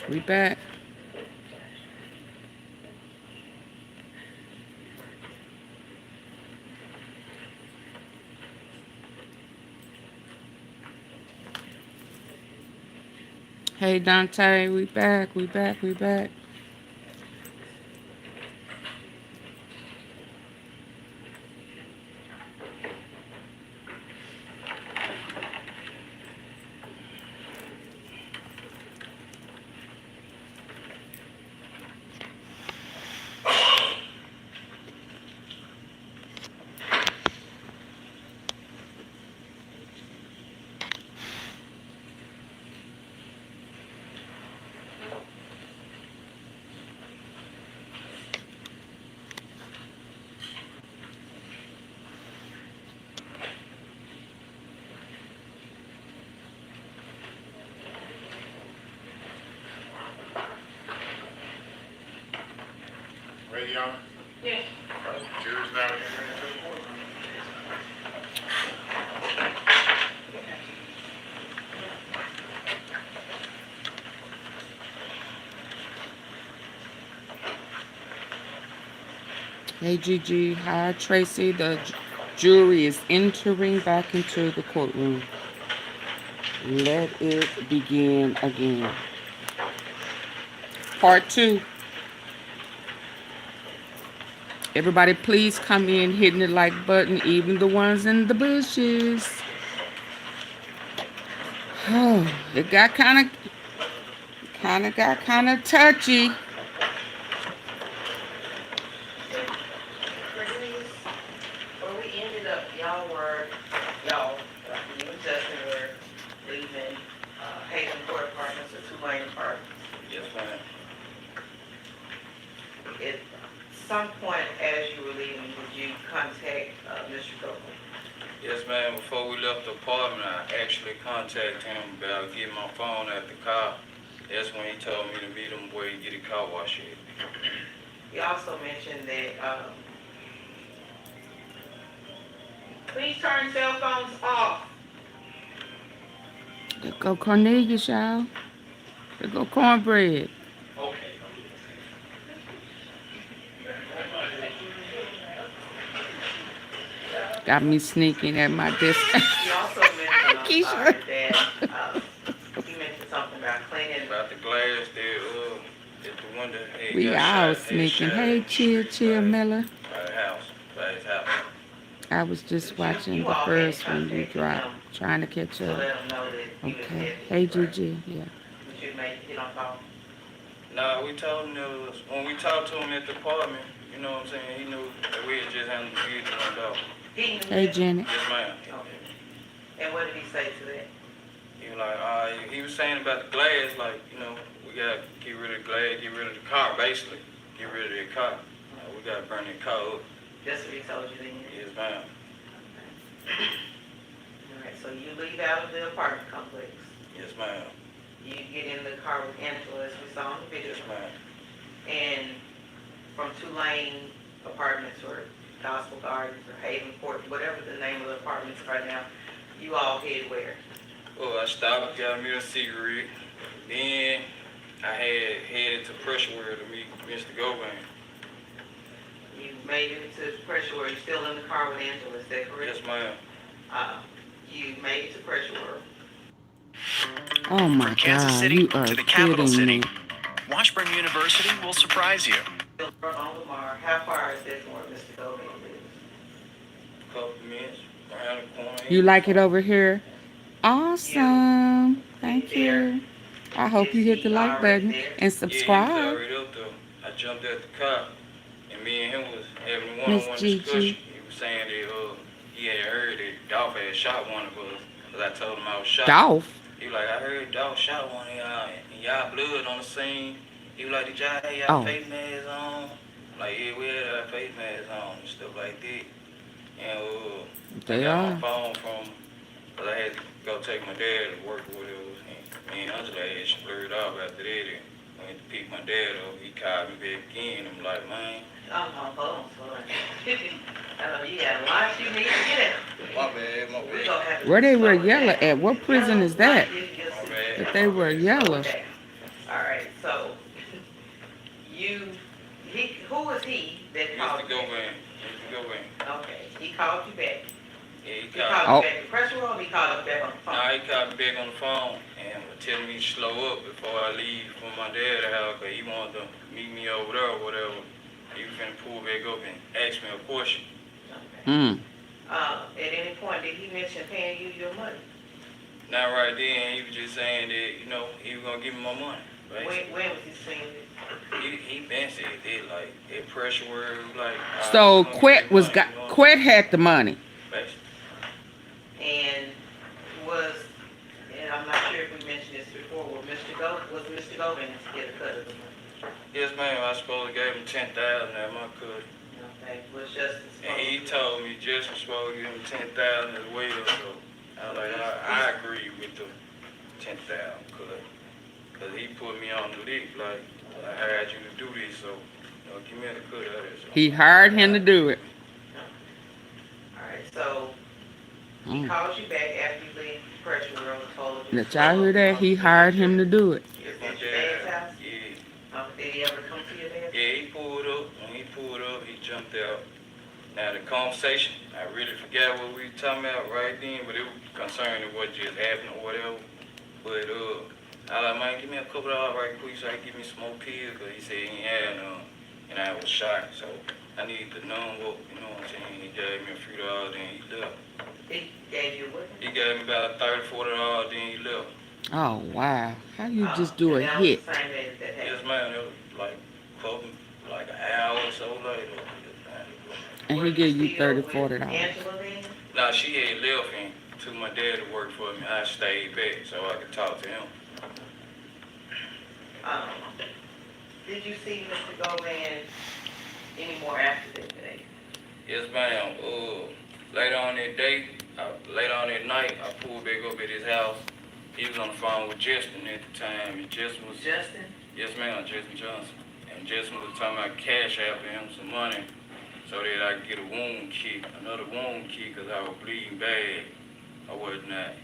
We back. Hey Dante, we back, we back, we back. Ready on? Yes. Jury's now entering into the courtroom. Hey Gigi, hi Tracy. The jury is entering back into the courtroom. Let it begin again. Part 2. Everybody please come in hitting the like button, even the ones in the bushes. Oh, it got kind of touchy. Cornelius, where we ended up, y'all, you and Justin were leaving Hazen Court Apartments or Tulane Apartments. Yes, ma'am. At some point as you were leaving, did you contact Mr. Govan? Yes, ma'am. Before we left the apartment, I actually contacted him about getting my phone at the car. That's when he told me to meet him where he get a car wash at. He also mentioned that, please turn cell phones off. There go Cornelius, y'all. There go cornbread. Okay. Got me sneaking at my desk. He also mentioned, Keisha. that he mentioned something about cleaning. About the glass there, at the window. Hey, We all sneaking. Hey, chill, Miller. By the house, by his house. I was just watching the first one you dropped, trying to catch To up. let him know that he was Okay. headed. Hey, Gigi. Yeah. But you made it on phone. Nah, we told him that when we talked to him at the apartment, you know what I'm saying, he knew that we had just handled the business on dog. He knew Hey, that? Janet. Yes, ma'am. Okay. And what did he say to that? He was like, he was saying about the glass, like, you know, we gotta get rid of the glass, get rid of the car, basically. Get rid of that car. We gotta burn that car up. That's what he told you then? Yes, ma'am. Alright, so you leave out of the apartment complex. Yes, ma'am. You get in the car with Angela, as we saw in the video. Yes, ma'am. And from Tulane Apartments or Gospel Gardens or Haven Court, whatever the name of the apartments are now, you all head where? Well, I stopped, got me a cigarette. Then I had headed to Pressure to meet Mr. Govan. You made it to Pressure Where you're still in the car with Angela, is that correct? Yes, ma'am. You made it to Pressure Where. Oh my From Kansas God, City you to are the capital kidding me. city, Washburn University will surprise you. On Lamar, how far is that from where Mr. Govan lives? Couple minutes around the corner. You like it over here? Awesome. Thank you. I hope you hit the like button and Yeah, he was subscribe. already up there. I jumped at the car, and me and him was having a Miss one-on-one Gigi. discussion. He was saying that he had heard that Dolph had shot one of us, because I told him I was shot. Dolph. He was like, I heard Dolph shot one of y'all, and y'all blood on the scene. He was like, did y'all have y'all face masks on? I'm like, yeah, we had our face masks on and stuff like that. And They I got are. my phone from, because I had to go take my dad to work with it. Me and Angela had blurred off after that. And I went to pick my dad up. He called me back again. I'm like, man. Hold on. You got a lot you need to get at. My bad. Where they were yellow at? What prison is that? My bad. That they were yellow. All right, Who is he that called Mr. you back? Govan. Mr. Govan. Okay, he called you back. Yeah, he He called. called Oh. you back to press room, or he called you back on the phone? Nah, he called me back on the phone and was telling me to slow up before I leave from my dad's house, cause he wanted to meet me over there or whatever. He was finna pull back up and ask me a question. Okay. Mm. At any point, did he mention paying you your money? Not right then, he was just saying that, you know, he was gonna give me my money. Basically. When was he saying this? He been said that, like, that pressure word, like. So Quet was got Quet had the money. Basically. And I'm not sure if we mentioned this before, was Mr. Govan to get a cut of the money? Yes, ma'am, I supposed to give him 10,000 at my cut. Okay, was Justice And he told me just was supposed to give him 10,000 as well, so I was like, I agree with the 10,000 cut. Cause he put me on the list, like, I hired you to do this, so, you know, give me the cut of it. So. He hired him to do it. Alright, so he Mm. called you back after you leave pressure room, told you. Did y'all hear that? He hired him to do it. Is that your dad's house? Yeah. Did he ever come to your dad's? Yeah, he pulled up. When he pulled up, he jumped out. Now, the conversation, I really forgot what we were talking about right then, but it was concerning what just happened or whatever. But, I was like, man, give me a couple of dollars right quick so I can give me some more pills, because he said he ain't had none. And I was shocked, so I needed to know what, you know what I'm saying? He gave me a few dollars, then he left. He gave you what? He gave me about $30, $40, then he left. Oh wow! How you just do a And that was hit? the same day that Yes, happened. ma'am, it was like, probably like an hour or so later. And Were he you gave you still $30, with $40. Angela then? Now, she had left and took my dad to work for me. I stayed back so I could talk to him. Did you see Mr. Govan anymore after that day? Yes, ma'am. Later on that day, later on that night, I pulled back up at his house. He was on the phone with Justin at the time, and Justin was... Justin? Yes, ma'am, Justin Johnson. And Justin was talking about cash after him some money so that I could get a wound kit, another wound kit, because I was bleeding bad. I wasn't that.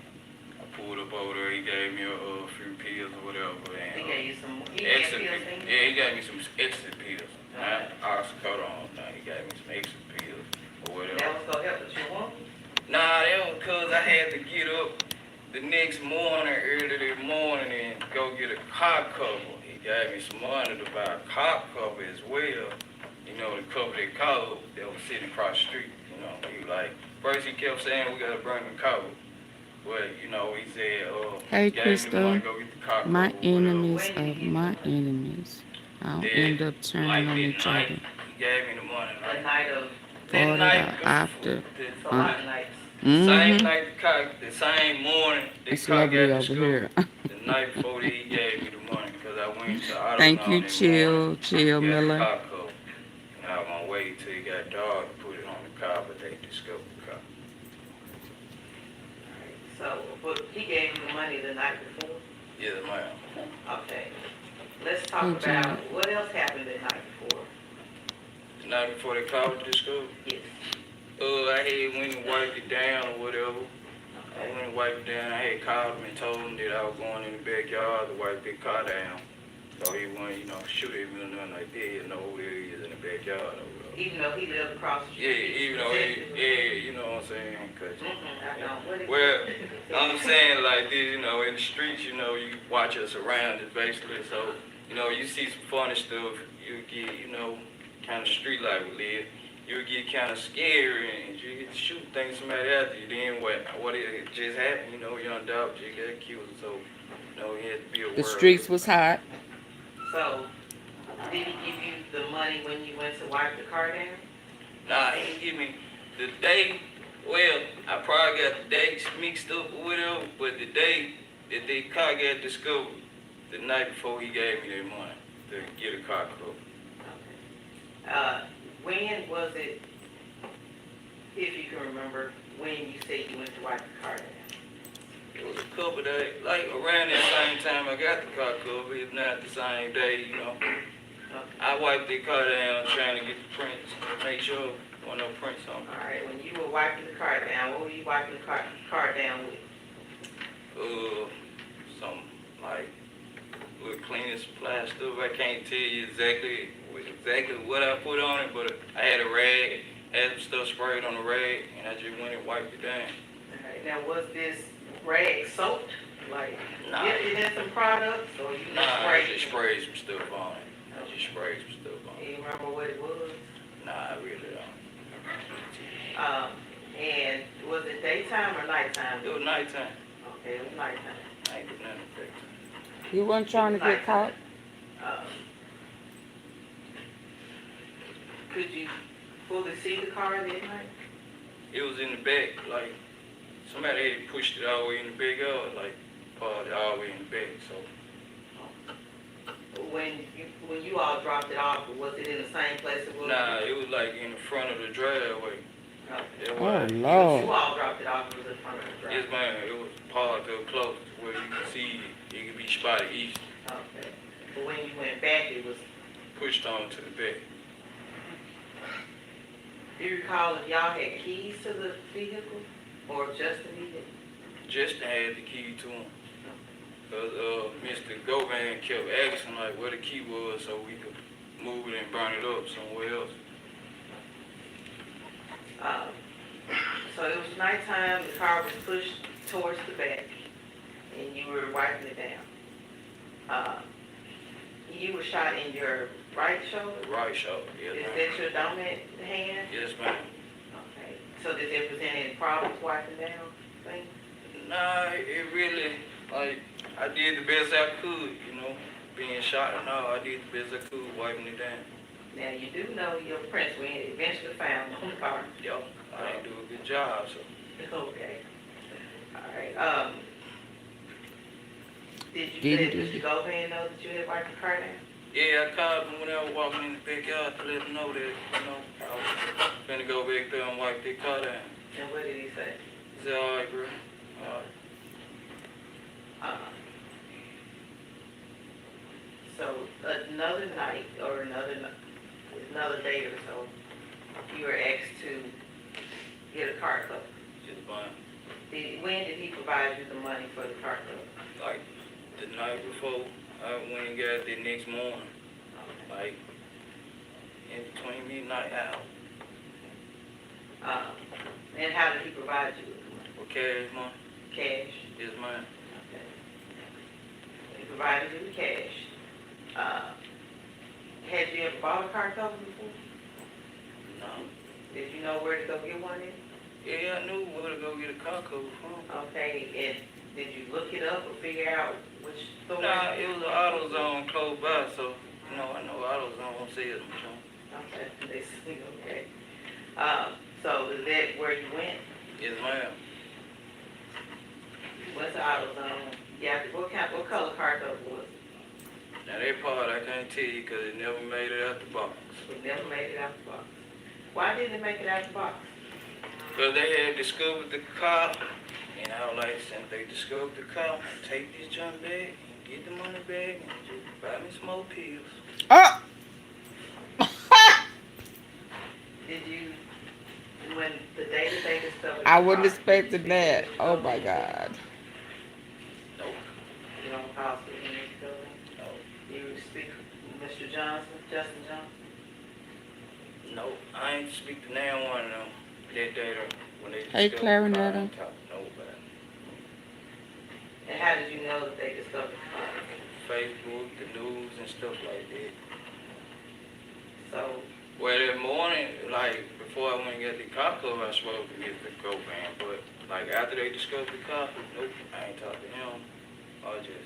I pulled up over there, he gave me a few pills or whatever. And, He gave you some, extra, pills then? yeah, he gave me some extra pills. Not oxycodone, no, he gave me some extra pills or whatever. That was gonna help with your wound? Nah, that was because I had to get up the next morning, early this morning, and go get a car cover. He gave me some money to buy a car cover as well. You know, to cover that car that was sitting across the street. You know, he was like, first he kept saying we gotta bring the cover. But, you know, he said, Hey, he gave me the money Crystal, to go get the car cover. my or whatever. enemies of my enemies. I'll end up turning Like on that each night, other. He gave me the money. The Like, night of, that night, after. it's a lot of nights. Same Mm-hmm. night the car, the same morning the It's car lovely got over discovered. here. The night before he gave me the money because I went to ADOLPH. Thank you, Chill Miller. Car code. And I was gonna wait till it got dark to put it on the car, but they discovered the car. So, but he gave you the money the night before? Yes, ma'am. Okay. Let's talk Hey, about John. what else happened the night before. The night before the car was discovered, Yes. I had went and wiped it down or whatever. I Okay. went and wiped it down. I had called him and told him that I was going in the backyard to wipe the car down. So he wouldn't, shoot at me or nothing like that. You know who it is in the backyard or whatever. Even though he lived across the Yeah, street. even though you know what I'm saying? 'Cause I don't. What is well, it? I'm saying like this, in the streets, you watch your surroundings basically. So, you see some funny stuff, you get, kind of street life we live. You get kind of scary and you get to shoot things somebody after you. Then what it just happened, YOUNGDOLPH just got killed. So, he had to be aware. The streets was hot. So, did he give you the money when you went to wipe the car down? Nah, he didn't give me the day. Well, I probably got the dates mixed up or whatever, but the day that the car got discovered, the night before he gave me that money to get a car cover. When was it, if you can remember, when you said you went to wipe the car down? It was a couple days, like around that same time I got the car cover, if not the same day, I wiped the car down trying to get the prints, make sure there wasn't no prints on it. All right, when you were wiping the car down, what were you wiping the car down with? Some like little cleaning supply stuff. I can't tell you exactly exactly what I put on it, but I had a rag, had some stuff sprayed on the rag, and I just went and wiped it down. Okay, now was this rag soaked? Like, Nah. it had some products, or you Nah, just I sprayed just it? sprayed some stuff on it. I just sprayed some stuff on You it. remember what it was? Nah, I really don't. And was it daytime or nighttime? It was nighttime. Okay, it was nighttime. I ain't do nothing with daytime. You weren't trying to get caught? Could you fully see the car that night? It was in the back, like, somebody had pushed it all the way in the backyard, like, parked it all the way in the back, so. When you all dropped it off, was it in the same place it was? Nah, it was like in the front of the driveway. Okay. That's Oh, why. You Lord. all dropped it off, it was in front of the drive. Yes, man, it was parked up close to where you can see it could be spotted east, Okay. But when you went back, it was, pushed on to the back. do you recall if y'all had keys to the vehicle or Justin needed? Justin had the key to him. Cause Mr. Govan kept asking like where the key was so we could move it and burn it up somewhere else. So it was nighttime, the car was pushed towards the back, and you were wiping it down. You were shot in your right shoulder? Right shoulder, yes, Is ma'am. that your dominant hand? Yes, ma'am. Okay. So did there present any problems wiping down things? Nah, it really, like, I did the best I could, you know, being shot and all, I did the best I could wiping it down. Now, you do know your prints were eventually found on the car. Yo, I didn't do a good job, so. Okay. All right. Did Mr. Govan know that you had wiped the car down? Yeah, I called him when I was walking in the backyard to let him know that, you know, I was finna go back there and wipe that car down. And what did he say? He said, all right, bro, all right. So another night or another day or so, you were asked to get a car cover. Just fine. When did he provide you the money for the car cover? Like, the night before, I went and got it the next morning, like, in between midnight hour. And how did he provide you with the money? With cash money, Cash. yes, ma'am. Okay. He provided you with cash. Had you ever bought a car cover before? No. Did you know where to go get one in? Yeah, I knew where to go get a car cover from. Okay, and did you look it up or figure out which store? Nah, it was an AutoZone close by, so, you know, I know AutoZone sells them, so. Okay, they see, okay. So is that where you went? Yes, ma'am. What's the AutoZone? Yeah, what color car cover was it? Now, that part I can't tell you because it never made it out the box. It never made it out the box. Why didn't it make it out the box? Because they had discovered the car, and I was like, since they discovered the car, take this junk bag and get the money back and just buy me some more pills. Oh! Did you, when the day that they discovered the I wouldn't car, expect that. Oh my God. Nope. you don't call for the next building? No. You speak with Mr. Johnson, Justin Johnson? No, I ain't speak to now one of them that day when they Hey, discovered the car. I Clarinetta. ain't talk to nobody. And how did you know that they discovered the car? Facebook, the news, and stuff like that. So, Well, that morning, like, before I went and got the car cover, I spoke to Mr. Govan, but, like, after they discovered the car, nope, I ain't talked to him. I just,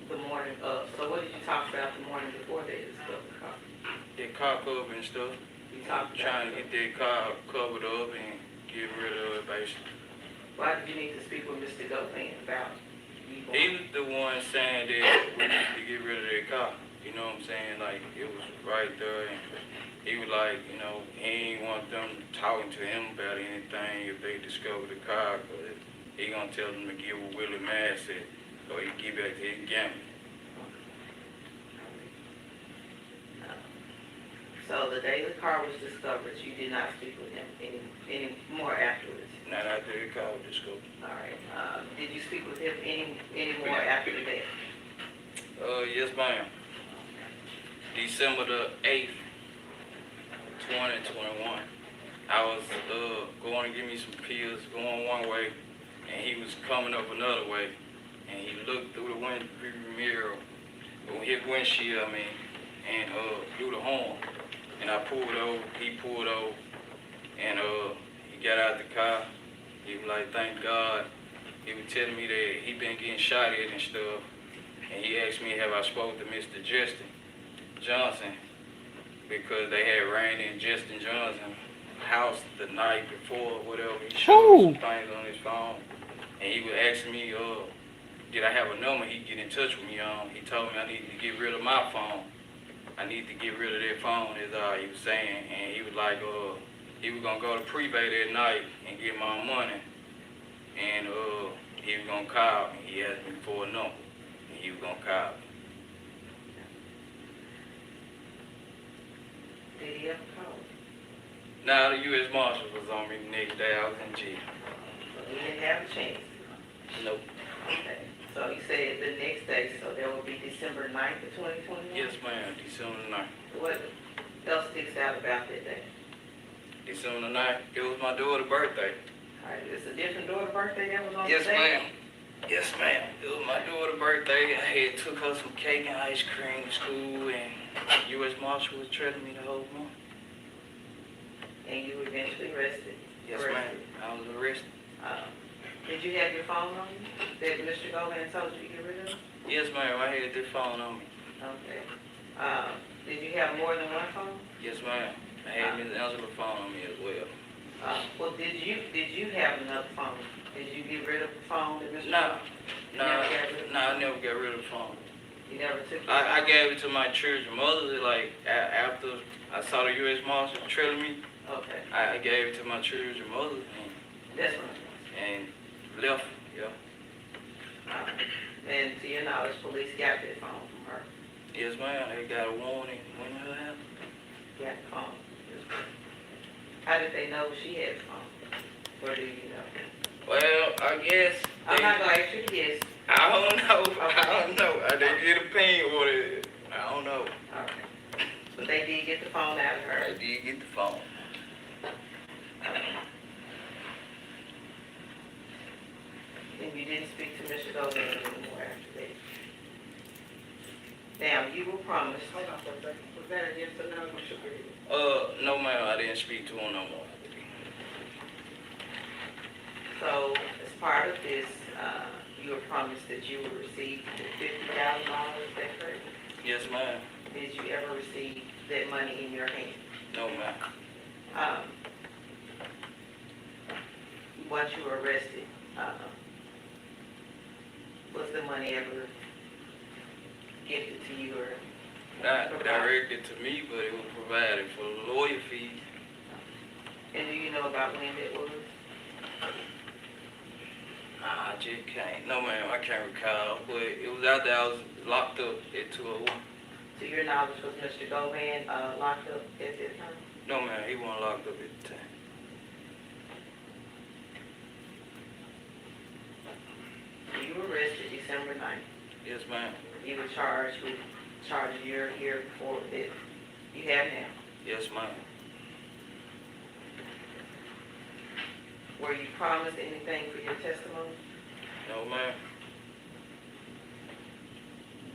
the morning of, so what did you talk about the morning before they discovered the car? the car cover and stuff, You talked about trying to get that car covered up and get rid of it, basically. Why did you need to speak with Mr. Govan about you He going? was the one saying that we need to get rid of that car. You know what I'm saying? Like, it was right there, and he was like, you know, he ain't want them talking to him about anything if they discover the car, because he gonna tell them to give what Willie Mass said, so he get back to his gambling. So the day the car was discovered, you did not speak with him any more afterwards? Not after the car was discovered. All right. Did you speak with him any more after that? Yes, ma'am. December the 8th, 2021. I was going to give me some pills, going one way, and he was coming up another way, and he looked through the mirror, his windshield, and blew the horn. And I pulled over, he pulled over, and he got out the car. He was like, thank God. He was telling me that he been getting shot at and stuff, and he asked me, have I spoke to Mr. Justin Johnson, because they had ran in Justin Johnson's house the night before, whatever. He showed me some things on his phone, and he was asking me, did I have a number he could get in touch with me on? He told me I needed to get rid of my phone. I need to get rid of that phone, is all he was saying. And he was like, he was gonna go to PREMEDIATED that night and get my money. And he was gonna call me. He asked me for a number, and he was gonna call me. Did he ever call? Now the U.S. Marshal was on me the next day. I was in jail. So he didn't have a chance. Nope. Okay. So you said the next day, so that would be December 9th of 2021? Yes, ma'am. December the 9th. What else sticks out about that day? December the 9th. It was my daughter's birthday. All right, it's a different daughter's birthday that was on Yes, the day? ma'am. Yes, ma'am. It was my daughter's birthday. I had took her some cake and ice cream to school, and U.S. Marshal was trailing me the whole month. And you were eventually arrested? Yes, ma'am. I was arrested. Did you have your phone on you that Mr. Govan told you to get rid of? Yes, ma'am. I had this phone on me. Okay. Did you have more than one phone? Yes, ma'am. I had Ms. Angela's phone on me as well. Well, did you have another phone? Did you get rid of the phone that Mr. No. You No, never got rid of it? I never got rid of the phone. You never took it? I gave it to my children's mother, like, after I saw the U.S. Marshal trailing me. Okay. I gave it to my children's mother That's what and left, yeah. and to your knowledge, police got that phone from her. Yes, ma'am. They got a warning when it happened. Got the phone. How did they know she had the phone? Or do you know? Well, I guess I'm not gonna ask you to guess. I don't know. I don't know. I didn't get a ping or it. I don't know. Okay. But they did get the phone out of her. I did get the phone. And you didn't speak to Mr. Govan anymore after that. Now, you were promised. Hold on for a second. Was that a yes or no, Mr. Green? No, ma'am. I didn't speak to him no more. So, as part of this, you were promised that you would receive $50,000, is that correct? Yes, ma'am. Did you ever receive that money in your hand? No, ma'am. Once you were arrested, was the money ever gifted to you or? Not directed to me, but it was provided for the lawyer fees. And do you know about when that was? Nah, I just can't. No, ma'am, I can't recall. But it was after I was locked up at 201. To your knowledge, was Mr. Govan locked up at that time? No, ma'am, he wasn't locked up at the time. You were arrested December 9th. Yes, ma'am. You were charged with charges year before that you have now. Yes, ma'am. Were you promised anything for your testimony? No, ma'am.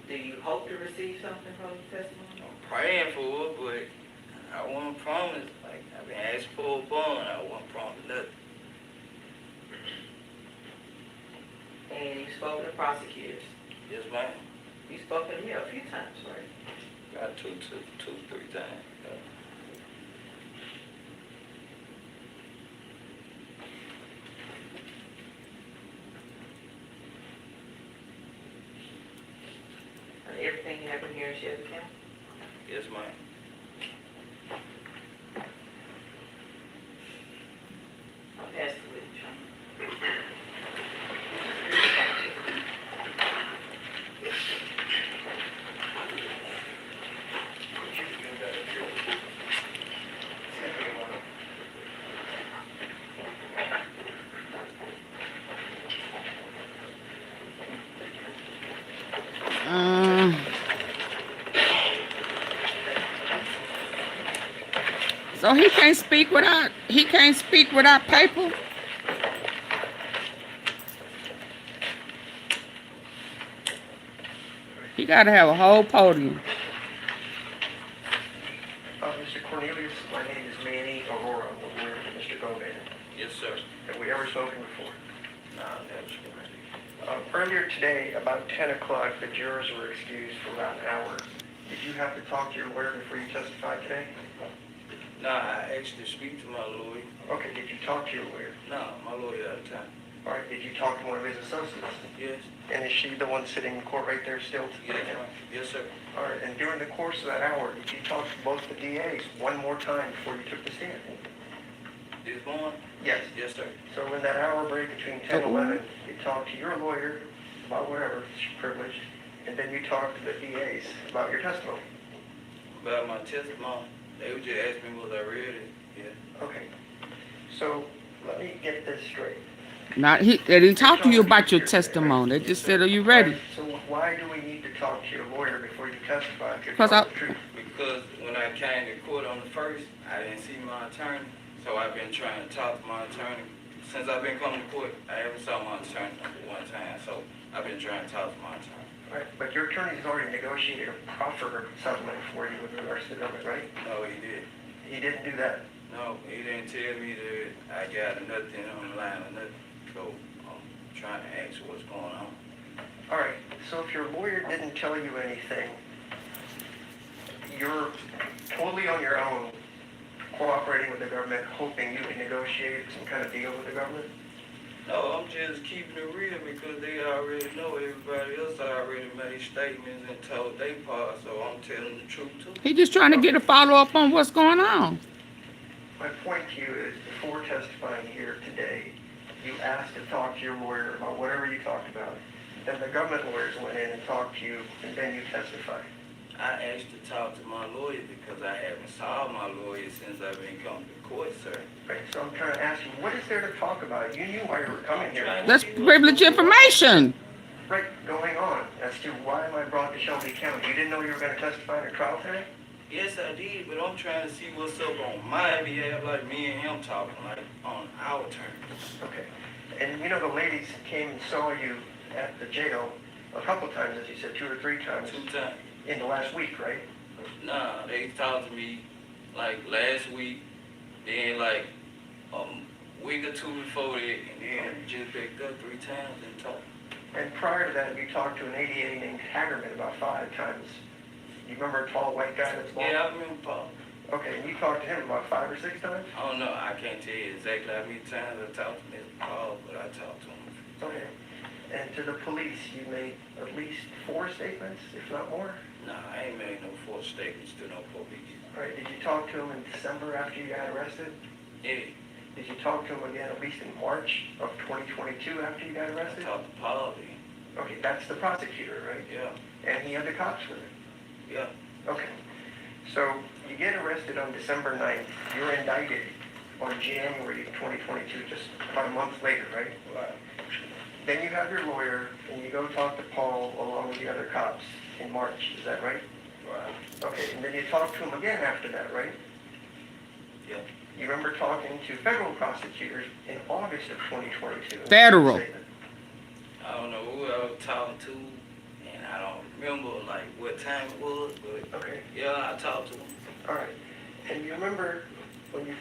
Do you hope to receive something from the testimony? I'm praying for it, but I wasn't promised. Like, I've been asked for a bond. I wasn't promised nothing. And you spoke to prosecutors. Yes, ma'am. You spoke to me a few times, right? Got two, 3 times. Everything happened here in Shelby County? Yes, ma'am. I'll pass the witness. So he can't speak without paper. He gotta have a whole podium. Mr. Cornelius, my name is Manny Aurora. I'm the lawyer for Mr. Govan. Yes, sir. Have we ever spoken before? Nah, never spoken. Earlier today, about 10 o'clock, the jurors were excused for about an hour. Did you have to talk to your lawyer before you testified today? Nah, I actually speak to my lawyer. Okay, did you talk to your lawyer? Nah, my lawyer out of town. All right, did you talk to one of his associates? Yes. And is she the one sitting in court right there still? Yes, yes, sir. All right, and during the course of that hour, did you talk to both the DAs one more time before you took the stand? This morning? Yes. Yes, sir. So in that hour break between 10 and 11, you talked to your lawyer about whatever, it's privileged, and then you talked to the DAs about your testimony. About my testimony, they would just ask me was I ready. Yeah. Okay. So let me get this straight. They didn't talk to you about your testimony. They just said, "Are you ready?" So why do we need to talk to your lawyer before you testify? If you're 'Cause telling the truth? Because when I came to court on the first, I didn't see my attorney. So I've been trying to talk to my attorney. Since I've been coming to court, I haven't saw my attorney one time. So I've been trying to talk to my attorney. All right, but your attorney's already negotiated a proffer settlement for you with regards to the government, right? No, he did. He didn't do that. No, he didn't tell me that I got nothing on the line or nothing. So I'm trying to ask what's going on. All right, so if your lawyer didn't tell you anything, you're totally on your own, cooperating with the government, hoping you can negotiate some kind of deal with the government? No, I'm just keeping it real because they already know everybody else already made statements and told their part, so I'm telling the truth too. He just trying to get a follow up on what's going on. My point to you is, before testifying here today, you asked to talk to your lawyer about whatever you talked about. Then the government lawyers went in and talked to you, and then you testified. I asked to talk to my lawyer because I haven't saw my lawyer since I've been coming to court, sir. Right, so I'm trying to ask you, what is there to talk about? You knew why you were coming here. That's privileged information. Right, going on as to why am I brought to Shelby County? You didn't know you were going to testify in a trial today? Yes, I did, but I'm trying to see what's up on my behalf, like me and him talking, like on our terms. Okay. And you know the ladies came and saw you at the jail a couple times, as you said, 2 or 3 times 2 times. in the last week, right? Nah, they talked to me like last week, then like week or 2 before that, and then just picked up 3 times and talked. And prior to that, you talked to an ADA named Hagerman about 5 times. You remember a tall white guy that's bald? Yeah, I remember Paul. Okay, and you talked to him about 5 or 6 times? I don't know, I can't tell you exactly how many times I talked to Mr. Paul, but I talked to him. Okay. And to the police, you made at least 4 statements, if not more? Nah, I ain't made no 4 statements to no police. All right, did you talk to him in December after you got arrested? Yeah, Did you talk to him again at least in March of 2022 after you got I arrested? talked to Paul then. Okay, that's the prosecutor, right? Yeah, And he had the cops with him. yeah. Okay. So you get arrested on December 9th. You're indicted on January of 2022, just about a month later, right? Right. Then you have your lawyer, and you go talk to Paul along with the other cops in March. Is that right? Right. Okay, and then you talk to him again after that, right? Yeah. You remember talking to federal prosecutors in August of 2022. Federal. I don't know who I was talking to, and I don't remember like what time it was, but Okay, yeah, I talked to him. all right. And you remember when you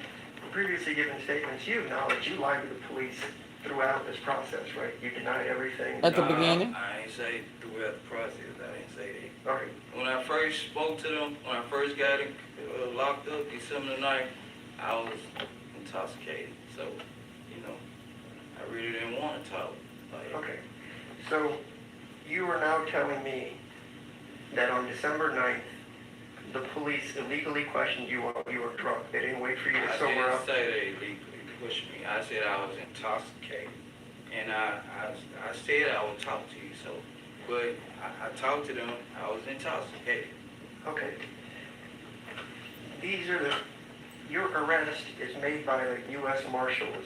previously given statements, you acknowledged you lied to the police throughout this process, right? You denied everything. At the beginning? I ain't say throughout the process. I didn't say that. All right. When I first spoke to them, when I first got him locked up December 9th, I was intoxicated. So, you know, I really didn't want to talk. Like, Okay. So you are now telling me that on December 9th, the police illegally questioned you while you were drunk. They didn't wait for you to I sober didn't up. say they illegally pushed me. I said I was intoxicated. And I said I would talk to you, so, but I talked to them, I was intoxicated. Okay. These are your arrest is made by the U.S. Marshals.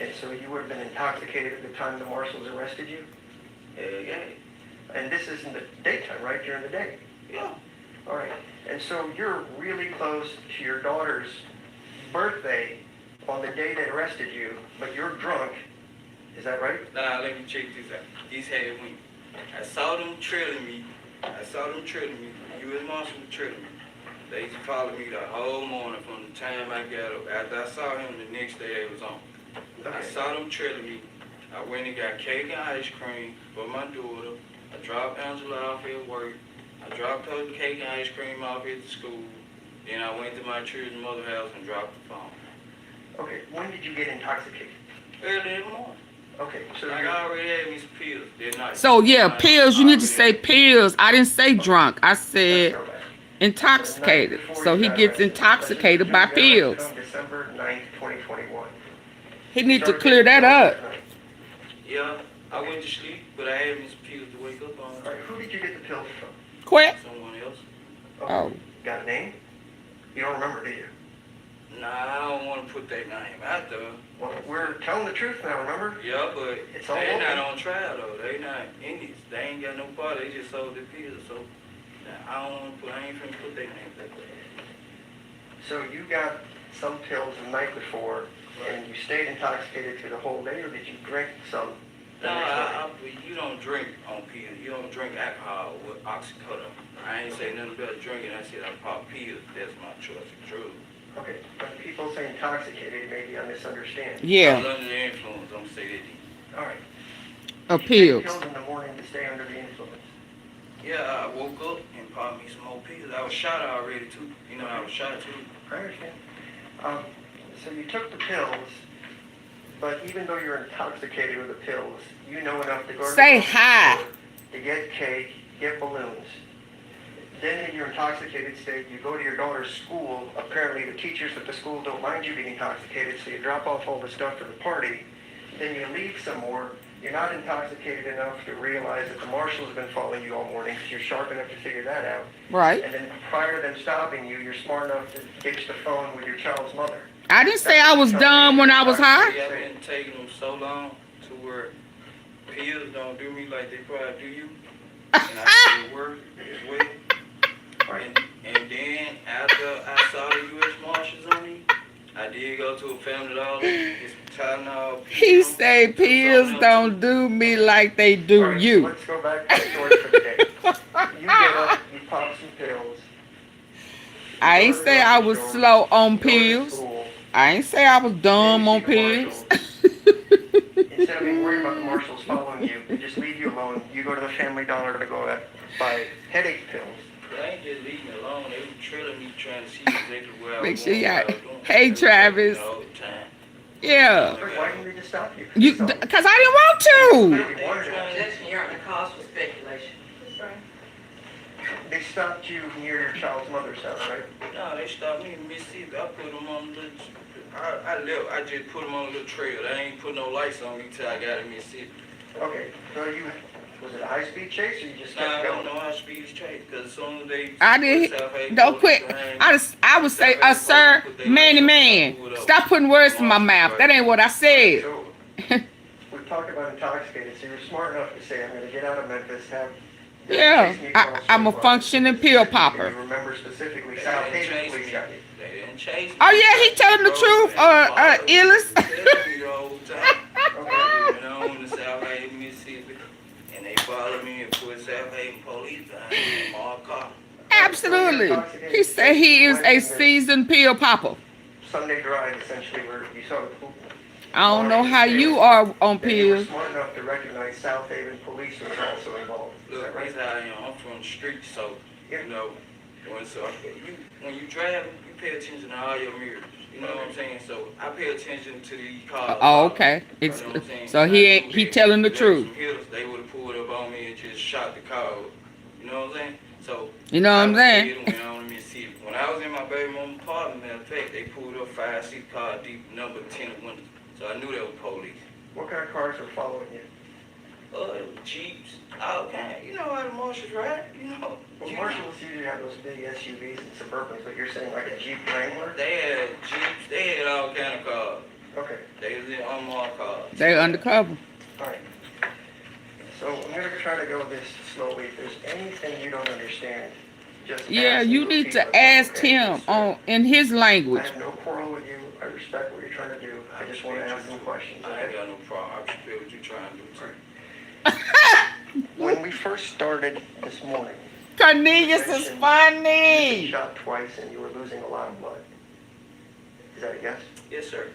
And so you would have been intoxicated at the time the Marshals arrested you? Yeah. And this is in the daytime, right? During the day? Yeah. All right. And so you're really close to your daughter's birthday on the day they arrested you, but you're drunk. Is that right? Nah, let me check this out. This had me. I saw them trailing me. U.S. Marshal was trailing me. They followed me the whole morning from the time I got up. After I saw him, the next day it was on. Okay. I saw them trailing me. I went and got cake and ice cream for my daughter. I dropped Angela off at work. I dropped her cake and ice cream off at the school. Then I went to my children's mother's house and dropped the phone. Okay. When did you get intoxicated? Early in the morning. Okay. So Like you're, I already had me some pills that night. So yeah, pills. You need to say pills. I didn't say drunk. I said let's go back. intoxicated. So he gets intoxicated by pills. December 9th, 2021. He needs to clear that up. Yeah, I went to sleep, but I had me some pills to wake up on. All right. Who did you get the pills from? Quit. Someone else. Okay. Oh. Got a name? You don't remember, do you? Nah, I don't want to put that name out there. Well, we're telling the truth now, remember? Yeah, but It's all they not open. on trial though. They not Indians. They ain't got no part. They just sold the pills. So nah, I don't want to put. I ain't finna put their names out there. So you got some pills the night before, and you stayed intoxicated through the whole day, or did you drink some the No, next morning? you don't drink on pills. You don't drink alcohol with oxycodone. I ain't say nothing about drinking. I said I pop pills. That's my choice of drug. Okay, when people say intoxicated, maybe I misunderstand. I was Yeah, under the influence. I'm say that. To you. All right. of You pills. take pills in the morning to stay under the influence. Yeah, I woke up and popped me some more pills. I was shot already too. You know, I was shot too. I understand. So you took the pills, but even though you're intoxicated with the pills, you know enough to go to Say the hi. store to get cake, get balloons. Then in your intoxicated state, you go to your daughter's school. Apparently the teachers at the school don't mind you being intoxicated, so you drop off all the stuff for the party. Then you leave some more. You're not intoxicated enough to realize that the marshal's been following you all morning, because you're sharp enough to figure that out. Right. And then prior to them stopping you, you're smart enough to ditch the phone with your child's mother. I didn't say I was dumb when I was high. See, I've been taking them so long to where pills don't do me like they probably do you. And I still work as well. And then after I saw the U.S. Marshals on me, I did go to a family dollar, get some Tylenol. He say pills don't do me like they do All right, you. Let's go back to the story for the day. You get up, you pop some pills. I ain't say I was slow on pills. I ain't say I was dumb on pills. Instead of being worried about the marshals following you, they just leave you alone. You go to the family dollar to go buy headache pills. They ain't just leave me alone. They were trailing me trying to see exactly where I was Make sure you going, got, what I was doing. hey They were Travis. all the time. Yeah. Why didn't they just stop you? You, cause I didn't want to. They wanted to. Objection, Your Honor, cause for speculation. They stopped you near your child's mother's house, right? No, they stopped me in Mississippi. I put them on the, I just put them on a little trail. They ain't put no lights on me till I got in Mississippi. Okay, so was it a high-speed chase, or you just Nah, I kept don't going? know how speed is chased, because as soon as they... I didn't. Don't quit. I would say, sir, man. Stop putting words in my mouth. That ain't what I said. So, we talked about intoxicated, so you're smart enough to say, I'm gonna get out of Memphis, have... Yeah, I'm a functioning pill You popper. remember specifically South Haven police got you. They didn't chase me. Oh yeah, he telling the truth, Illis. Okay. You know, in the South Haven, Mississippi, and they followed me and put South Haven police behind me in my car. Absolutely. He said he is a seasoned pill popper. Sunday drive, essentially, where you saw the poop. I don't know how you are on Then you were pills. smart enough to recognize South Haven police was also involved. Is Look, that right? that's how I am. I'm from the street, so, you know, when you drive, you pay attention to all your mirrors. You know what I'm saying? So I pay attention to these cars. Oh, okay. You know what I'm saying? So he telling the truth. They would have pulled up on me and just shot the car. You know what I'm saying? So You know what I'm saying? When I was in my baby mama's apartment, matter of fact, they pulled up 5-6 cars deep, number 10 windows. So I knew they were police. What kind of cars were following you? Jeeps, all kind. You know how the marshals ride, you know. Well, Jeeps. marshals usually have those big SUVs and Suburbans, but you're saying like a Jeep Wrangler? They had Jeeps, they had all kind of cars. Okay, They was in unmarked cars. They undercover. all right. So I'm going to try to go this slowly. If there's anything you don't understand, just Yeah, ask you and need repeat to myself, ask okay? him on in his I language. have no quarrel with you. I respect what you're trying to do. I just want to ask some questions, I ain't okay? got no problem. I respect what you trying to do too. When we first started this morning, Cornelius is you've been funny. shot twice and you were losing a lot of blood. Is that a yes? Yes, sir.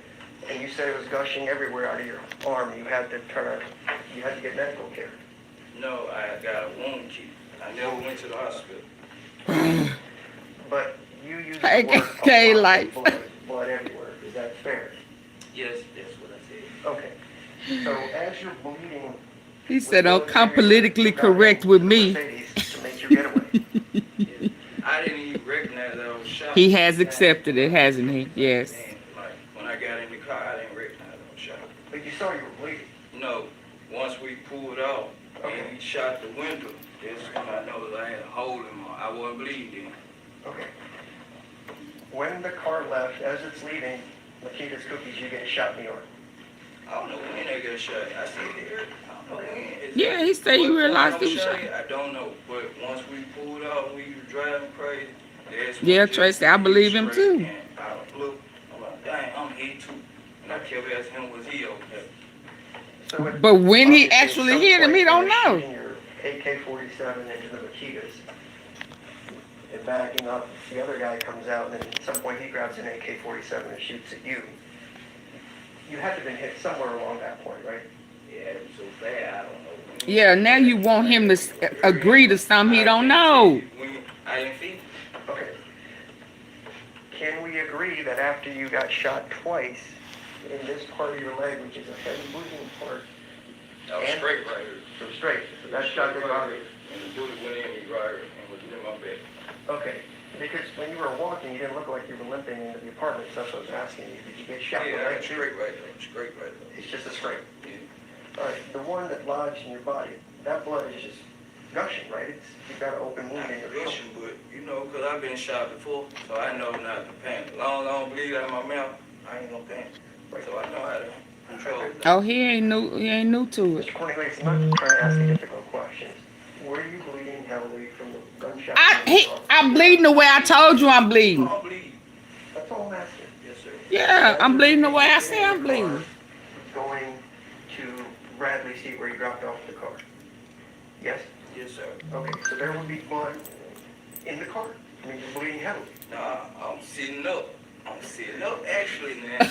And you said it was gushing everywhere out of your arm. You had to get medical care. No, I got a wound kit. I never went to the hospital. But you used Hey, the word okay, a lot like- of blood everywhere. Is that fair? Yes, that's what I said. Okay. So as you're bleeding, He said, "Don't come politically correct with me." Mercedes to make your getaway. Yes. I didn't even recognize that I was shot. He has accepted it, hasn't he? Yes. And, like, when I got in the car, I didn't recognize I was shot. But you saw you were bleeding. No, once we pulled off Okay. and he shot the window, that's when I know that I had a hole in my, I wasn't bleeding. Okay. When the car left, as it's leaving, Makita's cookies, you get a shot in the arm. I don't know when they got shot. I said it. I don't know when. Yeah, he said he What realized point he was I'm shot. shot. I don't know, but once we pulled off, we were driving crazy. That's when Yeah, just Tracy, I believe him straight too. and out of blue. I'm like, dang, I'm hit too. And I kept asking him, was he okay? So But when he obviously, at actually some hit him, he point, don't when you're know. shooting your AK-47 into the Makitas and backing up, the other guy comes out and at some point he grabs an AK-47 and shoots at you. You had to have been hit somewhere along that point, right? Yeah, it was so bad, I don't know. when. Yeah, now you want him to agree to something he don't know. I didn't feel it. Okay. Can we agree that after you got shot twice in this part of your leg, which is a heavy bleeding part, I was And- straight right here. from straight, so that shot did bother you? And the bullet went in me right here and was in my back. Okay, because when you were walking, you didn't look like you were limping into the apartment, so that's what I was asking you. Did you get shot in the Yeah, I leg? was straight right there. Straight right there. It's just a straight. Yeah. All right, the one that lodged in your body, that blood is just gushing, right? You've got an open wound in your shoulder. Russian, but you know, because I've been shot before, so I know not to panic. Long as I don't bleed out of my mouth, I ain't gonna panic. So I know how to control that. Oh, he ain't new to it. Mr. Cornelius, I'm not trying to ask you difficult questions. Were you bleeding heavily from the gunshot? I'm bleeding the way I told you I'm bleeding. Don't bleed. That's all I'm asking. Yes, sir. Yeah, I'm bleeding the way I say I'm bleeding. Going to Bradley Street where you dropped off the car. Yes? Yes, sir. Okay, so there would be blood in the car. I mean, you're bleeding heavily. Nah, I'm sitting up. I'm sitting up actually now.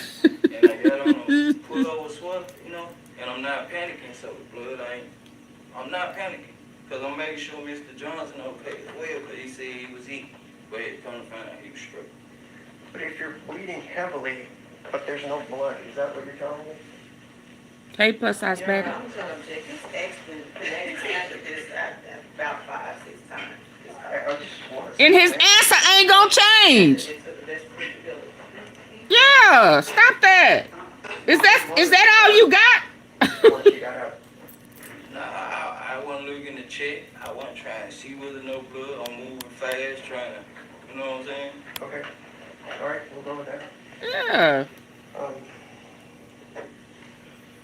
And I got on a pullover sweater, you know, and I'm not panicking, so the blood I'm not panicking. Because I'm making sure Mr. Johnson okay as well, because he said he was eating. But come to find out he was straight. But if you're bleeding heavily, but there's no blood, is that what you're telling me? Hey, plus size Yeah, baby. I'm gonna check this after this about 5-6 times. I just want to... And his answer ain't gonna change. That's pretty good. Yeah, stop that. Is that all you got? Once you got out. Nah, I wasn't looking to check. I wasn't trying to see whether no blood. I'm moving fast, trying to, you know what I'm saying? Okay. All right, we'll go with that. Yeah. Um,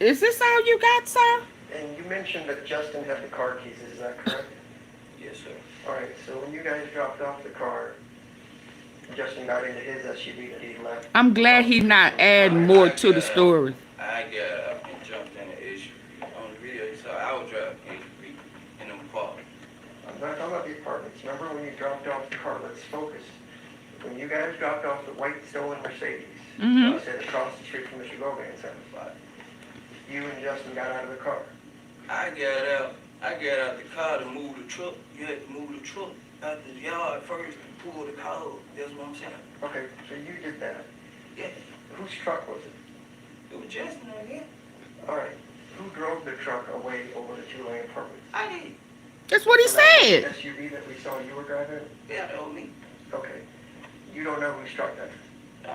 Is this all you got, sir? and you mentioned that Justin had the car keys, is that correct? Yes, sir. All right, so when you guys dropped off the car, Justin got into his SUV that he left. I'm glad he not adding more to the story. I got up and jumped in the SUV. On the video, so I was driving SUV in the park. I'm not talking about the apartments. Remember when you dropped off the car? Let's focus. When you guys dropped off the white stolen Mercedes, Mhm. you said across the street from Mr. Govan's house, you and Justin got out of the car. I got out the car to move the truck. You had to move the truck out the yard first to pull the car up. That's what I'm saying. Okay, so you did that. Yeah, Whose truck was it? it was Justin again. All right. Who drove the truck away over the two-lane apartments? I did. That's what he So that was said. the SUV that we saw you were driving? Yeah, that was me. Okay. You don't know whose truck that is? No,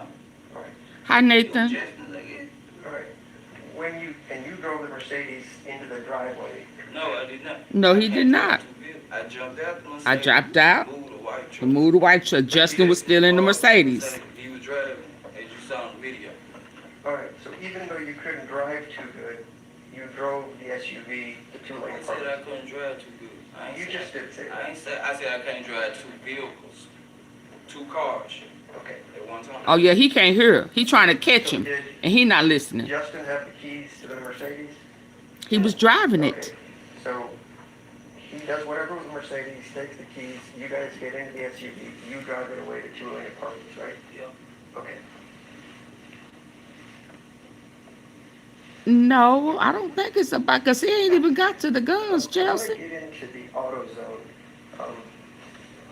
All right. Hi, it was Nathan. Justin again. All right. When you drove the Mercedes into the driveway. No, I did not. No, he did not. I jumped out the Mercedes. I dropped out. Moved the white To truck. move the white truck. Justin was still in the Mercedes. He was driving, as you saw in the video. All right. So even though you couldn't drive too good, you drove the SUV, the two-lane I said I apartment. couldn't drive too good. You just did say I that. ain't say. I said I can't drive 2 vehicles, 2 cars Okay. at one time. Oh yeah, he can't hear. He trying to catch So him, did and he not listening. Justin have the keys to the Mercedes? He was driving Okay. it. So he does whatever with the Mercedes, takes the keys, you guys get into the SUV, you drive it away to 2 lane apartments, right? Yeah. Okay. No, I don't think it's about, because he ain't even got to the guns, I want Chelsea. to get into the auto zone.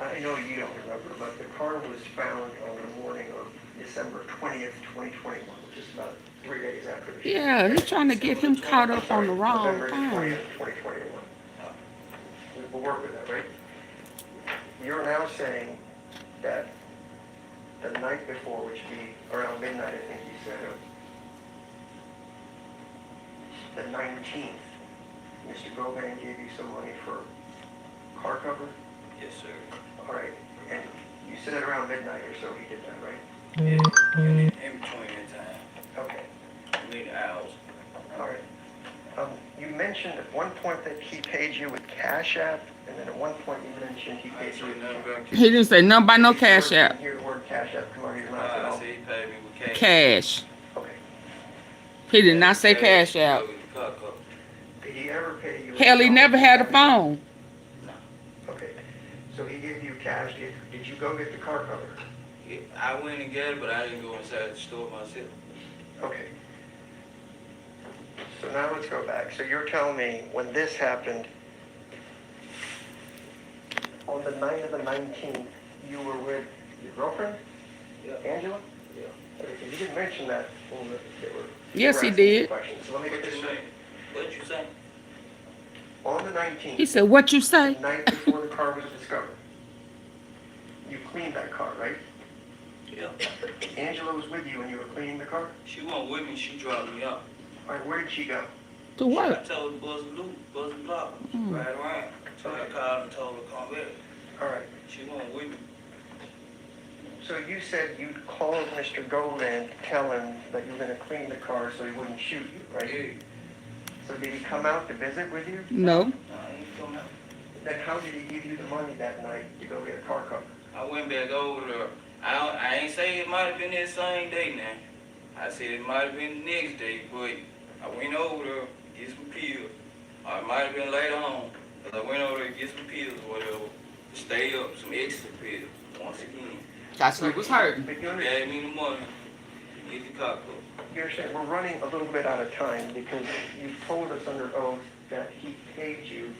I know you don't remember, but the car was found on the morning of December 20th, 2021, which is about 3 days after the shooting. Yeah, he's trying to get him caught up on the wrong November time. 20th, 2021. We'll work with that, right? You're now saying that the night before, which would be around midnight, I think you said, the 19th, Mr. Govan gave you some money for car cover? Yes, sir. All right, and you said around midnight or so he did that, right? Yeah. In between that time, Okay, many hours. all right. You mentioned at one point that he paid you with Cash App, and then at one point you mentioned he I paid ain't you say with... nothing about He didn't say nothing about no Did you cash ever app. hear the word Cash App come out of your mouth at I all? said he paid me with cash. Cash. Okay. He did not say cash app. Did he ever pay you... Hell, he never had a phone. Okay, so he gave you cash. Did you go get the car cover? I went and got it, but I didn't go inside the store myself. Okay. So now let's go back. So you're telling me when this happened, on the night of the 19th, you were with your girlfriend, Yeah. Angela? Yeah. Okay, 'cause you didn't mention that when they were... Yes, he asking you did. questions. So let me get What this you straight. mean? What you say? On the 19th, He said, what you say? the night before the car was discovered, you cleaned that car, right? Yeah. Angela was with you when you were cleaning the car? She wasn't with me. She dropped me off. All right, where did she go? To I work. told her buzz the block, right around. So I called and told her to come back. All right. She wasn't with me. So you said you called Mr. Govan to tell him that you were going to clean the car so he wouldn't shoot you, right? Yeah. So did he come out to visit with you? No. No, I ain't come out. Then how did he give you the money that night to go get a car cover? I went back over there. I ain't say it might have been that same day now. I said it might have been the next day, but I went over there, get some pills. Or it might have been later on, because I went over there to get some pills or whatever, to stay up, some extra pills, once again. That's what was hurting. But you Gave understand, me the money, get the car cover. you understand, we're running a little bit out of time because you told us under oath that he paid you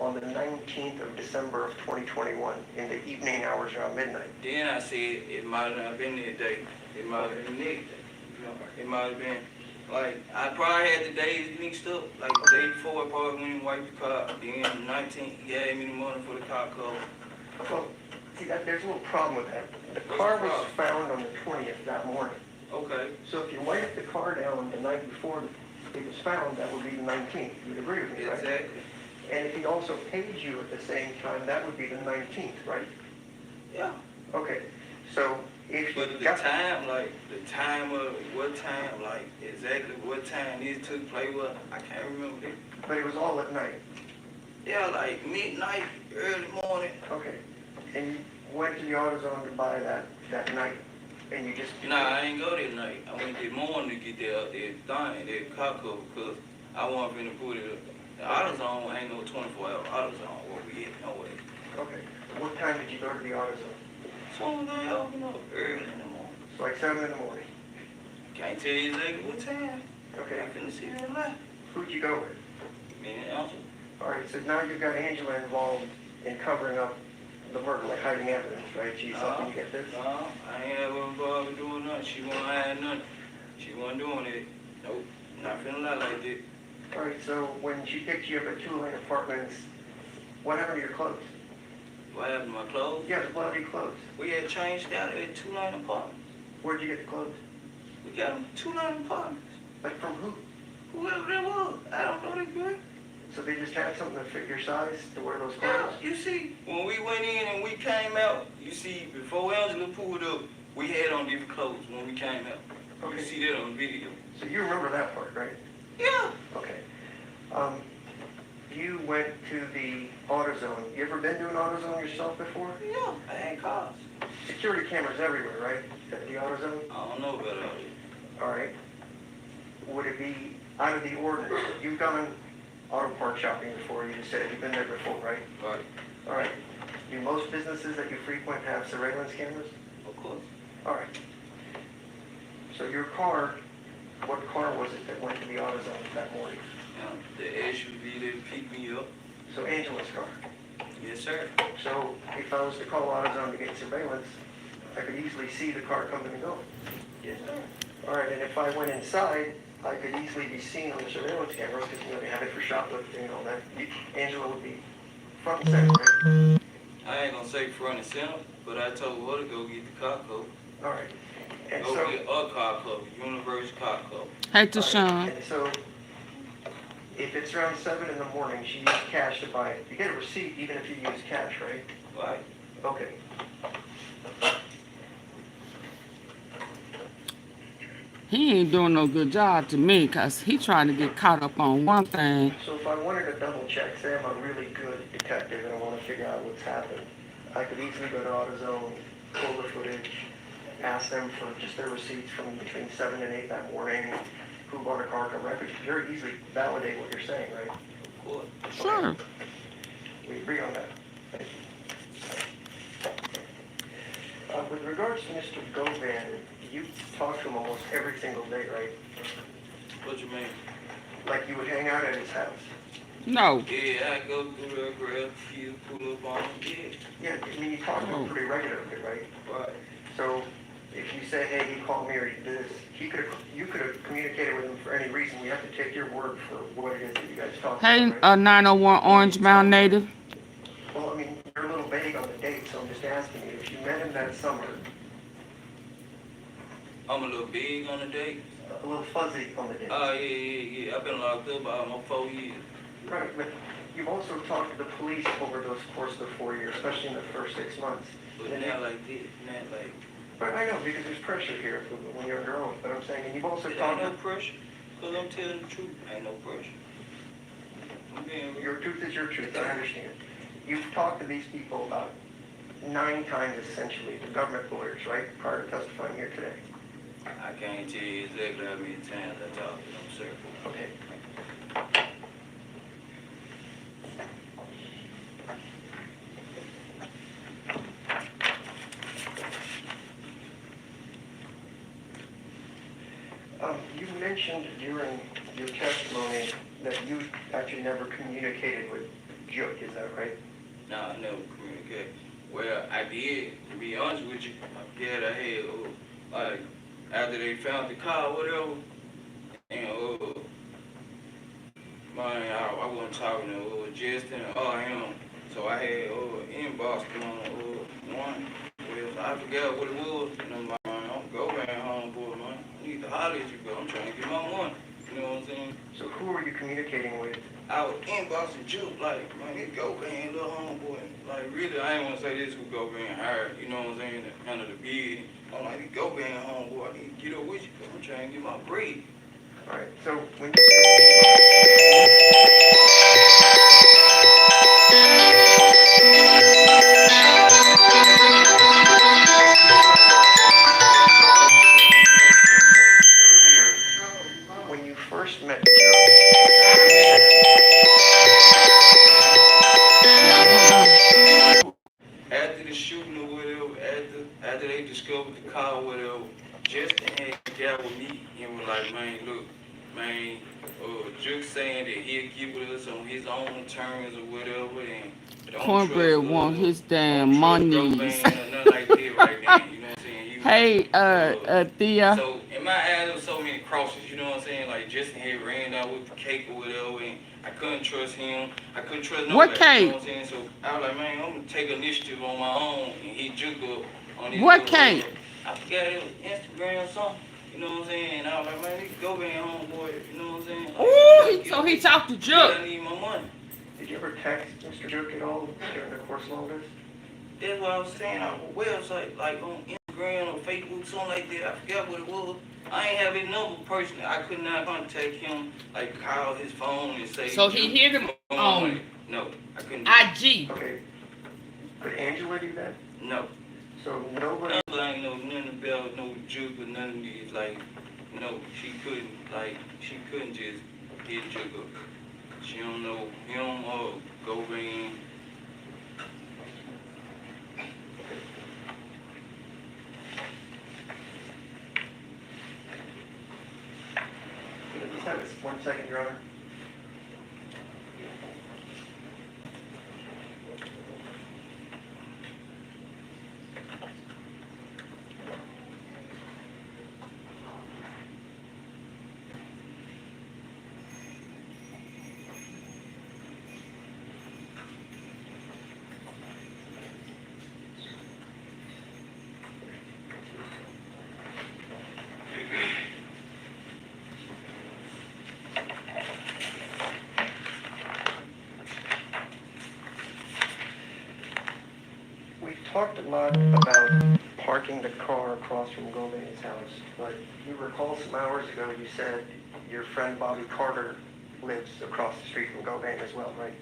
on the 19th of December of 2021 in the evening hours around midnight. Then I said it might not have been that day. It might have been the next day. You know, it might have been, like, I probably had the days mixed up. Like, the day before, I probably went and wiped the car. Then the 19th, he gave me the money for the car cover. Well, see, there's a little problem with that. The car was found on the 20th that morning. Okay. So if you wiped the car down the night before it was found, that would be the 19th. You'd agree with me, right? Exactly. And if he also paid you at the same time, that would be the 19th, right? Yeah. Okay, so if you But the got... time, like, the time of what time, like, exactly what time this took place, what, I can't remember it. But it was all at night. Yeah, like midnight, early morning. Okay. And you went to the AutoZone to buy that night, and you just... Nah, I ain't go that night. I went that morning to get that car cover, because I wasn't finna put it up. The AutoZone ain't no 24-hour AutoZone where we at, no way. Okay. What time did you go to the AutoZone? So they open up early in the morning. It's like 7 in the morning. Can't tell you exactly what time. Okay. I finna see that light. Who'd you go with? Me and Angela. All right, so now you've got Angela involved in covering up the murder, like hiding evidence, right? She's helping you get this? No, I ain't ever involved in doing nothing. She wasn't hiding nothing. She wasn't doing it. Nope. Not finna lie like that. All right, so when she picked you up at 2 Lane Apartments, what happened to your clothes? What happened to my clothes? Yeah, what happened to your clothes? We had changed out at 2 Lane Apartments. Where'd you get the clothes? We got them 2 Lane Apartments. Like from who? Whoever that was. I don't know that girl. So they just had something to fit your size to wear those Yeah, clothes? you see, when we went in and we came out, you see, before Angela pulled up, we had on different clothes when we came out. Okay. You see that on video. So you remember that part, right? Yeah. Okay. you went to the AutoZone. You ever been to an AutoZone yourself before? Yeah, I had cars. Security cameras everywhere, right? At the AutoZone? I don't know about it. All right. Would it be out of the ordinance? You've done auto part shopping before, you just said you've been there before, right? Right. All right. Do most businesses that you frequent have surveillance cameras? Of course. All right. So your car, what car was it that went to the AutoZone that morning? The SUV that picked me up. So Angela's car. Yes, sir. So if I was to call AutoZone to get surveillance, I could easily see the car coming and going. Yes, sir. All right, and if I went inside, I could easily be seen on the surveillance cameras because, you know, they have it for shoplifting and all that. Angela would be front and center, right? I ain't gonna say front and center, but I told her to go get the car cover. All right. And Go so, get a car cover, universal car cover. Hey, Deshaun. and so, if it's around 7 in the morning, she used cash to buy it. You get a receipt even if you use cash, right? Right. Okay. He ain't doing no good job to me because he trying to get caught up on one thing. So if I wanted to double check, say I'm a really good detective and I want to figure out what's happened, I could easily go to AutoZone, pull the footage, ask them for just their receipts from between 7 and 8 that morning, who bought a car cover. I could very easily validate what you're saying, right? Of course. Sure. We agree on that. Thank you. With regards to Mr. Govan, you talk to him almost every single day, right? What you mean? Like you would hang out at his house. No. Yeah, I go through there, grab a few, pull up on them, Yeah, I mean, you talk to him pretty regularly, right? Right. So if you say, hey, he called me or he did this, you could have communicated with him for any reason. We have to take your word for what it is that you guys talked Hey, about, right? 901 Orange Mound native. Well, I mean, you're a little vague on the date, so I'm just asking you, if you met him that summer, I'm a little big on the date. a little fuzzy on the date. Yeah. I've been locked up almost 4 years. Right, but you've also talked to the police over those course of the 4 years, especially in the first 6 months. But not like this, not like... But I know, because there's pressure here when you're under oath, but I'm saying, and you've also There talked ain't no to, pressure, because I'm telling the truth. Ain't no pressure. I'm being real. your truth is your truth, I understand. You've talked to these people about 9 times essentially, the government lawyers, right, prior to testifying here today. I can't tell you exactly how many times I talked to them, sir. Okay. You mentioned during your testimony that you actually never communicated with Juk, is that right? No, I never communicated. Well, I did, to be honest with you. Yeah, I had, like, after they found the car or whatever, and, man, I wasn't talking to Justin or him, so I had, inbox on, one. Well, I forgot what it was, and I'm like, man, I'm going home, boy, man. I need to holler at you, but I'm trying to get my money. You know what I'm saying? So who were you communicating with? I was inboxing Juke, like, man, this Govan, little homeboy. Like, really, I ain't want to say this who Govan hired, you know what I'm saying, to handle the bid. I'm like, this Govan homeboy, I need to get up with you, because I'm trying to get my bread. All right, so when you earlier, when you first met Juk, After the shooting or whatever, after they discovered the car or whatever, Justin had got with me and was like, man, look, man, Juke saying that he'll give with us on his own terms or whatever, and don't Cornbread trust, want his damn don't trust monies. Govan or nothing like that right now, you know what I'm saying? He was, Hey, Thea. So in my eyes, there was so many crosses, you know what I'm saying? Like Justin had ran out with the cake or whatever, and I couldn't trust him. I couldn't trust nobody. What You cake? know what I'm saying? So I was like, man, I'm gonna take initiative on my own and hit Juke up on his What little, cake? I forgot it was Instagram or something. You know what I'm saying? And I was like, man, go back home, boy. You know what I'm saying? Like, Ooh, so he talked to I Juk. need my money. did you ever text Mr. Juk at all during the course of all this? That's what I was saying on a website, like on Instagram or Facebook, something like that. I forgot what it was. I ain't have his number personally. I could not contact him, like call his phone and say. So he hit him On No, I couldn't do IG. Okay. Could Angela do that? No. So nobody, I ain't know nothing about no juke or none of these, like, no, she couldn't just get juke up. She don't know him or Govan. just have this 1 second, Your Honor. We've talked a lot about parking the car across from Govan's house, but you recall some hours ago you said your friend Bobby Carter lives across the street from Govan as well, right?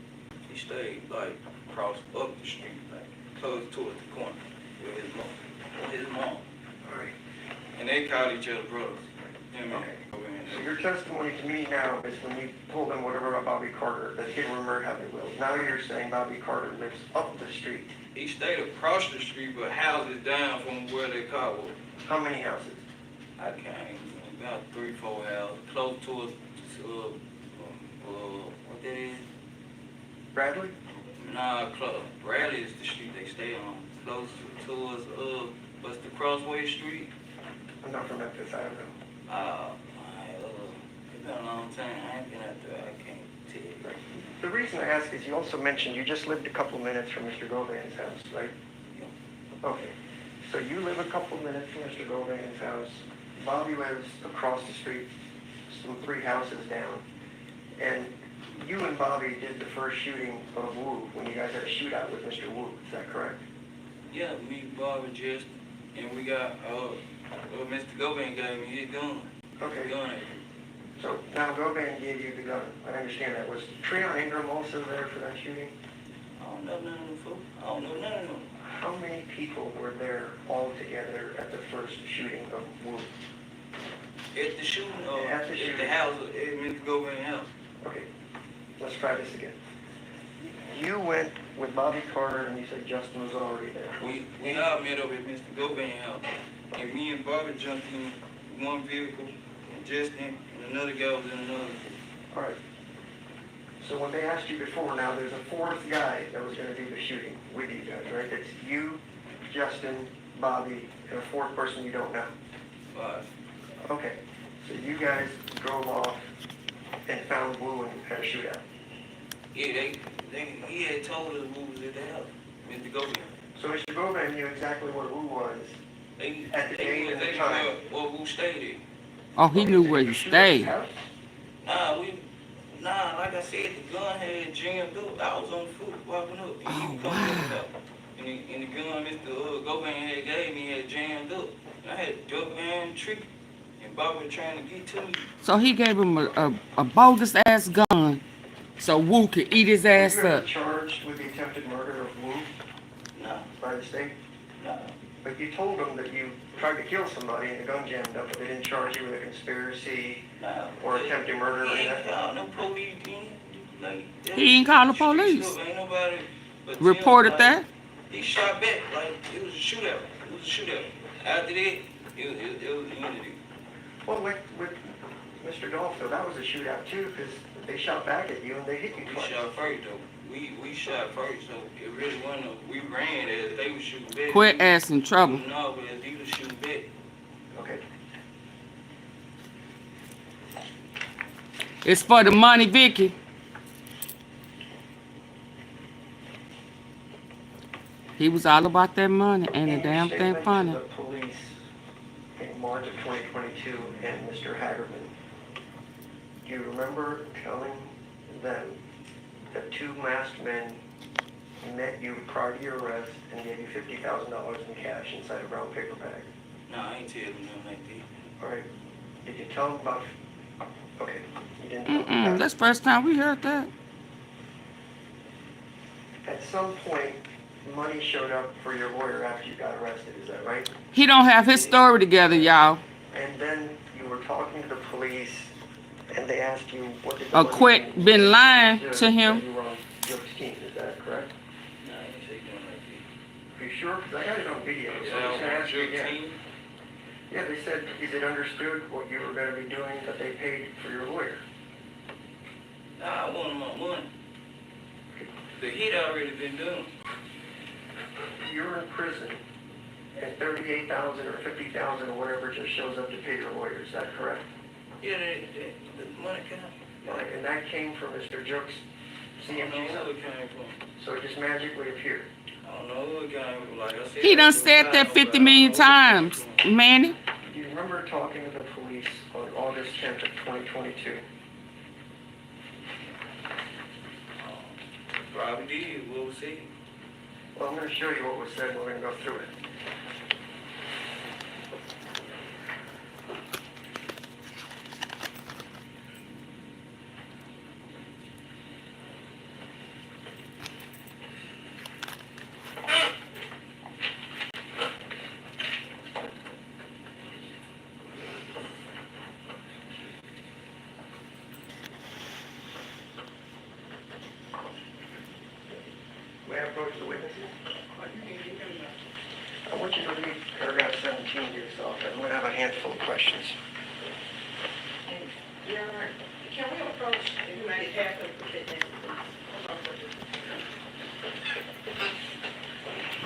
He stayed, like, across up the street, like, close towards the corner with his mom. All right. And they called each other brothers. Him and Okay. Govan. So your testimony to me now is when you told them whatever about Bobby Carter, that he didn't remember how they will. Now you're saying Bobby Carter lives up the street. He stayed across the street, but houses down from where they caught was. How many houses? I can't, about 3, 4 houses, close towards, what that is? Bradley? Nah, close. Bradley is the street they stay on. Close towards, what's the Crossway Street? I'm not from Memphis, I don't know. It's been a long time. I ain't been out there. I can't tell you. The reason I ask is you also mentioned you just lived a couple minutes from Mr. Govan's house, right? Yeah. Okay. So you live a couple minutes from Mr. Govan's house. Bobby lives across the street, some 3 houses down. And you and Bobby did the first shooting of Wu when you guys had a shootout with Mr. Wu. Is that correct? Yeah, me, Bob, and Justin, and we got, Mr. Govan gave me his gun. Okay. Gun. So now Govan gave you the gun. I understand that. Was Treon Ingram also there for that shooting? I don't know none of them folks. I don't know none of them. How many people were there all together at the first shooting of Wu? At the shooting, At the at shooting. the house, at Mr. Govan's house. Okay, let's try this again. You went with Bobby Carter and you said Justin was already there. We all met up at Mr. Govan's house. And me and Bobby jumped in one vehicle, and Justin and another guy was in another. All right. So when they asked you before, now there's a 4th guy that was going to do the shooting with you guys, right? It's you, Justin, Bobby, and a 4th person you don't know. Okay. So you guys drove off and found Wu and had a shootout. Yeah, he had told us we was at the house, Mr. Govan. So Mr. Govan knew exactly where Wu was. At the date and the They time. where we stayed at. Oh, he knew where you stayed. Nah, like I said, the gun had jammed up. I was on foot walking up. And he Oh, wow. And the gun Mr. Govan had gave me had jammed up. And I had to duck and trick. And Bobby was trying to get to me. So he gave him a bogus ass gun so Wu could eat his ass Were you ever up. charged with the attempted murder of Wu Nah, by the state? nah. But you told them that you tried to kill somebody and the gun jammed up, but they didn't charge you with a conspiracy Nah. or attempted murder or He anything? ain't called no police. He ain't called the police. Ain't nobody but Reported him, that? He shot back like it was a shootout. It was a shootout. After that, it was the end of it. Well, with Mr. Dolph, though, that was a shootout too, because they shot back at you and they hit you We twice. shot first though. We shot first, so it really wasn't. We ran as they were shooting back. Quit asking trouble. No, but as he was shooting back. Okay. It's for the money, Vicky. He was all about that money, and the In your damn thing statement funny. to the police in March of 2022 and Mr. Hagerman, do you remember telling them that 2 masked men met you prior to your arrest and gave you $50,000 in cash inside a brown paper bag? No, I ain't telling them like that. All right. Did you tell them about... Okay. You didn't tell them about... That's the first time we heard that. at some point, money showed up for your lawyer after you got arrested, is that right? He don't have his story together, y'all. And then you were talking to the police, and they asked you what did the money Quett mean? been lying You to said him. You were on Joe's team, is that correct? Nah, I ain't say nothing like Are you sure? Because I got it on video, that. so I'm just gonna ask you Your again. team? Yeah, they said, is it understood what you were gonna be doing that they paid for your lawyer? Nah, I want my money. The heat already been done. You're in prison, and $38,000 or $50,000 or whatever just shows up to pay your lawyer, is that correct? Yeah, the money came. Right, and that came from Mr. Joke's I don't know CMG, who it came from. so it just magically appeared. I don't know who it came from. Like I said, He done I said that don't 50 know million who it came times, from. Manny. Do you remember talking to the police on August 10th of 2022? Probably did. What was said? Well, I'm gonna show you what was said, and we're gonna go through it. May I approach the witnesses? I want you to read paragraph 17 to yourself, and I'm gonna have a handful of questions. Your Honor, can we approach the United Catholic Fitness?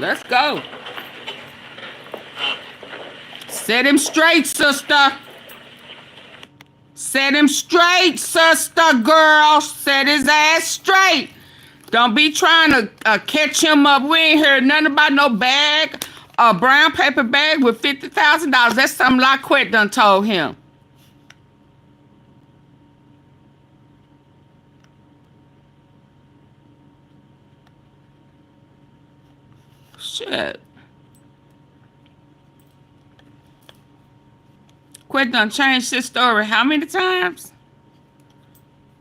Let's go. Set him straight, sister. Set him straight, sister, girl. Set his ass straight. Don't be trying to catch him up. We ain't heard nothing about no bag, a brown paper bag with $50,000. That's something like Quett done told him. Shit. Quett done changed his story how many times?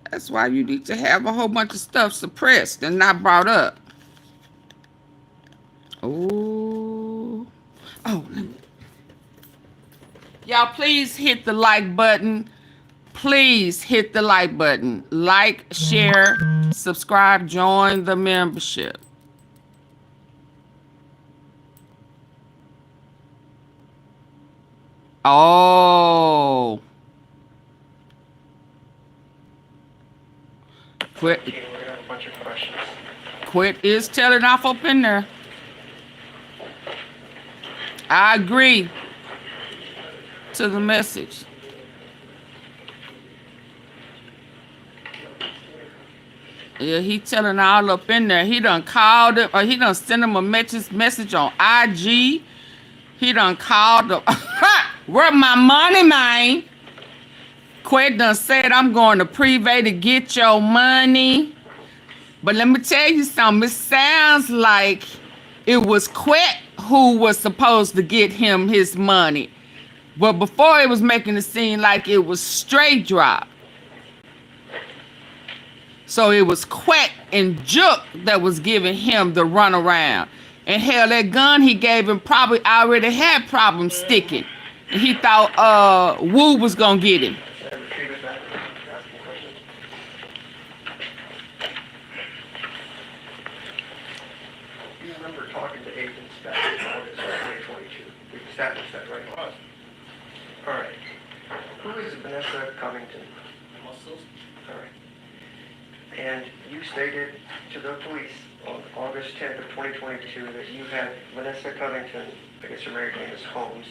That's why you need to have a whole bunch of stuff suppressed and not brought up. Oh. Oh. Y'all, please hit the like button. Please hit the like button. Like, share, subscribe, join the membership. Oh. Quett. Okay, we're gonna have a bunch of questions. Quett is telling off up in there. I agree to the message. Yeah, he telling all up in there. He done called him, or he done sent him a message on IG. He done called him. Where my money, man? Quett done said, I'm going to Privé to get your money. But let me tell you something. It sounds like it was Quett who was supposed to get him his money. But before it was making it seem like it was STRAIGHTDROP. So it was Quett and Juke that was giving him the runaround. And hell, that gun he gave him probably already had problems sticking. And he thought Wu was going to get him. Should I retrieve it back and ask you questions? You remember talking to agents back in August of 2022? We established that, right? All right. Who is Vanessa Covington? My sister. All right. And you stated to the police on August 10th of 2022 that you had Vanessa Covington, I guess her married name is Holmes,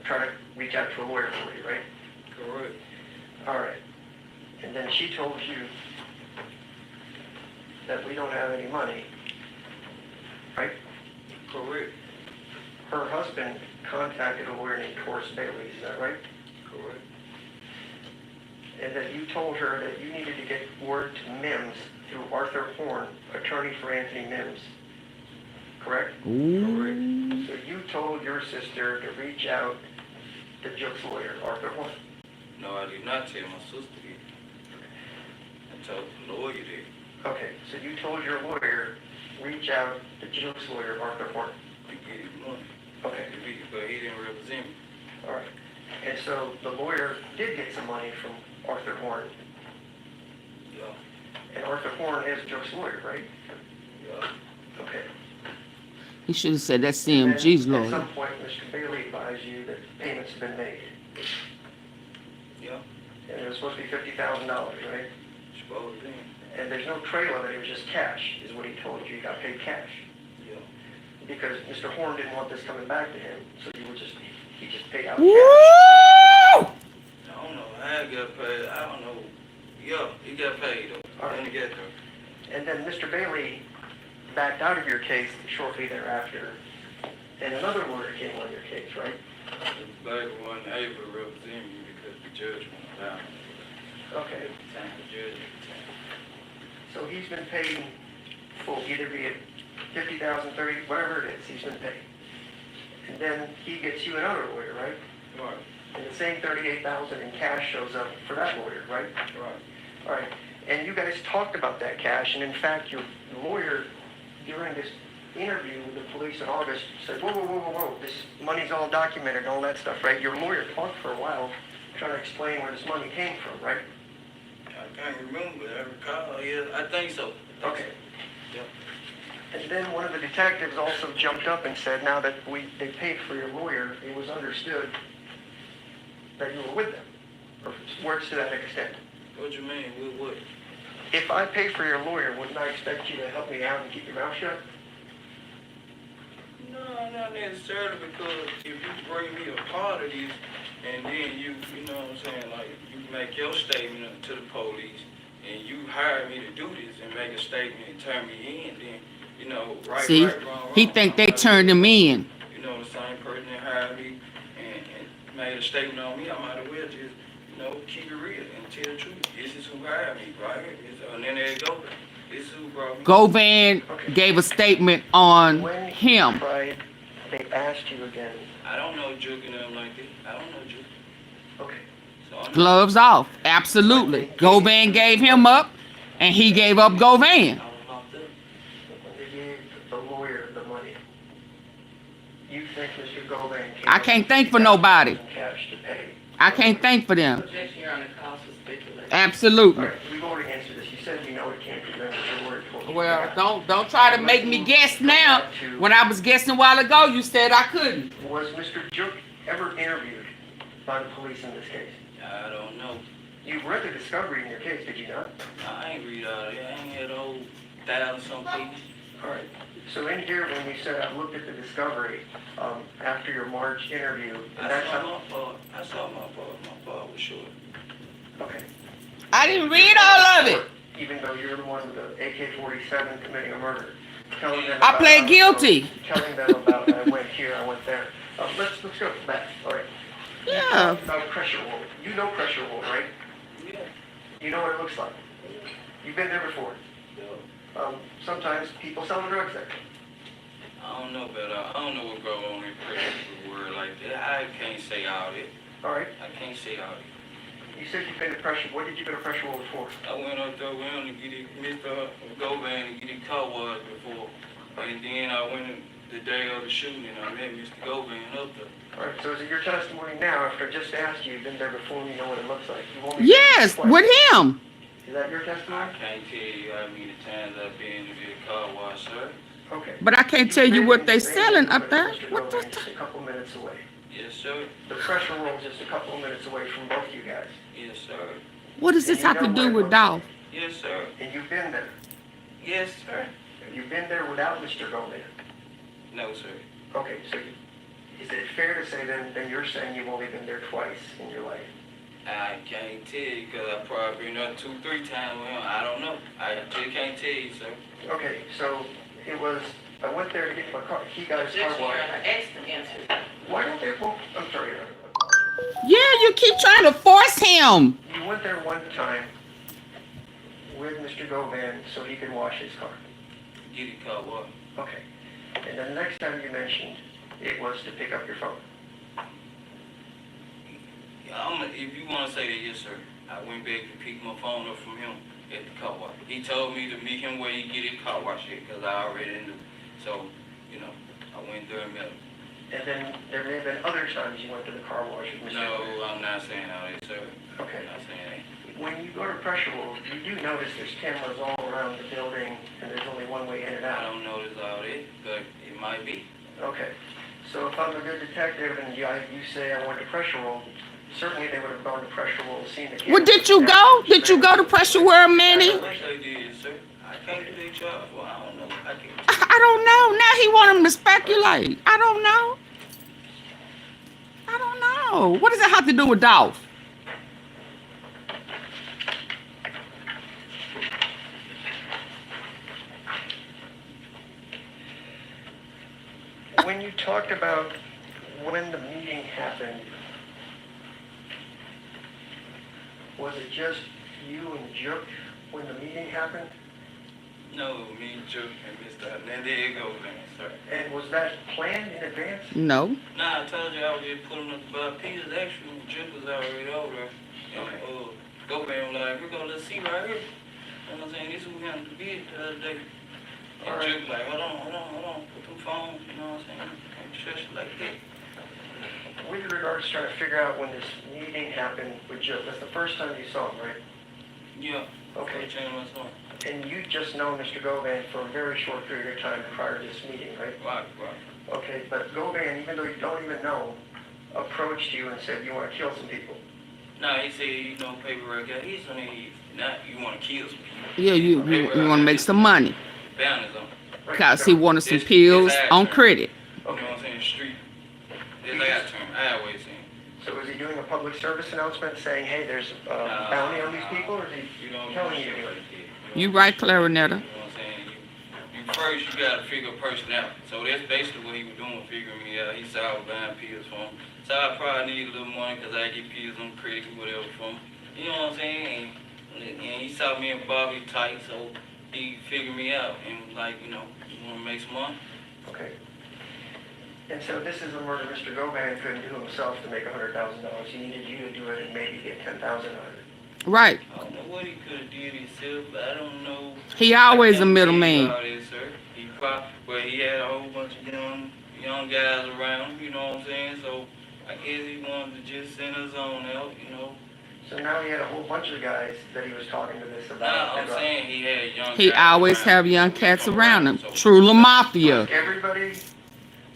try to reach out to a lawyer for you, right? Correct. All right. And then she told you that we don't have any money, right? Correct. Her husband contacted a lawyer named Taurus Bailey, is that right? Correct. And that you told her that you needed to get word to Mims through Arthur Horn, attorney for Anthony Mims, correct? Ooh. So you told your sister to reach out to Joke's lawyer, Arthur Horn. No, I did not tell my sister that. I told the lawyer that. Okay, so you told your lawyer, reach out to Joe's lawyer, Arthur Horn. To get his money. Okay, But he didn't represent me. all right. And so the lawyer did get some money from Arthur Horn, Yeah. and Arthur Horn is Joe's lawyer, right? Yeah. Okay. He should have said that's And then CMG's At lawyer. some point, Mr. Bailey advised you that payments have been made, Yeah. and it was supposed to be $50,000, right? Supposed to be. And there's no trail of it, it was just cash, is what he told you, you got paid cash. Yeah. Because Mr. Horn didn't want this coming back to him, so he just paid out Woo! cash. I don't know. I got paid. I don't know. Yeah, he got paid though. All right. When he got there. And then Mr. Bailey backed out of your case shortly thereafter, and another lawyer came on your case, right? The black one able to represent me because the judge went down. Okay, At the time, the judge at the time. so he's been paid full, either be it 50,000, 30, whatever it is, he's been paid. And then he gets you another lawyer, right? Right. And the same 38,000 in cash shows up for that lawyer, right? Right. All right, and you guys talked about that cash, and in fact, your lawyer, during this interview with the police in August, said, whoa, whoa, whoa, whoa, whoa, this money's all documented and all that stuff, right? Your lawyer talked for a while, trying to explain where this money came from, right? I can't remember. I recall. Yeah, I think so. Okay. Yep. And then one of the detectives also jumped up and said, now that they paid for your lawyer, it was understood that you were with them, or words to that extent. What you mean? With what? If I pay for your lawyer, wouldn't I expect you to help me out and keep your mouth shut? No, not necessarily, because if you bring me a part of this, and then you know what I'm saying, like, you make your statement to the police, and you hire me to do this and make a statement and turn me in, then, you know, See, wrong, he wrong, think they I'm turned him in. You know, the same person that hired me and made a statement on me, I might as well just, you know, keep it real and tell the truth. This is who hired me, right? And then there you go. This is who brought me. Govan gave a statement on When him. you tried, they asked you again. I don't know Juke and them like that. I don't know Juke. Okay. So I'm Gloves off. Absolutely. Govan gave him up, and he gave up Govan. I was locked up. When they gave the lawyer the money, you think Mr. Govan came I can't thank for nobody. in cash to pay? I can't thank for them. Objection, Your Honor, counsel speculation. All Absolutely. right, we've already answered this. You said you know it came from them, but your word for it. Well, don't try to make me guess now. When I was guessing a while ago, you said I couldn't. Was Mr. Jook ever interviewed by the police in this case? I don't know. You read the discovery in your case, did you not? I ain't read all that. I ain't had old 1,000-some pages. All right. So in here, when you said I looked at the discovery after your March interview, and I that's saw how. my part. I saw my part. My part was short. Okay. I didn't read all of it. Even though you're the one with the AK-47 committing a murder, telling them. I about pled how- guilty. Telling them about I went here, I went there. Let's go back. All right. Yeah. About pressure wool. You know pressure wool, right? Yeah. You know what it looks like. You've been there before. Sometimes people sell drugs there. I don't know, but I don't know what go on in prison with a word like that. I can't say all that. All right. I can't say all that. You said you've been to pressure. What did you go to pressure wool for? I went up there with him to get it, Mr. Govan, to get it car wash before. And then I went the day of the shooting and I met Mr. Govan up there. All right. So is it your testimony now, after I just asked you, you've been there before and you know what it looks like? You've only been Yes, twice. with him. Is that your I testimony? can't tell you how many times I've been to get a car wash, sir. Okay. But I can't tell you what they selling up there. Mr. What the? Govan, just a couple minutes away. Yes, sir. The pressure room is just a couple of minutes away from both you guys. Yes, sir. What does this have to do with Dolph? Yes, sir. And you've been there. Yes, sir. You've been there without Mr. Govan. No, sir. Okay, so is it fair to say then you're saying you've only been there twice in your life? I can't tell you because I probably been up 2-3 times with him. I don't know. I just can't tell you, sir. Okay, so it was, I went there to get my car, he got his car Objection, Your washed. Honor, excellent answer. Why don't they, well, I'm sorry, Yeah, you keep trying to force him. you went there one time with Mr. Govan so he could wash his car. Get it car wash. Okay. And then the next time you mentioned it was to pick up your phone. If you want to say that, yes, sir. I went back to pick my phone up from him at the car wash. He told me to meet him where he get his car wash at, because I already knew. So, you know, I went there and met him. And then there may have been other times you went to the car wash with Mr. No, I'm not saying all that, sir. Okay. I'm not saying that. When you go to pressure wolf, you do notice there's cameras all around the building, and there's only one way in and I out. don't notice all that, but it might be. Okay. So if I'm a good detective and you say I went to pressure wolf, certainly they would have gone to pressure wolf, seen the cameras. Well, did you go? Did you go to Pressure World, Manny? I wish I did, sir. I can't do that job. Well, I don't know. I can't. I don't know. Now he want him to speculate. I don't know. I don't know. What does it have to do with Dolph? When you talked about when the meeting happened, was it just you and Jook when the meeting happened? No, me, Jook, and Mr. Hernandez Govan, sir. And was that planned in advance? No. Nah, I told you I was just pulling up about pieces. Actually, Jook was already over there. And, Govan was like, we're gonna let's see right here. You know what I'm saying? This is what we had to be the other day. And All right. Jook like, hold on. Put them phones, you know what I'm saying? Can't trust you like that. With regards to trying to figure out when this meeting happened with Jook, that's the first time you saw him, right? Yeah. Okay. Change my song. And you just know Mr. Govan for a very short period of time prior to this meeting, right? Right. Okay, but Govan, even though you don't even know, approached you and said you want to kill some people. Nah, he said, you know, paperwork got his on it. Not you want to kill some people. Yeah, you want to make some money. Balance on. Right? Because he wanted some This- pills this on ad credit. You know what I'm saying? Street. This last term, I always seen. So is he doing a public service announcement saying, hey, there's a bounty on these people, or is he telling you to do it? You right, Clarinetta. You know what I'm saying? You first, you got to figure a person out. So that's basically what he was doing, figuring me out. He said I was buying pills for him. So I probably need a little money because I get pills on credit or whatever from him. You know what I'm saying? And he saw me and Bobby tight, so he figured me out and was like, you know, you want to make some money? Okay. And so this is a murder Mr. Govan couldn't do himself to make $100,000. He needed you to do it and maybe get $10,000 out of it. Right. I don't know what he could have did himself, but I don't know. He always I a can't middleman. tell you all this, sir. He probably, well, he had a whole bunch of young guys around, you know what I'm saying? So I guess he wanted to just send us on out, you know. So now he had a whole bunch of guys that he was talking to this about. Nah, I'm saying he had young He guys always around. have young cats around him. So- True La Mafia. Like everybody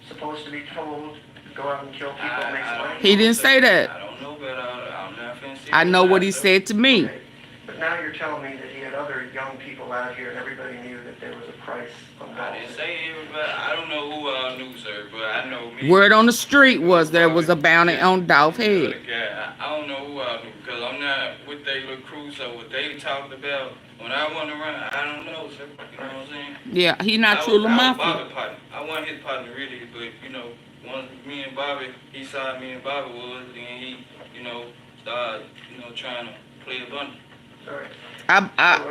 supposed to be told to go out and kill people and make some I money? don't He know, didn't sir. say that. I don't know about all that. I'm not finna say I know that, what he sir. said to me. Okay. But now you're telling me that he had other young people out here and everybody knew that there was a price on I didn't balls. say everybody. I don't know who all knew, sir, but I know me. Word on the street was there was a bounty on Dolph The head. other guy, I don't know who I knew because I'm not with they little crew. So what they talked about when I went around, I don't know, sir. You know what I'm saying? Yeah, he not I True La was Mafia. Bobby's partner. I wasn't his partner really, but you know, once me and Bobby, he saw me and Bobby was, then he, you know, started, you know, trying to play a bundle. Sorry.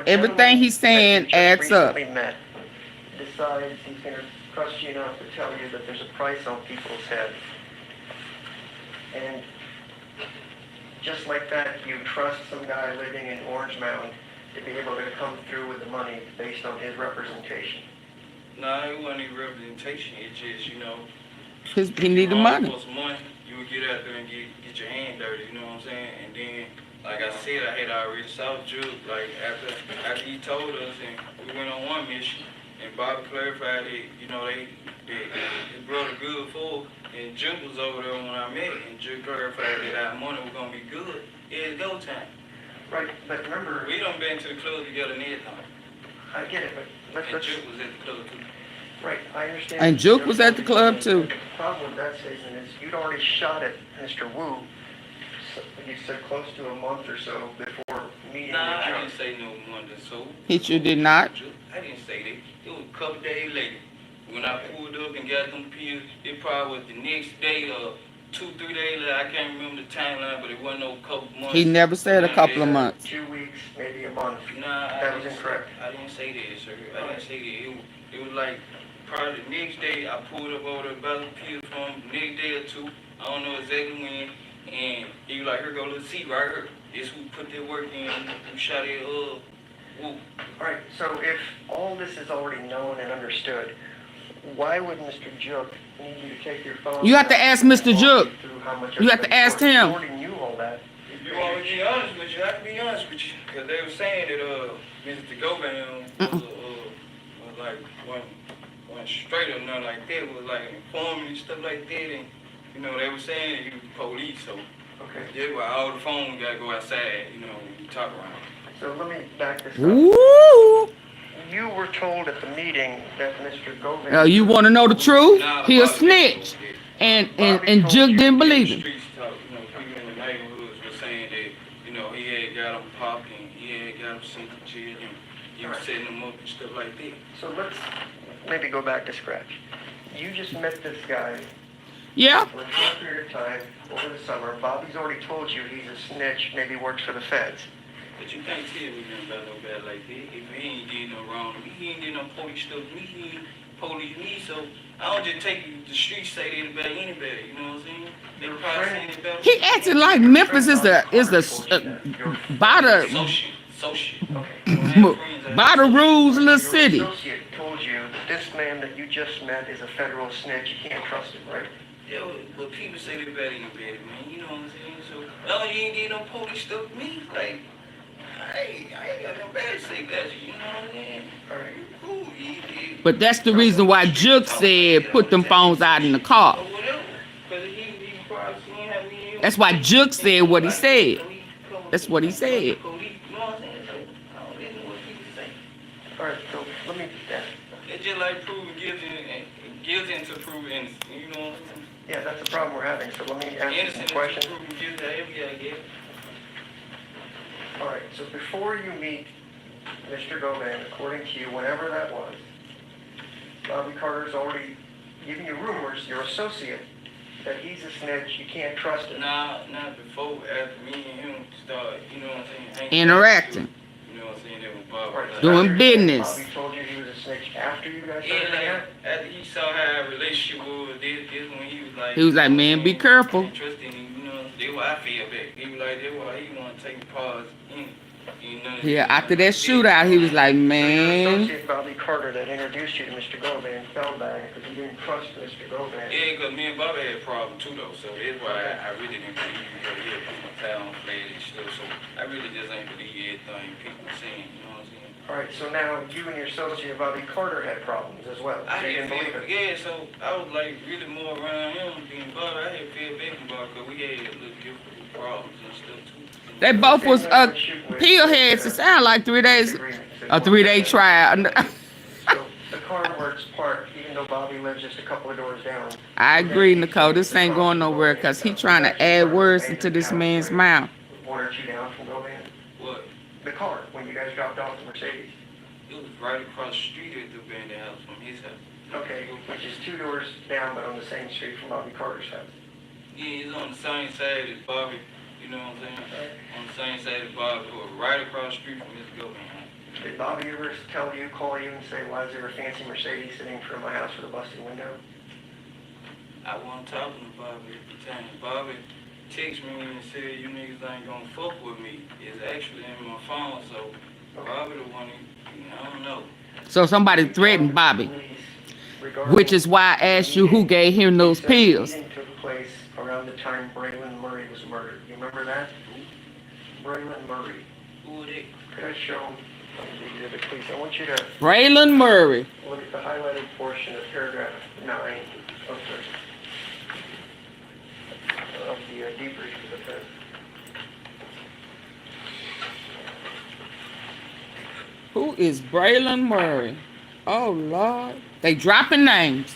Everything he's saying adds up. Met decides he's going to trust you enough to tell you that there's a price on people's heads. And just like that, you trust some guy living in Orange Mound to be able to come through with the money based on his representation. No, it wasn't even representation. It's just, you know, He need the money. For some money, you would get out there and get your hand dirty, you know what I'm saying? And then, like I said, I had already saw Juke, like, after he told us, and we went on one mission, and Bobby clarified that, you know, his brother good for, and Juke was over there when I met, and Juke clarified that our money was going to be good. It's go time. Right, but remember, We done been to the club together and everything. I get it, but And let's Juke was at the club too. right, I understand. And Juke was at the club, too. The problem with that statement is you'd already shot at Mr. Wu, you said close to a month or so before meeting Nah, I with didn't Joe. say no Monday, so. He sure did not. I didn't say that. It was a couple days later. When I pulled up and got them pills, it probably was the next day or 2-3 days later. I can't remember the timeline, but it wasn't no couple months. He never said a couple of months. 2 weeks, maybe a month. Nah, That was incorrect. I didn't say that, sir. I didn't say that. It was like probably the next day I pulled up over there, bought some pills from him. The next day or two, I don't know exactly when. And he was like, here go, let's see right here. This who put that work in, who shot at Woo. All right, so if all this is already known and understood, why would Mr. Juk need you to take your phone? You have to ask Mr. Juk. You have to ask him. You already knew all that. You want me to be honest with you? I can be honest with you. Because they were saying that Mr. Govan was like one straight or nothing like that. Was like informing and stuff like that. And, you know, they were saying that he was police. So, Okay. yeah, well, all the phone got to go outside, you know, when you talk around. So let me back this up. Ooh. You were told at the meeting that Mr. Govan... Oh, you want to know the truth? Nah, He a Bobby snitch. told me And Juk didn't believe him. Streets talk, you know, people in the neighborhoods were saying that, you know, he had got him popped and he had got him sent to jail and he was setting them up and stuff like that. So let's maybe go back to scratch. You just met this guy Yeah. for a short period of time over the summer. Bobby's already told you he's a snitch, maybe works for the feds. But you can't tell me nothing about no bad like that. If he ain't getting no wrong, he ain't getting no police stuff. He ain't police me, so I don't just take the streets say that about anybody. You know what I'm saying? They probably saying it about He acting like Memphis is the by the associate. by the rules of the city. Your associate told you that this man that you just met is a federal snitch. You can't trust him, right? Yeah, but people say that about anybody, man. You know what I'm saying? So, oh, you ain't getting no police stuff. Me, like, I ain't got no bad to say about you. You know what I'm saying? All right. Cool, yeah. But that's the reason why Juk said put them phones out in the car. Or whatever. Because he probably seen how we... That's why Juk said what he said. That's what he said. You know what I'm saying? So, I don't listen to what people say. All right, so let me... It's just like proving guilty until proven innocent. You know what I'm saying? Yeah, that's the problem we're having. So let me ask you Innocent some questions. until proven guilty. However you gotta get it. All right, so before you meet Mr. Govan, according to you, whenever that was, Bobby Carter's already giving you rumors, your associate, that he's a snitch, you can't trust him. Nah, not before, after me and him start, you know what I'm saying? Interacting. You know what I'm saying? That was Bob. Right, so Doing after business. Bobby told you he was a snitch after you guys Yeah, started hanging out? like, after he saw how our relationship was, this when He was like, man, be careful. Trusting him, you know, that's what I feel back. He was like, that's why he want to take a pause in. You know, Yeah, after that shootout, he was like, Your man. associate Bobby Carter that introduced you to Mr. Govan fell back because he didn't trust Mr. Govan. Yeah, because me and Bobby had a problem too, though. So that's why I really didn't believe you. He had put my town flag and stuff. So I really just ain't believe everything people were saying. You know what I'm saying? All right, so now you and your associate Bobby Carter had problems as well. I So you had didn't believe feel, it. yeah, so I was like really more around him than Bobby. I had feel bad about because we had a little different problems and stuff too. They both was pillheads. It sounded like 3 days, a 3-day trial. So the car where it's parked, even though Bobby lives just a couple of doors down. I agree, Nicole. This ain't going nowhere because he trying to add words into this man's mouth. One or two down from Govan. What? The car, when you guys dropped off the Mercedes. It was right across the street at the abandoned house from his house. Okay, which is 2 doors down, but on the same street from Bobby Carter's house. Yeah, he's on the same side as Bobby. You know what I'm saying? On the same side as Bobby, or right across the street from his Govan house. Did Bobby ever tell you, call you and say, why is there a fancy Mercedes sitting in front of my house with a busted window? I wasn't talking to Bobby at the time. Bobby texted me and said, you niggas ain't gonna fuck with me. It's actually in my phone, so Bobby the one, I don't know. So somebody threatened Bobby, which is why I asked you who gave him those pills. The meeting took place around the time Braylon Murray was murdered. You remember that? Braylon Murray. Who was it? Could I show him the exhibit, please? I want you to Braylon Murray. look at the highlighted portion of paragraph 9 of the debrief of the fence. Who is Braylon Murray? Oh, Lord. They dropping names.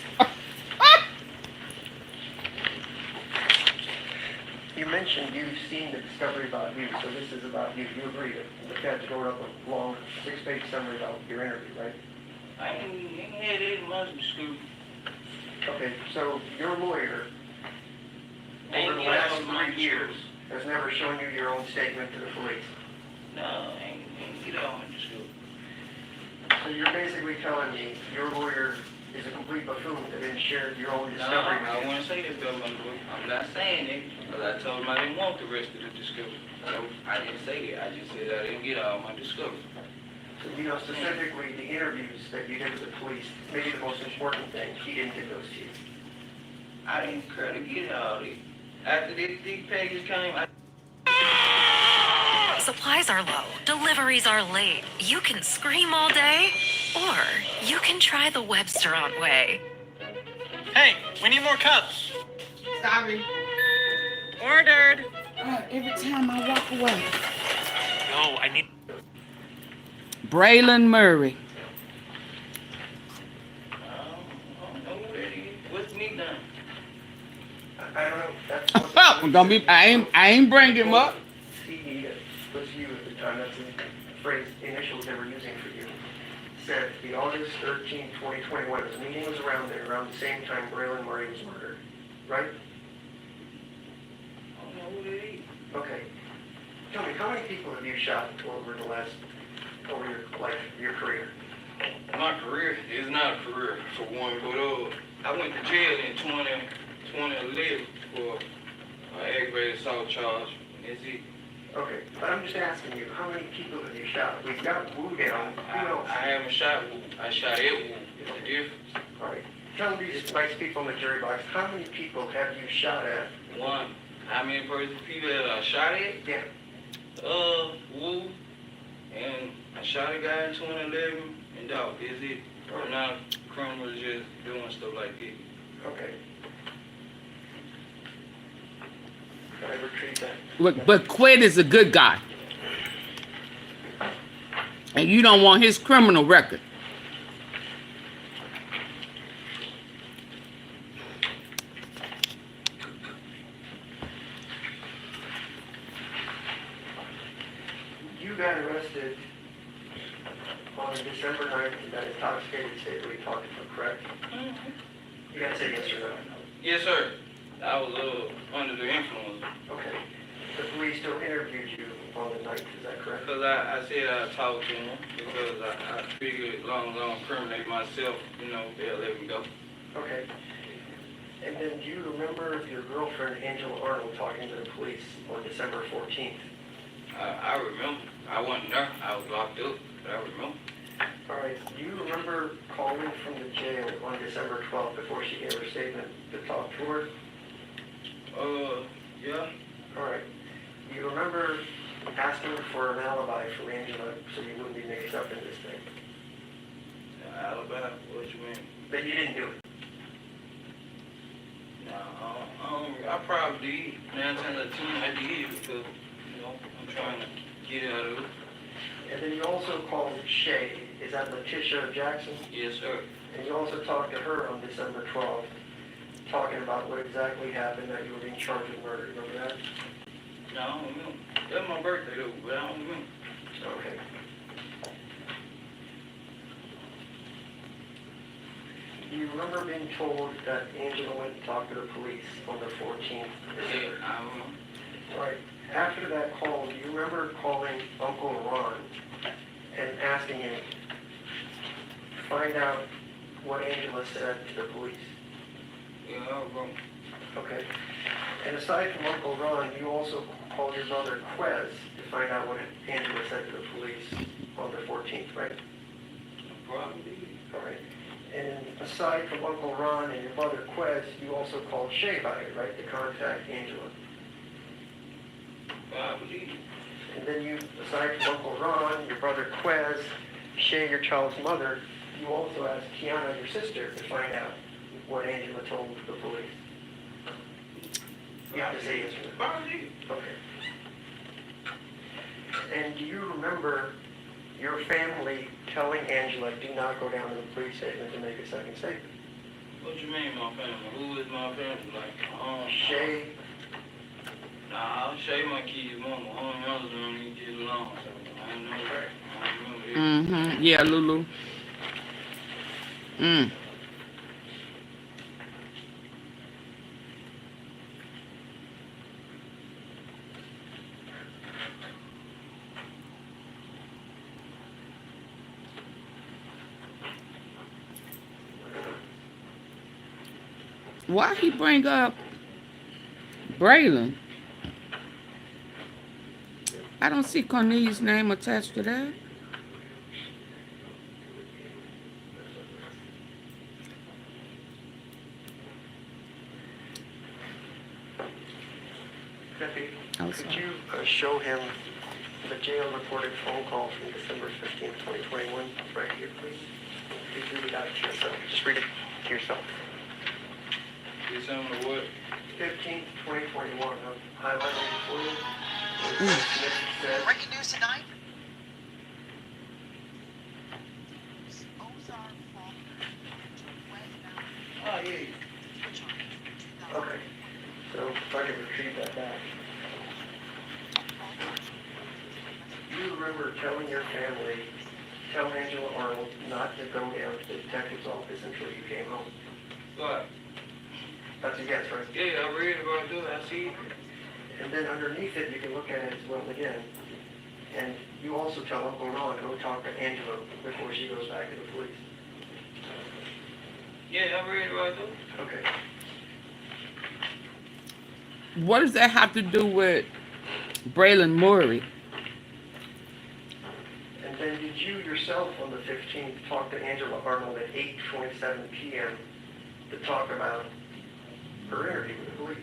You mentioned you've seen the discovery about you, so this is about you. You agree that the feds wrote up a long 6-page summary about your interview, right? I ain't had any much in school. Okay, so your lawyer, over Ain't the get last out of my 3 years, has never shown you your own statement to the police. No, ain't get out of school. So you're basically telling me your lawyer is a complete buffoon that didn't share your own No, discovery I with you. want to say that, though. I'm not saying it, because I told him I didn't want the rest of the discovery. So I didn't say that. I just said I didn't get all my discovery. You know, specifically the interviews that you did with the police, maybe the most important thing, he didn't give those to you. I didn't care to get all this. After these pages came, Supplies are low, deliveries are late. You can scream all day, or you can try the Webster-on way. Hey, we need more cups. Sorry. Ordered. Every time I walk away. Yo, I need... Braylon Murray. I don't know who that is. What's me done? I don't know, that's what... Don't be. I ain't bring him up. He was you at the time, that's the phrase, the initials they were using for you. Said the August 13, 2021, his meeting was around there, around the same time Braylon Murray was murdered, right? I don't know who that is. Okay. Tell me, how many people have you shot over your life, your career? My career is not a career, for one, but I went to jail in 2011 for aggravated assault charge, and that's it. Okay, but I'm just asking you, how many people have you shot? We've got Wu down. Who else? I haven't shot Wu. I shot Ed Wu. It's the difference. All right. Tell these nice people in the jury box, how many people have you shot at? One. How many people that I shot at? Yeah. Wu. And I shot a guy in 2011, and dog, that's it. Right now, criminals just doing stuff like that. Okay. Can I retrieve that? But QUETTE is a good guy. And you don't want his criminal record. You got arrested on December 9th in that intoxicated state we talked about, correct? You gotta say yes or no. Yes, sir. I was under the influence. Okay. The police still interviewed you on the 9th, is that correct? Because I said I talked to him because I figured long as I don't incriminate myself, they'll let me go. Okay. And then do you remember your girlfriend, Angela Arnold, talking to the police on December 14th? I remember. I wasn't there. I was locked up, but I remember. All right. Do you remember calling from the jail on December 12th before she gave her statement to talk to her? Yeah. All right. Do you remember asking for an alibi for Angela so you wouldn't be mixed up in this thing? Alibi? What you mean? That you didn't do it. No, I probably did. 9 times out of 10 I did because, I'm trying to get out of it. And then you also called Shay. Is that Letitia Jackson? Yes, sir. And you also talked to her on December 12th, talking about what exactly happened, that you were being charged with murder. Remember that? No, I don't remember. That was my birthday, though, but I don't remember. Okay. Do you remember being told that Angela went and talked to the police on the 14th? Yeah, I remember. All right. After that call, do you remember calling Uncle Ron and asking him to find out what Angela said to the police? Yeah, I remember. Okay. And aside from Uncle Ron, you also called your brother Quez to find out what Angela said to the police on the 14th, right? Probably. All right. And aside from Uncle Ron and your brother Quez, you also called Shay by it, right, to contact Angela? Probably. And then you, aside from Uncle Ron, your brother Quez, Shay, your child's mother, you also asked Kiana, your sister, to find out what Angela told the police. You have to say yes or no. Probably. Okay. And do you remember your family telling Angela, do not go down to the police station to make a second statement? What you mean, my family? Who is my family? Like, Shay. Nah, Shay my kid's mama. Others don't even get along, so I don't know. I don't remember that. Mm-hmm. Yeah, Lulu. Why he bring up Braylon? I don't see Cornelius' name attached to that. I'm Could sorry. you show him the jail recorded phone call from December 15th, 2021, right here, please? Please read it out to yourself. Just read it to yourself. December what? 15th, 2021. I'm highlighting it for you. Smith said, Breaking news tonight. Oh, yeah. okay. So if I can retrieve that back. You remember telling your family, tell Angela Arnold not to go down to the detective's office until you came home. What? That's a yes, right? Yeah, I read about that. I see it. And then underneath it, you can look at it as well again. And you also tell Uncle Ron to go talk to Angela before she goes back to the police. Yeah, I read about that. Okay. What does that have to do with Braylon Murray? And then did you yourself on the 15th talk to Angela Arnold at 8:27 p.m. to talk about her interview with the police?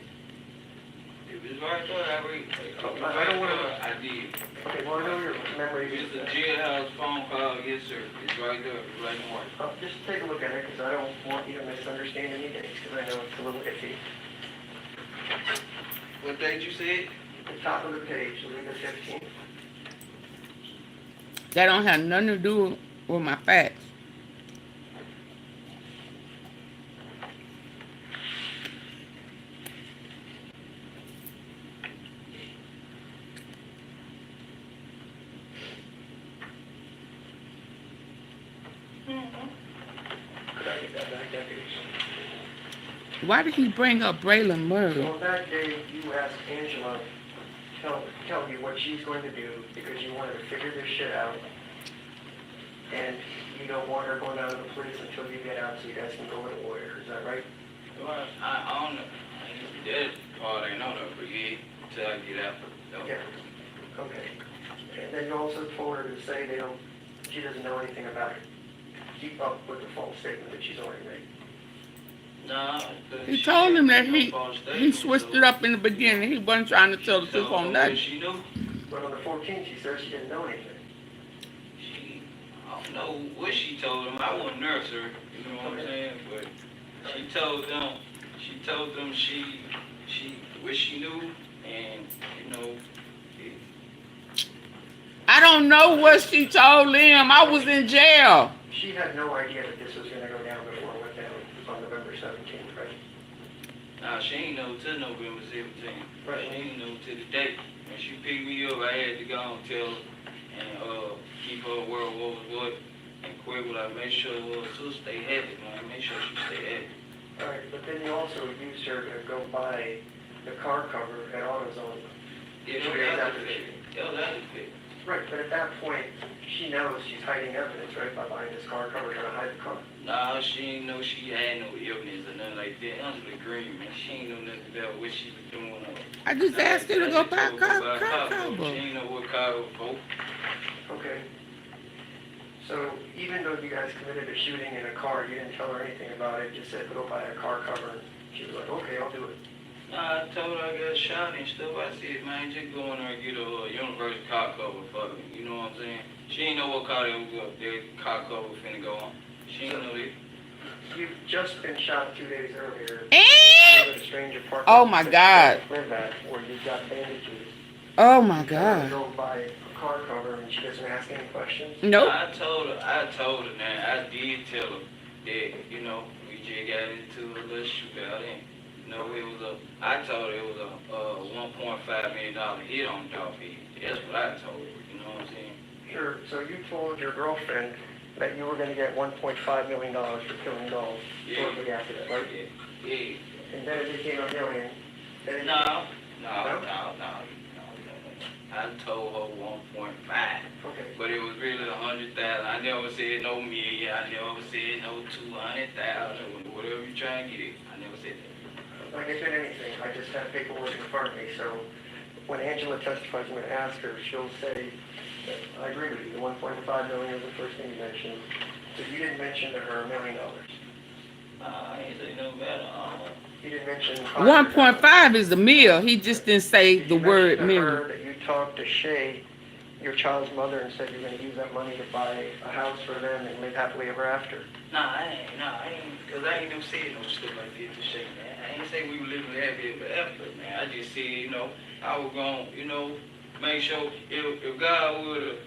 If it's right there, I read. I don't want to. I did. Okay, well, I know your memory It's is. a jailhouse phone call. Yes, sir. It's right there. It's right in white. Just take a look at it because I don't want you to misunderstand any dates because I know it's a little iffy. What date you said? The top of the page, look at the 15th. That don't have nothing to do with my facts. Could I get that back, Deputy? Why did he bring up Braylon Murray? So on that day, you asked Angela, tell you what she's going to do because you wanted to figure this shit out. And you don't want her going down to the police until you get out so you guys can go with a lawyer. Is that right? Well, I don't know. That part I know though, but yeah, till I get out. No. Yeah. Okay. And then you also told her to say she doesn't know anything about it. Keep up with the false statement that she's already made. No. He told him that he switched it up in the beginning. He wasn't trying to tell the truth on nothing. She knew. But on the 14th, she said she didn't know anything. I don't know what she told him. I wasn't there, sir. You know what I'm saying? But she told them she what she knew, and you know. I don't know what she told him. I was in jail. She had no idea that this was going to go down before it went down on November 17th, right? Nah, she ain't know till November 17th. Right. She ain't know till the day. When she picked me up, I had to go and tell her and keep her aware of what was what. And quick, I make sure to stay happy, man. Make sure she stay happy. All right, but then you also used her to go buy the car cover at AutoZone. Yeah, 2 days after the shooting. That was after the Right, but at that point, she knows she's hiding evidence, right, by buying this car cover trying to hide the car. Nah, she ain't know she had no evidence or nothing like that. Under the green, man. She ain't know nothing about what she was doing. I just asked her to go buy a car She cover. ain't know what car it was for. Okay. So even though you guys committed a shooting in a car, you didn't tell her anything about it, just said go buy a car cover. She was like, okay, I'll do it. Nah, I told her I got shot and stuff. I said, man, just go in there and get a universal car cover for me. You know what I'm saying? She ain't know what car that car cover finna go on. She ain't know that. You've just been shot 2 days earlier. And? At a strange apartment. Oh my God. Live at, where you've got bandages. Oh my You God. go buy a car cover and she doesn't ask any questions. Nope. I told her, man, I did tell her that, you know, we just got into a little shootout and, you know, I told her it was a $1.5 million hit on ADOLPH. That's what I told her, you know what I'm saying? Sure, so you told your girlfriend that you were going to get $1.5 million for killing dolls shortly after that, right? Yeah. And then it became $1 million. Then it No. I told her 1.5. Okay. But it was really 100,000. I never said no million. I never said no 200,000. Whatever you try and get it. I never said that. Like I said, anything. I just have paperwork in front of me. So when Angela testifies, I'm going to ask her. She'll say, I agree with you. The $1.5 million was the first thing you mentioned. So you didn't mention to her $1 million. I ain't say no better. He didn't mention 1.5 is the meal. He just didn't say the word meal. meal. That you talked to Shay, your child's mother, and said you're going to use that money to buy a house for them and live happily ever after. I ain't, because I ain't never said no stuff like this to Shay, man. I ain't say we were living happy ever after, man. I just said, you know, I was going to, you know, make sure if God would have,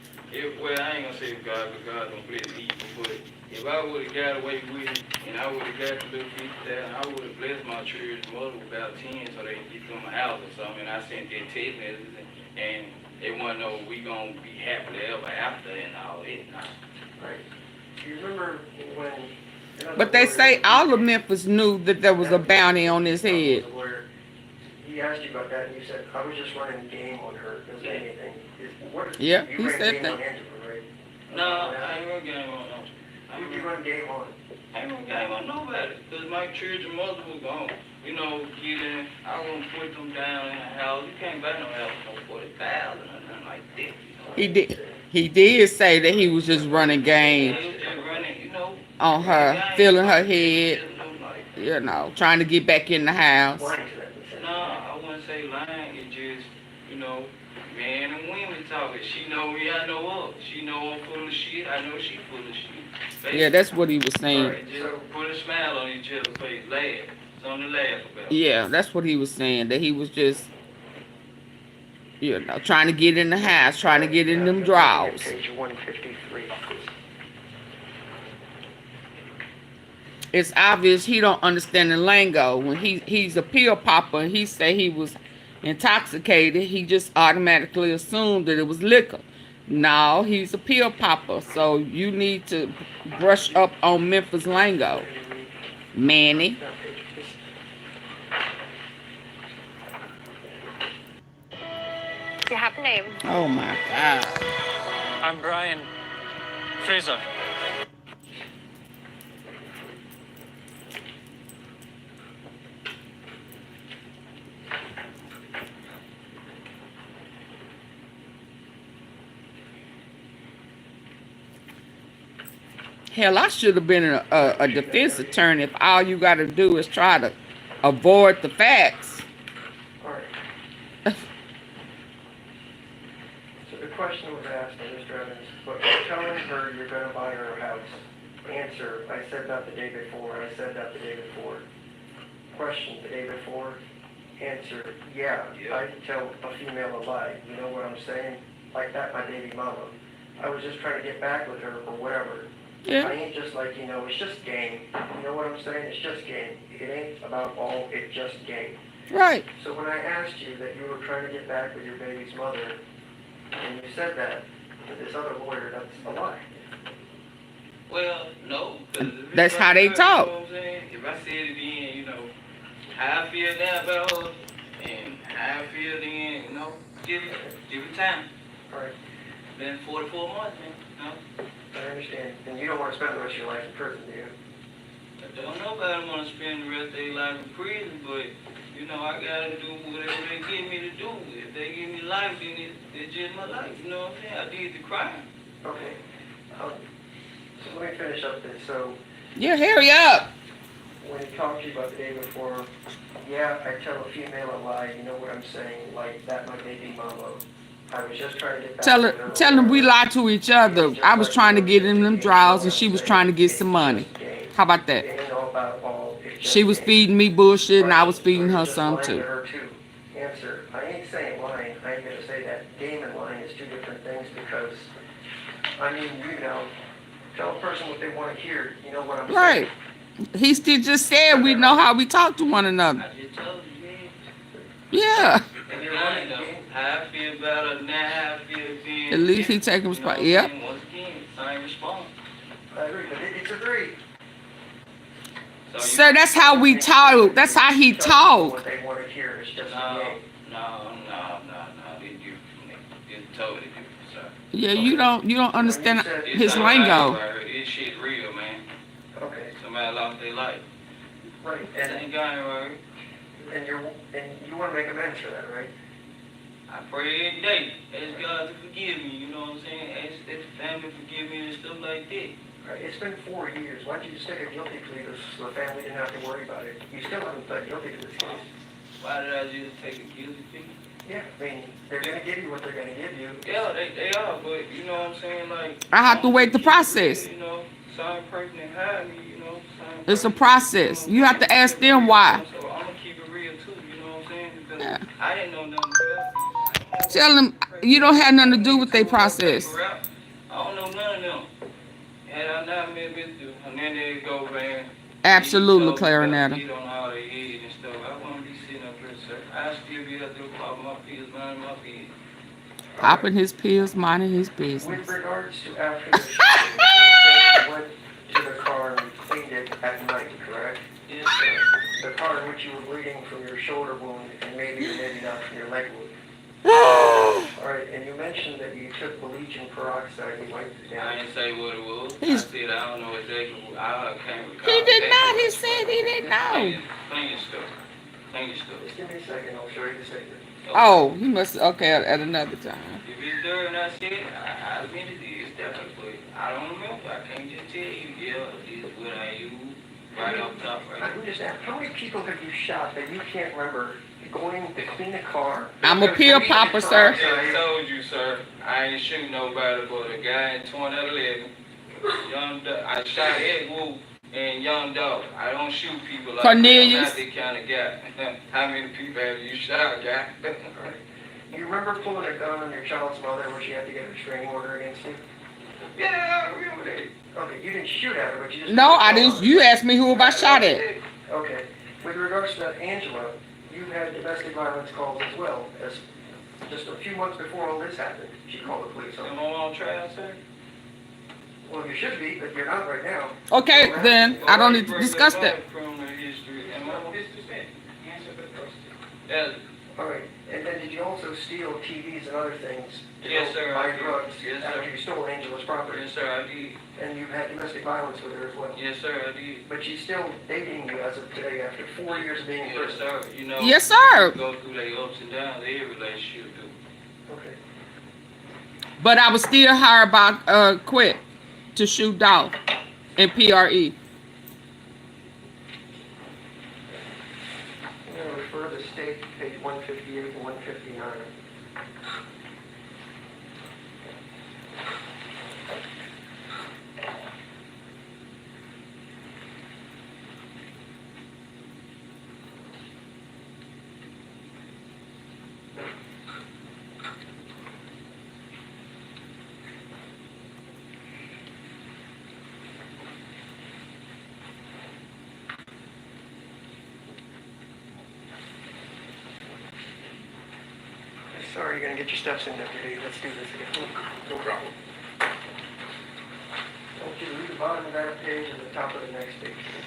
well, I ain't going to say if God, because God don't bless evil, but if I would have got away with it, and I would have got the little 50,000, I would have blessed my children's mother with about 10 so they could get them a house or something, and I sent their text messages, and they want to know we going to be happily ever after and all that. Right. Do you remember when... But they say all of Memphis knew that there was a bounty on his head. He asked you about that, and you said, I was just running a game on her. Doesn't anything. Yeah, you he ran said game that. On Angela, right? No, I ain't run game on no. Who you run game on? I ain't run game on nobody, because my children's mother was gone. You know, getting, I was going to put them down in a house. You can't buy no house for 40,000 or nothing like that. You know? He did say that he was just running game on her, filling her head, you know, trying to get back in the house. No, I wouldn't say lying. It's just, you know, man and women talking. She know me, I know her. She know I'm full of shit. I know she full of shit. Basically. Yeah, that's what he was saying. Right, just put a smile on each other's face, laugh. Something to laugh about. Yeah, that's what he was saying. That he was just, you know, trying to get in the house, trying to get in them drawers. Page 153. It's obvious he don't understand the lingo. When he's a pill popper and he say he was intoxicated, he just automatically assumed that it was liquor. No, he's a pill popper. So you need to brush up on Memphis lingo. Manny. You have a name? Oh my God. I'm Brian Fraser. Hell, I should have been a defense attorney if all you got to do is try to avoid the facts. All right. So the question was asked by Mr. Evans, but you're telling her you're going to buy her a house. Answer, I said that the day before. I said that the day before. Question, the day before. Answer, yeah. I tell a female a lie. You know what I'm saying? Like that, my baby mama. I was just trying to get back with her or whatever. Yeah. I ain't just like, you know, it's just game. You know what I'm saying? It's just game. It ain't about all, it's just game. Right. So when I asked you that you were trying to get back with your baby's mother, and you said that to this other lawyer, that's a lie. Well, no. That's how they talk. You know what I'm saying? If I said it then, you know, how I feel now about her, and how I feel then, you know, give it time. All right. Been 44 months, man, you know. I understand. And you don't want to spend the rest of your life in prison, do you? I don't know about them want to spend the rest of their life in prison, but, you know, I got to do whatever they get me to do. If they give me life, then it's just my life, you know what I'm saying? I did the crime. Okay. So let me finish up this. So Yeah, hurry up. when he talked to you about the day before, yeah, I tell a female a lie, you know what I'm saying? Like that, my baby mama. I was just trying to get back with her. Tell him we lied to each other. I was trying to get in them drawers and she was trying to get some money. How about that? She was feeding me bullshit and I was feeding her some too. Answer, I ain't saying lying. I ain't gonna say that. Game and lying is two different things because, I mean, you know, tell a person what they want to hear. You know what I'm saying? Right. He still just said we know how we talk to one another. I just told you, man. Yeah. And you're running, though. How I feel about her now, how I feel being... At least he taking responsibility. Yep. Once again, same response. I agree, but it's agreed. Sir, that's how we talk. That's how he talk. What they want to hear is just No. It's totally different, sir. Yeah, you don't understand his lingo. This shit real, man. Okay. Somebody lost their life. Right. Ain't got it right. And you want to make amends for that, right? I pray every day. Ask God to forgive me, you know what I'm saying? Ask that the family forgive me and stuff like that. All right, it's been 4 years. Why don't you just take a guilty plea so the family didn't have to worry about it? You still haven't pled guilty to this case. Why did I just take a guilty plea? Yeah, I mean, they're gonna give you what they're gonna give you. Yeah, they are, but you know what I'm saying? Like, I have to wait the process. You know, same person that hired me, you know. It's a process. You have to ask them why. So I'm gonna keep it real too, you know what I'm saying? Because Yeah. I didn't know nothing about it. Tell them you don't have nothing to do with their process. I don't know none of them. Had I not met Mr. Hernandez Govan, Absolutely, Clarinetta. he don't know how they is and stuff. I wouldn't be sitting up here, sir. I still be up there popping my pills, minding my business. Popping his pills, minding his business. With regards to after the shooting, you said you went to the car and cleaned it at night, correct? Yes, sir. The car in which you were bleeding from your shoulder wound and maybe not from your leg wound. All right, and you mentioned that you took bleaching peroxide and wiped it down. I didn't say what it was. He's- I said I don't know exactly what I can't recall. He did not. He exactly said he didn't know. Clean your stuff. Clean your stuff. Just give me a second, I'll show you the statement. Oh, he must. Okay, at another time. If it's there and I said it, I admit it is definitely, but I don't remember. I can't just tell you, yeah, this is what I use right off top right I would just ask, how many people have you shot that you can't remember going to clean a car? I'm a pill popper, sir. I told you, sir, I ain't shoot nobody but a guy in 2011. I shot Ed Wu and YOUNGDOLPH. I don't shoot people like Cornelius. that. I'm not that kind of guy. How many people have you shot, guy? You remember pulling a gun on your child's mother where she had to get a restraining order against you? Yeah, I remember that. Okay, you didn't shoot at her, but you just... No, I didn't. You asked me who have I shot at. Okay. With regards to Angela, you had domestic violence calls as well, as just a few months before all this happened. She called the police on Am you. I on trial, sir? Well, you should be, but you're not right now. Okay, then I don't need to discuss that. Criminal history. Am I on history? Answer the question. Yeah. All right. And then did you also steal TVs and other things? to Yes, go sir, Buy I did. drugs Yes, after sir. you stole Angela's property? Yes, sir, I did. And you had domestic violence with her as well? Yes, sir, I did. But she's still dating you as of today after 4 years of being in Yes, prison? sir. You know. Yes, sir. You go through their ups and downs. Every relationship do. Okay. But I was still hired by QUETTE to shoot dog and PRE. I'm going to refer to the state, page 158 and 159. Sorry, you're going to get your steps in, Deputy. Let's do this again. No problem. I want you to read the bottom of that page and the top of the next page, please.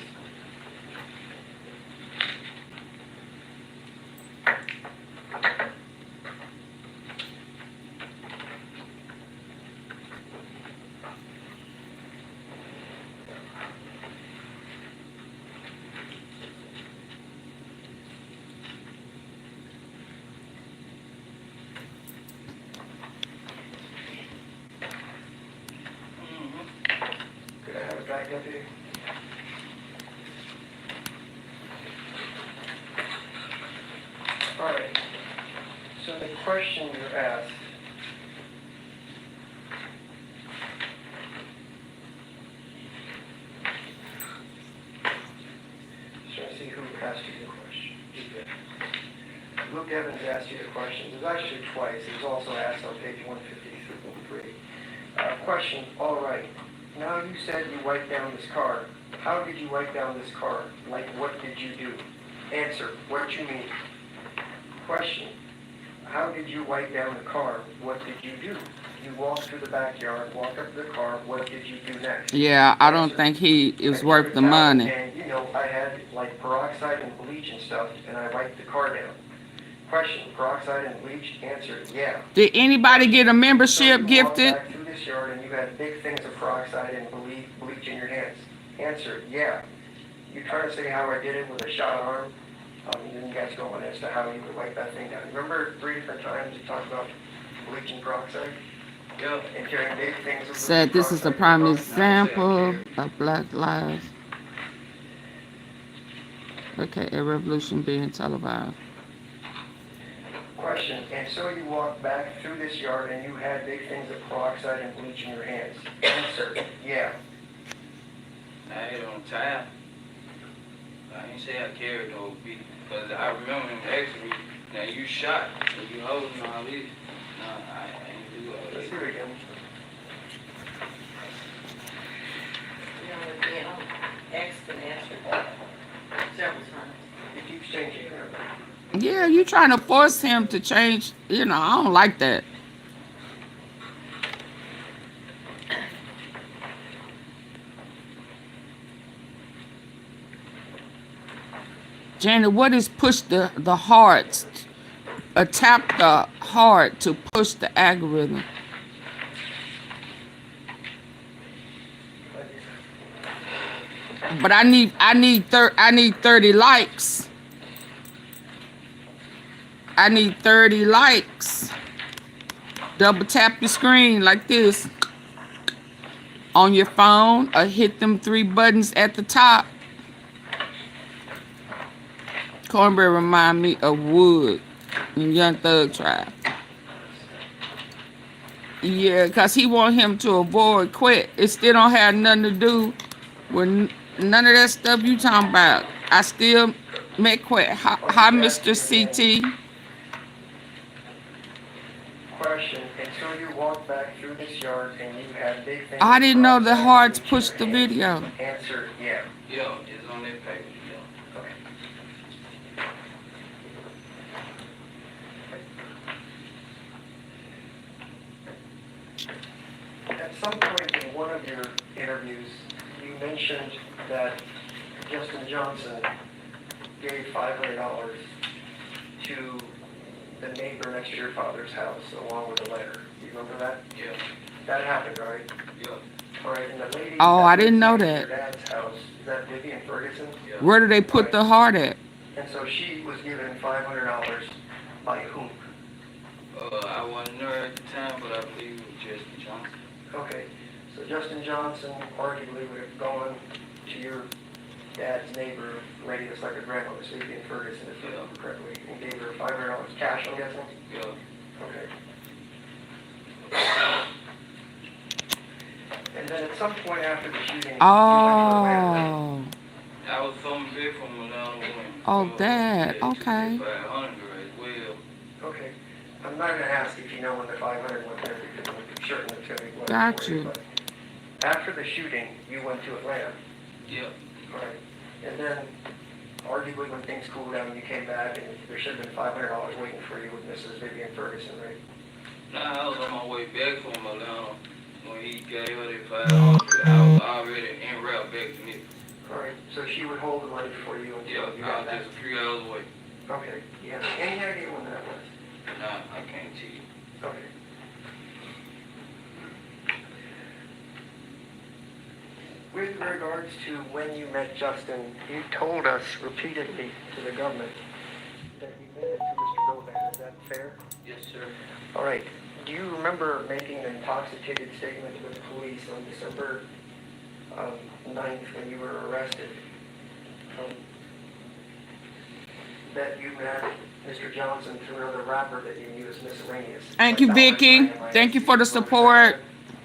Could I have it back, Deputy? All right. So the question you asked, just trying to see who asked you the question. Luke Evans asked you the question. It was actually twice. It was also asked on page 153. Question, all right. Now you said you wiped down this car. How did you wipe down this car? Like, what did you do? Answer, what you mean? Question, how did you wipe down the car? What did you do? You walked through the backyard, walked up to the car. What did you do next? Yeah, I don't think he is worth the money. And, you know, I had, like, peroxide and bleach and stuff, and I wiped the car down. Question, peroxide and bleach? Answer, yeah. Did anybody get a So membership you walked gifted? back through this yard and you had big things of peroxide and bleach in your hands. Answer, yeah. You trying to say how I did it with a shot arm? You didn't guys go on as to how you would wipe that thing down. Remember 3 different times you talked about bleach and peroxide? Yeah. and carrying big things of Said this is a prime example of Black lives. Okay, a revolution being televised. Question, and so you walked back through this yard and you had big things of peroxide and bleach in your hands? Answer, yeah. I had it on time. I ain't say I carried no beat, because I remember him asking me, now you shot, and you holding all this. No, I ain't do all Let's that. do it again. You know, again, I'm asked and answered several times. It keeps changing. Yeah, you trying to force him to change. You know, I don't like that. Janet, what is push the hearts? Tap the heart to push the algorithm. But I need 30 likes. I need 30 likes. Double tap your screen like this on your phone, or hit them 3 buttons at the top. Cornbread remind me of Wood in Young Thug Tribe. Yeah, because he want him to avoid quit. It still don't have nothing to do with none of that stuff you talking about. I still make quit. Hi, Mr. CT. Question, and so you walked back through this yard and you had big things. I didn't know the hearts pushed the video. Answer, yeah. Yeah, it's on that paper, yeah. Okay. At some point in one of your interviews, you mentioned that Justin Johnson gave $500 to the neighbor next to your father's house along with a letter. You remember that? Yeah, That happened, right? yeah, All right, and the lady... Oh, I that didn't know lives that. next to your dad's house, is that Vivian Ferguson? yeah. Where do they put the heart at? And so she was given $500 by whom? I wasn't there at the time, but I believe it was Justin Johnson. Okay, so Justin Johnson arguably would have gone to your dad's neighbor, radius like a grandmother, Vivian Ferguson, if I remember correctly, and gave her $500 cash, I'm guessing? Yeah. Okay. And then at some point after the shooting, you went to Atlanta. Oh. I was coming back from another one. Oh, that, okay. 500 as well. Okay. I'm not gonna ask if you know when the 500 went there because I'm certain it's gonna be blood Got for you, you. but after the shooting, you went to Atlanta. Yeah. All right. And then arguably when things cooled down, you came back and there should have been $500 waiting for you with Mrs. Vivian Ferguson, right? Nah, I was on my way back from Atlanta when he gave her that 500. I was already en route back to me. All right. So she would hold the money for you until Yeah, you I got was back. just 3 hours away. Okay. You have any idea when that was? Nah, I can't tell you. Okay. With regards to when you met Justin, you told us repeatedly to the government that you met it to Mr. Govan. Is that fair? Yes, sir. All right. Do you remember making an intoxicated statement with police on December 9th when you were arrested? That you met Mr. Johnson through another rapper that you knew as miscellaneous. Thank you, Vicky. Thank you for the support.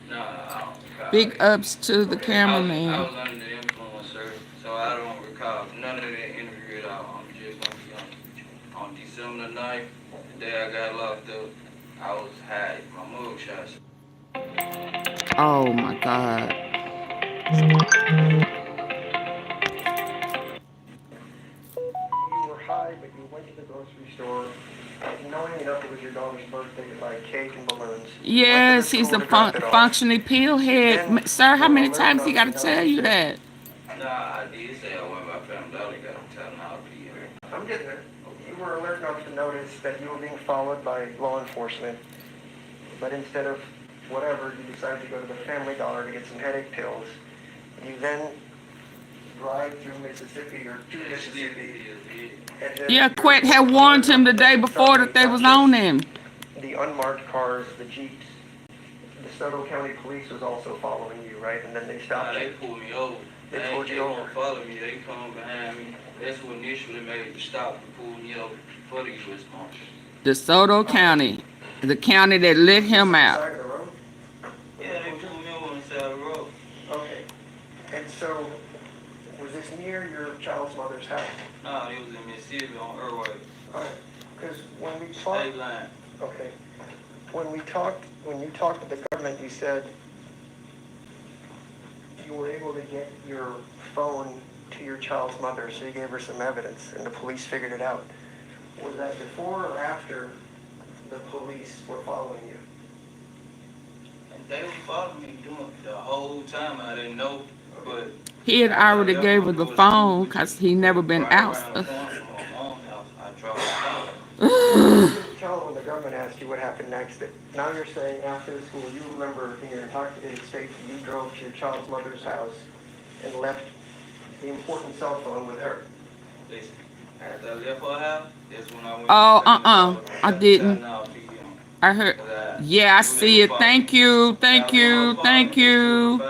Nah, I don't recall. Big ups to the I cameraman. was under the influence, sir, so I don't recall none of that interview at all. I'm just gonna be on December the 9th, the day I got locked up, I was high. My mug shots. Oh my God. You were high, but you went to the grocery store, knowing enough it was your daughter's birthday to buy cake and balloons. Yes, he's a functioning pillhead. Sir, how many times he got to tell you that? Nah, I did say I went by Family Dollar, got them telling all the here. I'm getting there. You were alert enough to notice that you were being followed by law enforcement, but instead of whatever, you decided to go to the Family Dollar to get some headache pills. You then drive through Mississippi or to Mississippi. And then Yeah, Quett had warned him the day before that they was on him. the unmarked cars, the Jeeps, DeSoto County Police was also following you, right? And then they Nah, stopped they you. pulled me over. They pulled you over. They follow me. They come behind me. That's what initially made me stop and pull me over for the U.S. Marshal. DeSoto County, the county that let him out. Side of the road? Yeah, they pulled me over on the side of the road. Okay. And so, was this near your child's mother's house? Nah, it was in Mississippi on Irway. All right. Because when we State talked, line. okay, when you talked to the government, you said you were able to get your phone to your child's mother, so you gave her some evidence, and the police figured it out. Was that before or after the police were following you? And they were following me doing the whole time. I didn't know, but He had already gave her the phone because he never been right out. around the corner from my mom's house, I dropped the phone. Tell them when the government asked you what happened next, that now you're saying after the school, you remember in your intoxicated state that you drove to your child's mother's house and left the important cell phone with her. Listen, after I left her house, that's when I went. Oh, I didn't. I I heard. Yeah, I see it. Thank you, thank you, thank you.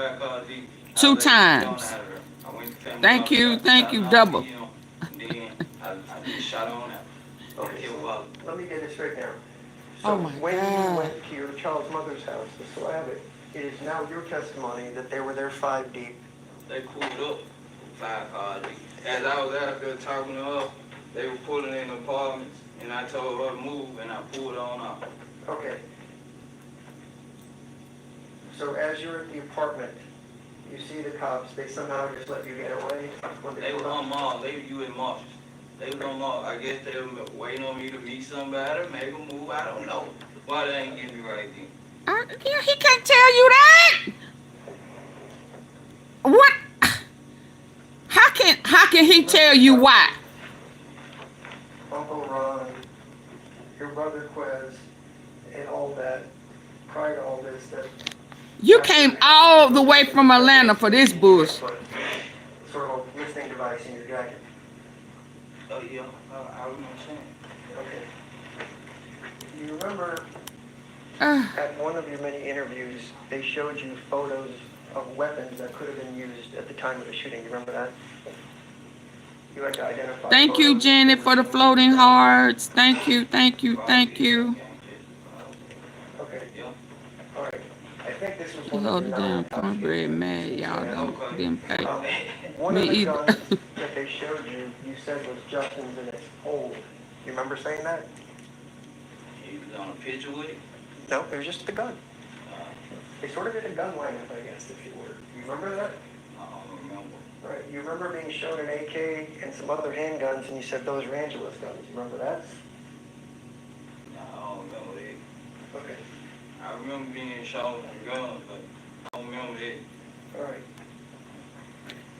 2 times. Thank you, double. Then I just shot on out. Okay, so let me get it straight now. Oh So my when you God. went to your child's mother's house, so I have it, it is now your testimony that they were there 5 deep. They pulled up 5 cars. As I was out there talking to her, they were pulling in the apartments, and I told her to move, and I pulled on off. Okay. So as you're at the apartment, you see the cops, they somehow just let you get away? When They pulled were up? on Mars. They were U.S. Marshals. They were on Mars. I guess they were waiting on me to meet somebody, make a move. I don't know. Why they ain't get me right then? Yeah, he can't tell you that. What? How can he tell you why? Uncle Ron, your brother Quez, and all that, prior to all this, that... You came all the way from Atlanta for this bush. Sort of listening device in your jacket. Oh, yeah. I remember saying. Okay. You remember Uh, at one of your many interviews, they showed you photos of weapons that could have been used at the time of the shooting. You remember that? You had to identify. Thank you, photos. Janet, for the floating hearts. Thank you, thank you, thank you. Okay. All right. I think this was He one hold of the the damn cornbread mad. Y'all don't didn't pay. One Me of the either. guns that they showed you, you said was Justin's and it's old. You remember saying that? He was on a picture with it. No, it was just a gun. They sort of did a gun lineup, I guess, if you were. You remember that? I don't remember. Right. You remember being shown an AK and some other handguns, and you said those were Angela's guns. You remember that? No, I don't remember that. Okay. I remember being shown some guns, but I don't remember that. All right.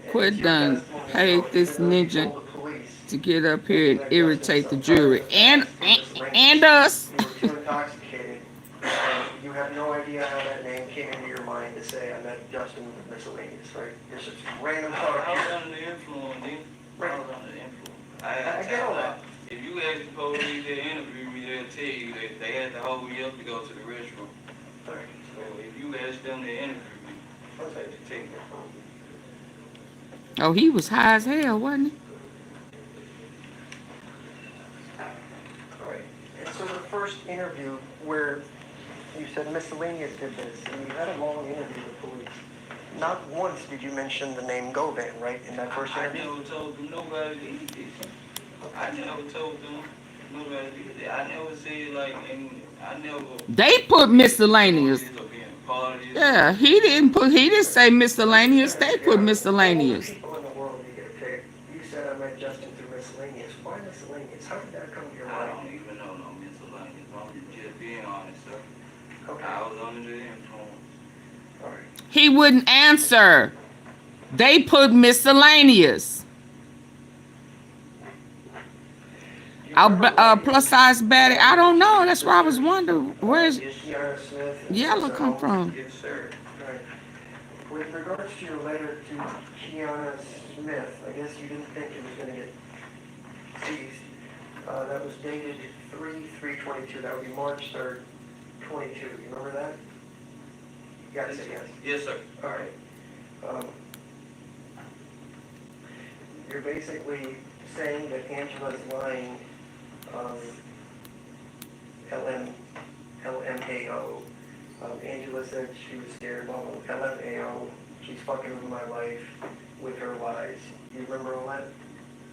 And Quit it's your done. testimony, Paid so this even though you ninja told the police to get up here and that irritate the Justin jury sometime and us. you were too intoxicated, and you have no idea how that name came into your mind to say, I met Justin with miscellaneous, right? You're just random thought. I was under the influence, then. I was under the influence. I get all that. If you ask the police to interview me, they'll tell you that they had to hold me up to go to the restroom. All right. So if you ask them to interview me, they have to take me. Oh, he was high as hell, wasn't he? All right. And so the first interview where you said miscellaneous did this, and you had a long interview with police. Not once did you mention the name Govan, right, in that first I interview? never told them nobody did this. I never told them nobody did this. I never said like, and I never. They put miscellaneous. Parties. Yeah, he didn't say miscellaneous. They put miscellaneous. Of all the people in the world you get picked, you said I met Justin through miscellaneous. Why miscellaneous? How did that come to your I mind? don't even know no miscellaneous. I'm just being honest, sir. Okay. I was under the influence. All right. He wouldn't answer. They put miscellaneous. Plus size baddie. I don't know. That's why I was wondering where's Kiara Smith. and Yellow Tessa come Holmes. from. Yes, sir. Right. With regards to your letter to Kiana Smith, I guess you didn't think it was going to get seized. That was dated 3/3/22. That would be March 3rd, 22. You remember that? You gotta say yes. Yes, sir. All right. You're basically saying that Angela's lying, LMAO. Angela said she was scared, well, LMAO, she's fucking with my life with her lies. You remember all that?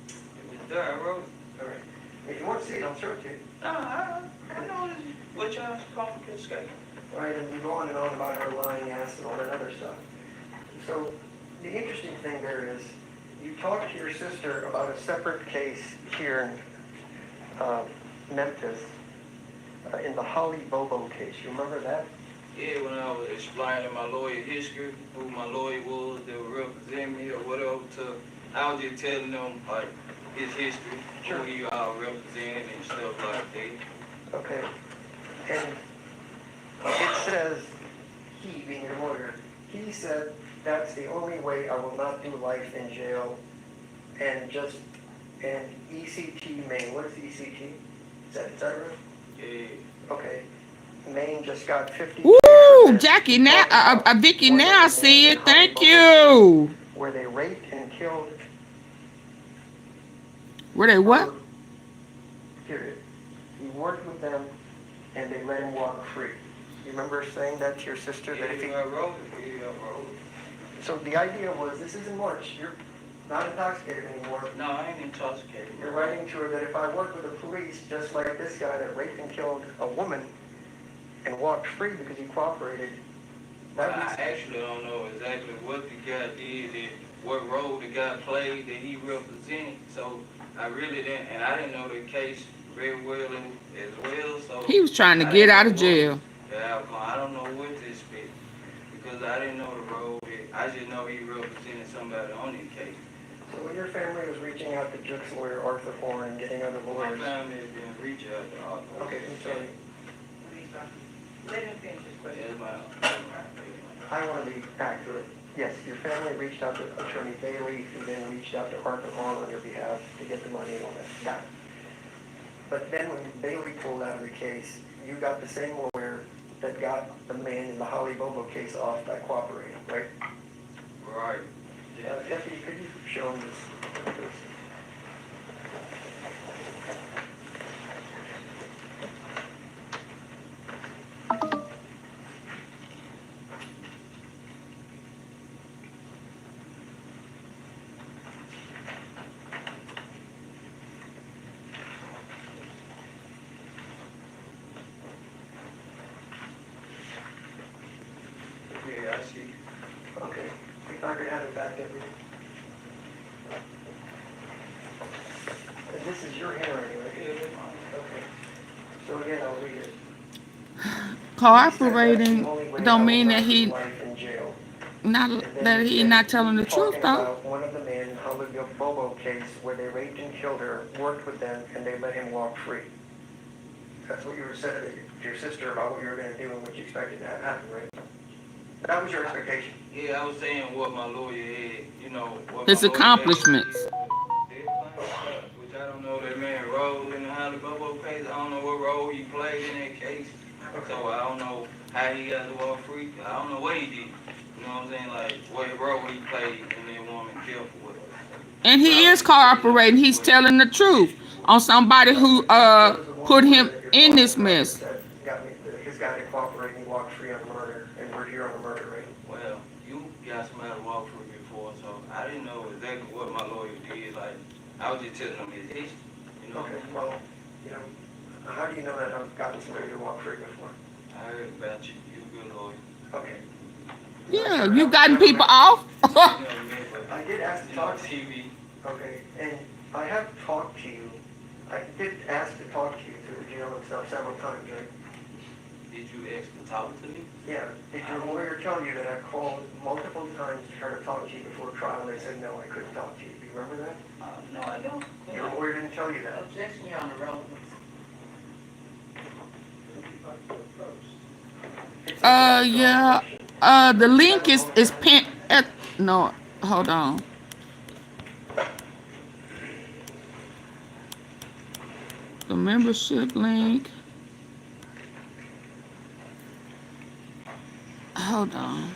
It was there, I wrote it. All right. If you want to see it, I'll show it to you. No, I know what y'all complicated escape. Right, and you go on and on about her lying ass and all that other stuff. So the interesting thing there is, you talked to your sister about a separate case here in Memphis, in the Holly Bobo case. You remember that? Yeah, when I was explaining my lawyer history, who my lawyer was, they were representing me or whatever, I was just telling them, like, his history, who he all represented and stuff like that. Okay. And it says, he being your lawyer, he said, that's the only way, I will not do life in jail, and ECT Maine. What is ECT? Is that right? Yeah. Okay. Maine just got 50. Woo, Jackie now, Vicky now, I see it. Thank you. Where they raped and killed. Were they what? Period. He worked with them, and they let him walk free. You remember saying that to your sister? Yeah, That if he... I wrote it. Yeah, I wrote it. So the idea was, this is in March. You're not intoxicated anymore. No, I ain't intoxicated. You're writing to her that if I work with the police, just like this guy that raped and killed a woman and walked free because he cooperated, that I was... actually don't know exactly what the guy did, and what role the guy played that he represented. So I really didn't, and I didn't know the case very well as well. So He was trying to get out of jail. The outcome. I don't know what to expect because I didn't know the role. I just know he represented somebody on the case. So when your family was reaching out to Juke's lawyer, Arthur Horn, and getting other My lawyers... family didn't reach out to Arthur. Okay, I'm sorry. Let him finish his question. I want to be accurate. Yes, your family reached out to Attorney Bailey, who then reached out to Arthur Horn on your behalf to get the money and all that. Got it. But then when Bailey pulled out of the case, you got the same lawyer that got the man in the Holly Bobo case off by cooperating, right? Right. Yeah. Deputy, could you show him this? Yeah, I see. Okay. If I could have it back, Deputy. And this is your handwriting, right? Okay. So again, I'll read it. Cooperating don't mean that he not telling the truth though. One of the men in the Holly Bobo case where they raped and killed her, worked with them, and they let him walk free. That's what you were saying to your sister about what you were going to do and what you expected to happen, right? That was your expectation. Yeah, I was saying what my lawyer had, you know, what His my lawyer accomplishments. had, which I don't know that man role in the Holly Bobo case. I don't know what role he played in that case. So I don't know how he got to walk free. I don't know what he did. You know what I'm saying? Like, what role he played in that woman killed for it. And he is cooperating. He's telling the truth on somebody who put him in this mess. His guy to cooperate and he walked free on murder, and we're here on the murder, right? Well, you got somebody to walk free before, so I didn't know exactly what my lawyer did. Like, I was just telling him his history, you know? Okay, well, you know, how do you know that I've gotten somebody to walk free before? I heard about you. You're a good lawyer. Okay. Yeah, you gotten people off. You know what I mean? But, I did ask to talk to you. TV. Okay, and I have talked to you. I did ask to talk to you through the jail and stuff several times, right? Did you ask to talk to me? Yeah. Did your lawyer tell you that I called multiple times to try to talk to you before trial and they said, no, I couldn't talk to you? Do you remember that? No, I don't. Your lawyer didn't tell you that? Objection, Your Honor, relevance. Yeah. The link is pinned. No, hold on. The membership link. Hold on.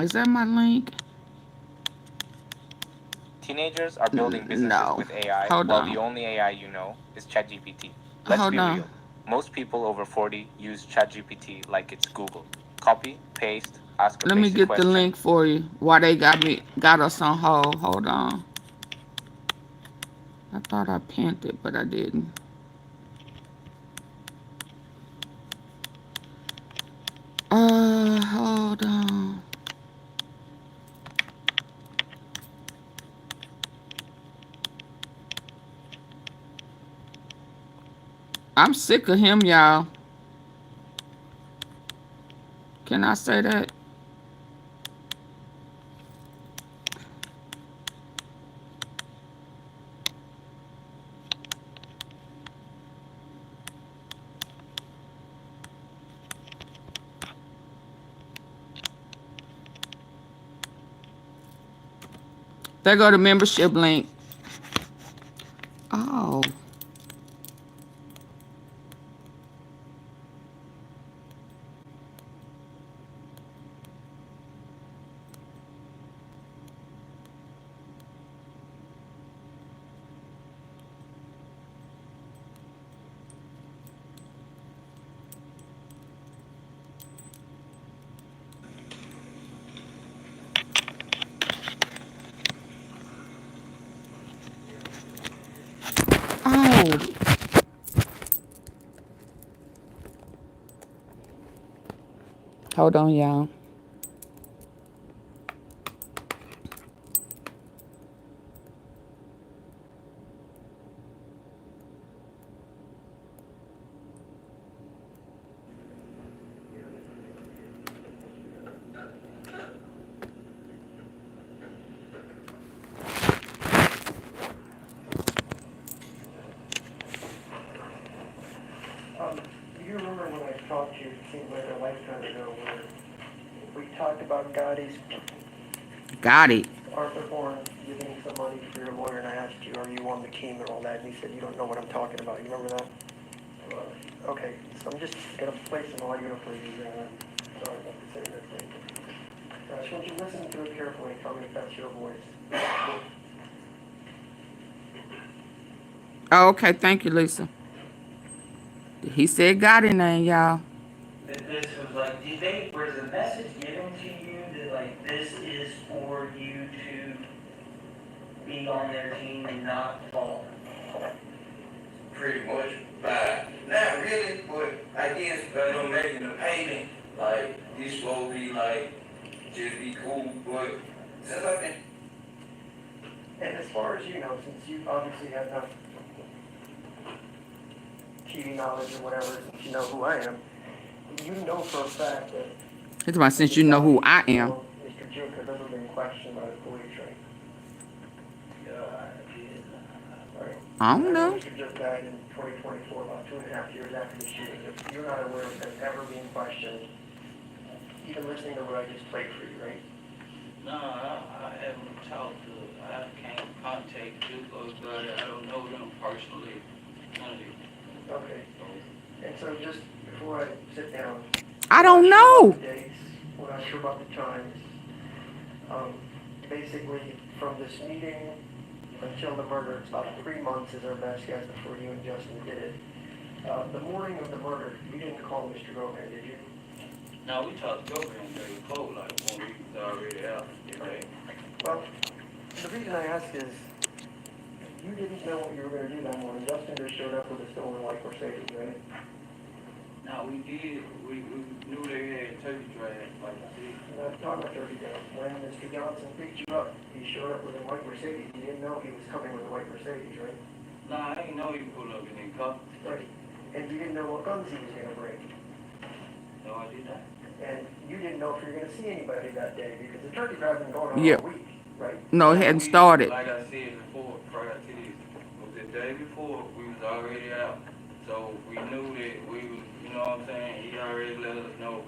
Is that my link? Teenagers are building businesses No. with AI, Hold while on. the only AI you know is ChatGPT. Let's Hold be on. real. Most people over 40 use ChatGPT like it's Google. Copy, paste, ask a Let me basic get question. the link for you. Why they got us on hold. Hold on. I thought I pinned it, but I didn't. Hold on. I'm sick of him, y'all. Can I say that? There go the membership link. Oh. Oh. Hold on, y'all. Do you remember when I talked to you, it seemed like a lifetime ago, where we talked about Gotti's Got it. Arthur Horn giving some money for your lawyer, and I asked you, are you on the team and all that, and you said you don't know what I'm talking about. You remember that? Okay, so I'm just going to play some audio for you. Sorry about the saying that thing. Should you listen to it carefully, tell me if that's your voice. Oh, okay, thank you, Lisa. He said got it name, y'all. This was like, was the message given to you that like this is for you to be on their team and not fall? Pretty much, but not really, but I guess by them making the payment, like, this supposed to be like, just be cool, but since I've been. And as far as you know, since you obviously have enough TV knowledge or whatever, since you know who I am, you know for a fact that... It's about since you know who I am. Mr. Duke has never been questioned by the police, right? I don't know. Mr. Duke died in 2024, about 2.5 years after the shooting. If you're not aware of him ever being questioned, even listening to what I just played for you, right? No, I haven't talked to, I can't contact Duke or Buddy, I don't know them personally, none of them. Okay. And so just before I sit down, I don't know. we're not sure about the times. Basically, from this meeting until the murder, it's about 3 months is our best guess before you and Justin did it. The morning of the murder, you didn't call Mr. Govan, did you? No, we talked to Govan very close, like when we was already out, okay? Well, the reason I ask is, you didn't know what you were going to do that morning. Justin just showed up with a stolen white Mercedes, right? No, we did, we knew they had turkey trash, like I said. I'm not talking about turkey down. When Mr. Johnson picked you up, he showed up with a white Mercedes. You didn't know he was coming with a white Mercedes, right? No, I didn't know he pulled up in his car. Right. And you didn't know what guns he was going to bring. No, I did not. And you didn't know if you were going to see anybody that day because the turkey drive had been going on Yeah. all week, right? No, it hadn't started. Like I said before, prior to this, was the day before, we was already out. So we knew that we was, you know what I'm saying, he already let us know.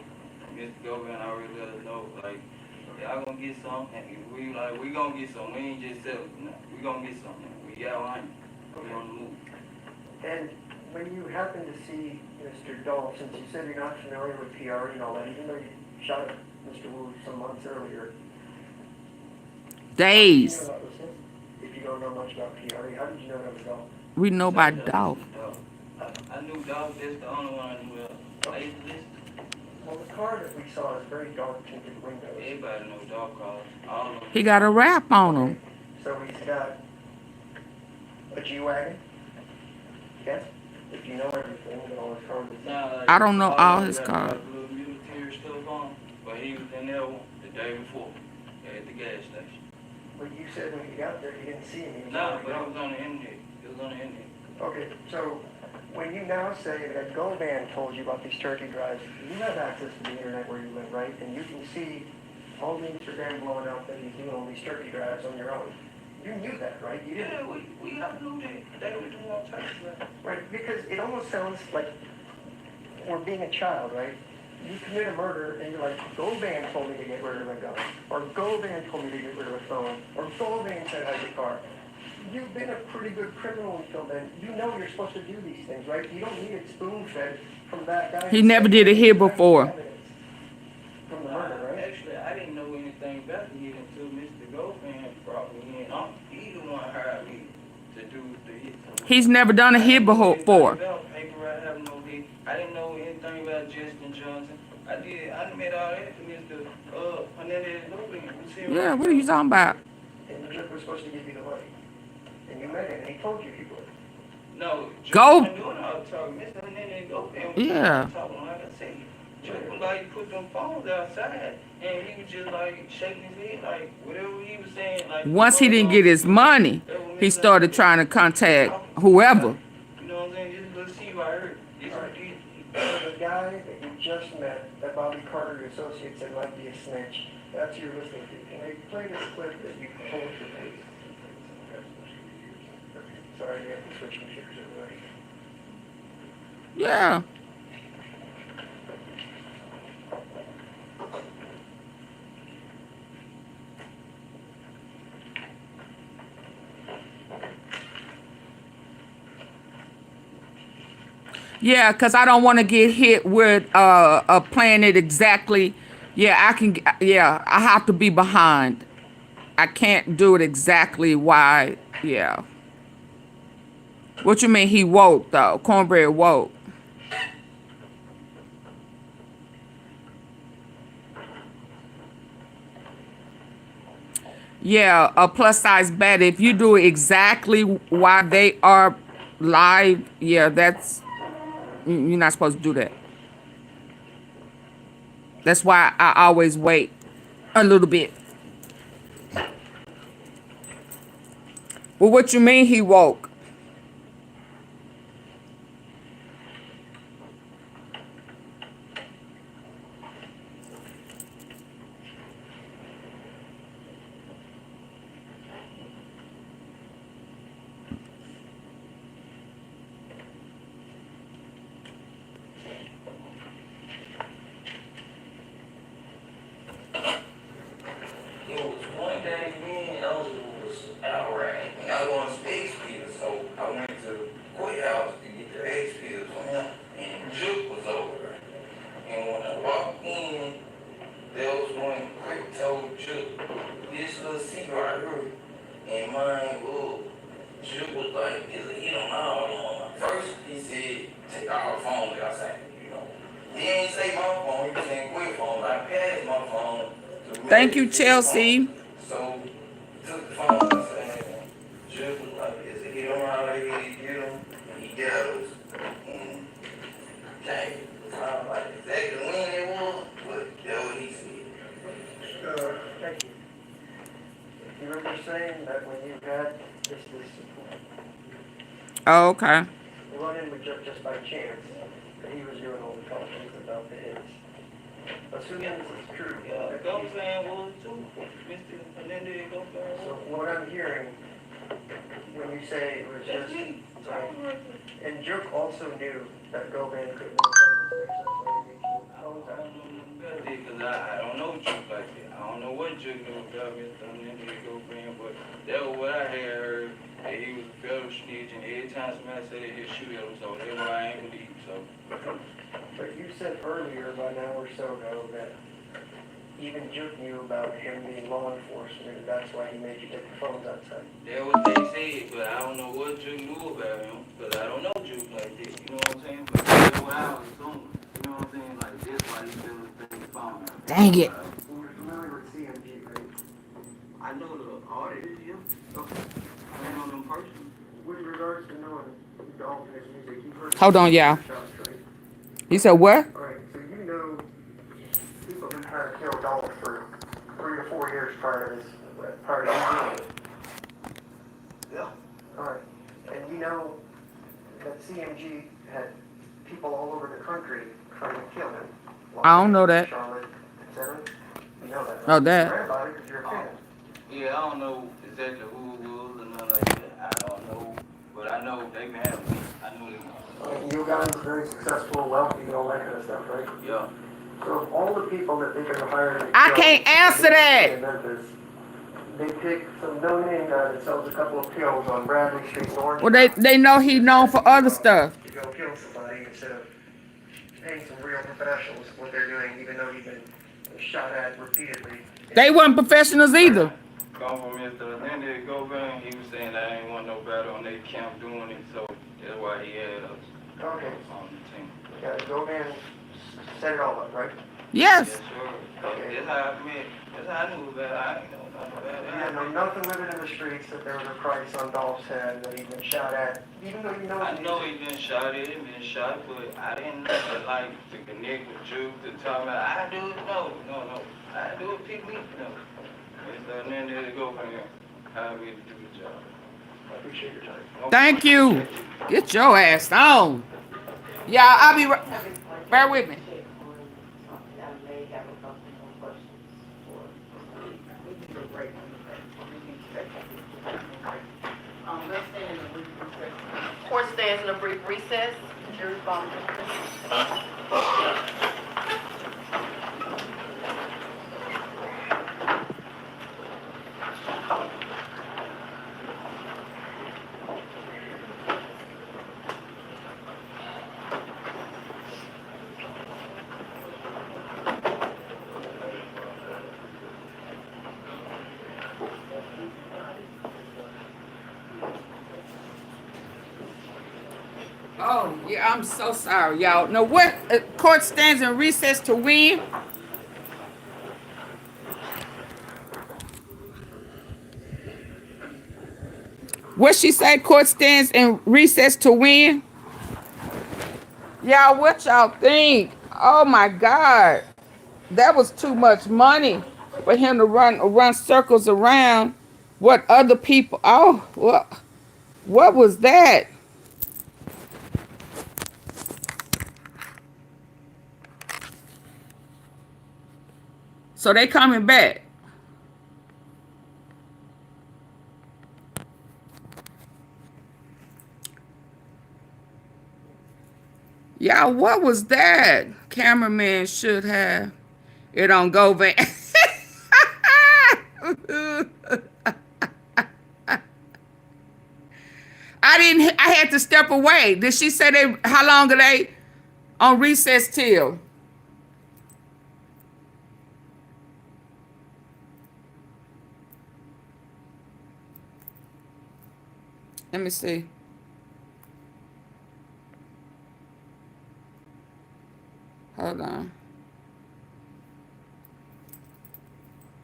Mr. Govan already let us know, like, y'all gonna get some, and we gonna get some. We ain't just selling. No, we gonna get some. We got on. We on the move. And when you happen to see Mr. Dolph, since you said you're not familiar with PR and all that, even though you shot at Mr. Wu some months earlier. Days. You know that was him? If you don't know much about PR, how did you know that was Dolph? We know about Dolph. I knew Dolph. That's the only one I knew. I used to listen. Well, the car that we saw is very dark tinted windows. Everybody knows Dolph cars. All of them. He got a wrap on him. So he's got a G-Wagon. Yes? If you know everything, then all his cars is I don't know all his cars. Little military stuff on, but he was in there the day before at the gas station. But you said when you got there, you didn't see him. He was No, already but it gone. was on the internet. It was on the internet. Okay, so when you now say that Govan told you about these turkey drives, you have access to the internet where you live, right? And you can see all the Instagram blowing up that he's doing all these turkey drives on your own. You knew that, right? You didn't. Yeah, we got knew that. They were doing all types of stuff. Right, because it almost sounds like we're being a child, right? You commit a murder and you're like, Govan told me to get rid of a gun, or Govan told me to get rid of a phone, or Govan said I had a car. You've been a pretty good criminal until then. You know you're supposed to do these things, right? You don't need it spoon-fed from that guy. He never did it here before. From the murder, right? Actually, I didn't know anything about the hit until Mr. Govan brought me in. He the one hired me to do the hit. He's never done a hit before. I didn't know anything about Justin Johnson. I met all that to Mr. Hernandez Govan. Yeah, what are you talking about? And the judge was supposed to give you the money. And you met him, and he told you he would. No, Go. doing all the talking. Mr. Hernandez Govan was Yeah. talking like I said. Just like put them phones outside, and he was just like shaking his head, like whatever he was saying. Like Once he didn't get his money, he started trying to contact whoever. You know what I'm saying? Just let's see what I heard. The guy that you just met, that Bobby Carter Associates said might be a snitch, that's who you're listening to. Can I play this clip that you pulled for me? Sorry, I have to switch computers everybody. Yeah. Yeah, because I don't want to get hit with playing it exactly. Yeah, I have to be behind. I can't do it exactly why. Yeah. What you mean he woke, though? Cornbread woke. Yeah, a plus-size bed. If you do exactly why they are live, yeah, that's... You're not supposed to do that. That's why I always wait a little bit. Well, what you mean he woke? Thank you, Chelsea. So, took the phone and said, Juke was like, is it hit around like he get him? And he got us. And came. I was like, exactly when it was, but that's what he said. Thank you. You remember saying that when you had this Oh, okay. run in with Jeff just by chance, that he was doing all the talking about the hits. Assuming this is true. Govan was too. Mr. Hernandez Govan. So what I'm hearing, when you say it was just, and Juke also knew that Govan could have been a Because I don't know Juke like that. I don't know what you knew about Mr. Hernandez Govan, but that was what I had heard, that he was a federal snitch, and every time somebody said that he'd shoot at him, so that's why I ain't believe, so. But you said earlier, about an hour or so ago, that even Juke knew about him being law enforcement, and that's why he made you take the phones outside. That was what they said, but I don't know what Juke knew about him, because I don't know Juke like this, you know what I'm saying? But that's what I was assuming, you know what I'm saying? Like, that's why he feeling the phone. Dang it. You're familiar with CMG, right? I know the artist, yeah. Okay. I don't know them personally. With regards to knowing Dolph and his music, you've heard Hold on, y'all. shots, right? You said what? Alright, so you know people have been trying to kill Dolph for 3 to 4 years prior to this, prior to his music. Yeah. Alright, and you know that CMG had people all over the country trying to kill him. I don't know that. Charlotte, etc. You know that, right? Oh, that. You read about it because you're a fan. Yeah, I don't know exactly who it was or nothing like that. I don't know. But I know they been having me. I knew they was. You guys are very successful, wealthy, and all that kind of stuff, right? Yeah. So of all the people that they could have hired, I can't answer that. in Memphis, they picked some no-name guy that sells a couple of pills on Bradley Street in Orange. Well, they know he known for other stuff. To go kill somebody instead of paying some real professionals what they're doing, even though he's been shot at repeatedly. They weren't professionals either. Come from Mr. Hernandez Govan, he was saying I ain't want nobody on their camp doing it, so that's why he had us Okay. on the team. Yeah, Govan set it all up, right? Yes. Yes, sure. That's how I met. That's how I knew about it. I ain't know nothing about it. You had know nothing living in the streets that there was a price on Dolph's head, that he'd been shot at, even though you know I know he been shot at, been shot, but I didn't like to connect with you to talk about, I do it, no. I do it, pick me, no. Mr. Hernandez Govan, how we do the job. I appreciate your time. Thank you. Get your ass on. Yeah, I'll be right. Bear with me. Court stands in a brief recess. Jury's following. Oh, yeah, I'm so sorry, y'all. Now, what court stands in recess to win? What she say? Court stands in recess to win? Y'all, what y'all think? Oh my God, that was too much money for him to run circles around what other people. Oh, what was that? So they coming back. Y'all, what was that? Cameraman should have it on Govan. I had to step away. Did she say how long are they on recess till? Let me see. Hold on.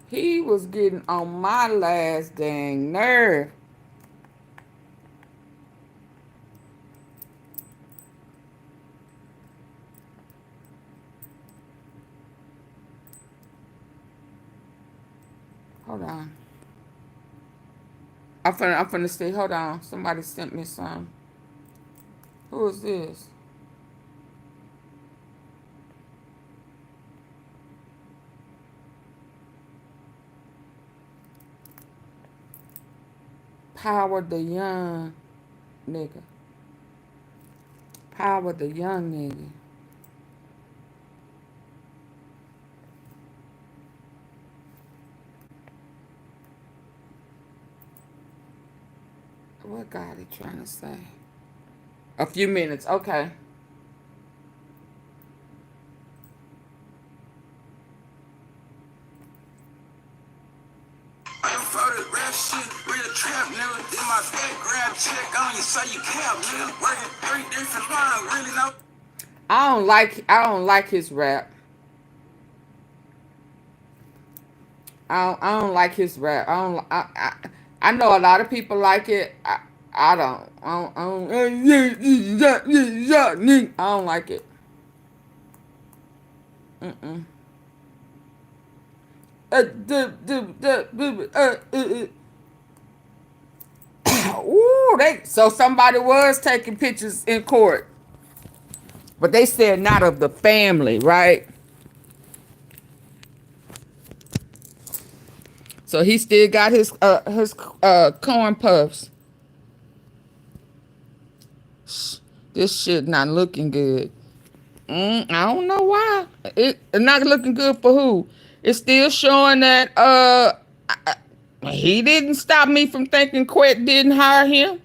He was getting on my last dang nerve. Hold on. I'm finna see. Hold on. Somebody sent me some. Who is this? Power the young nigga. Power the young nigga. What God he trying to say? A few minutes, okay. I don't like his rap. I don't like his rap. I know a lot of people like it. I don't like it. Ooh, so somebody was taking pictures in court, but they said not of the family, right? So he still got his corn puffs. This shit not looking good. I don't know why. It's not looking good for who? It's still showing that he didn't stop me from thinking QUETTE didn't hire him.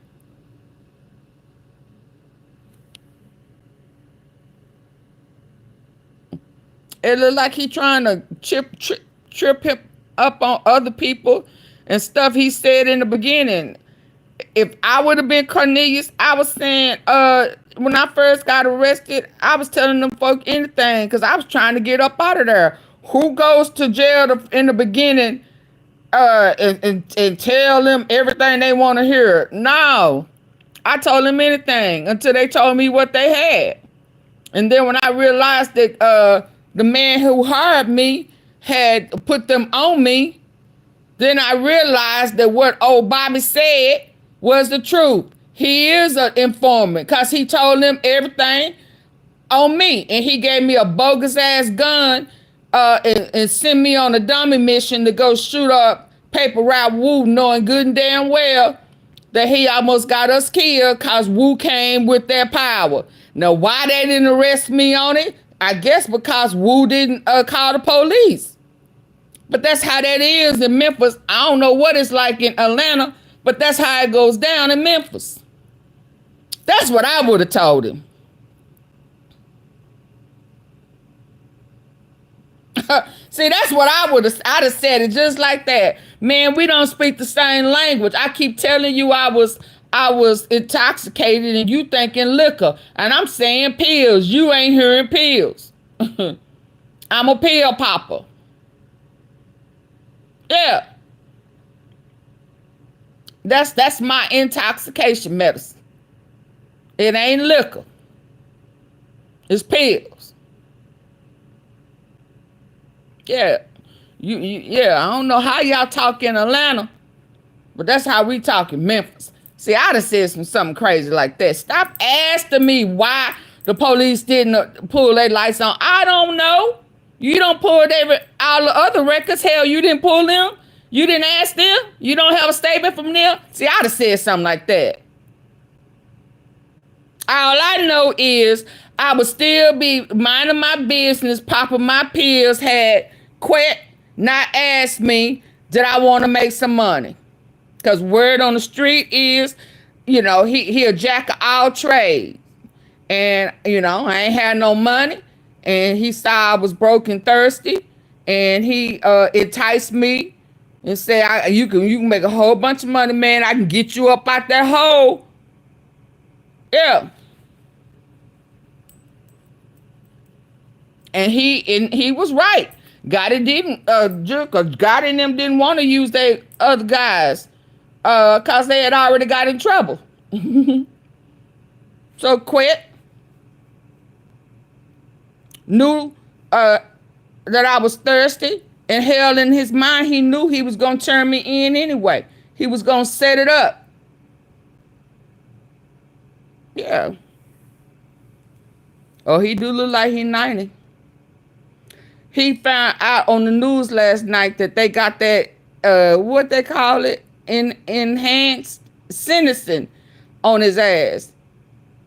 It looked like he trying to trip him up on other people and stuff he said in the beginning. If I would have been Cornelius, I was saying, when I first got arrested, I was telling them folk anything because I was trying to get up out of there. Who goes to jail in the beginning and tell them everything they want to hear? No. I told them anything until they told me what they had. And then when I realized that the man who hired me had put them on me, then I realized that what old Bobby said was the truth. He is an informant because he told them everything on me. And he gave me a bogus ass gun and sent me on a dummy mission to go shoot up Paper Route Wu, knowing good and damn well that he almost got us killed because Wu came with that power. Now, why they didn't arrest me on it? I guess because Wu didn't call the police. But that's how that is in Memphis. I don't know what it's like in Atlanta, but that's how it goes down in Memphis. That's what I would have told him. See, that's what I'd have said it just like that. Man, we don't speak the same language. I keep telling you I was intoxicated and you thinking liquor. And I'm saying pills. You ain't hearing pills. I'm a pill popper. Yeah. That's my intoxication medicine. It ain't liquor. It's pills. Yeah. Yeah, I don't know how y'all talk in Atlanta, but that's how we talk in Memphis. See, I'd have said something crazy like that. Stop asking me why the police didn't pull their lights on. I don't know. You don't pull all the other records. Hell, you didn't pull them. You didn't ask them. You don't have a statement from them. See, I'd have said something like that. All I know is I would still be minding my business, popping my pills, had QUETTE not asked me, did I want to make some money? Because word on the street is, you know, he a jack of all trades. And, you know, I ain't had no money. And he saw I was broke and thirsty. And he enticed me and said, you can make a whole bunch of money, man. I can get you up out that hole. Yeah. And he was right. God didn't God and them didn't want to use their other guys because they had already got in trouble. So QUETTE knew that I was thirsty, and hell, in his mind, he knew he was gonna turn me in anyway. He was gonna set it up. Yeah. Oh, he do look like he 90. He found out on the news last night that they got that, what they call it, enhanced sentencing on his ass.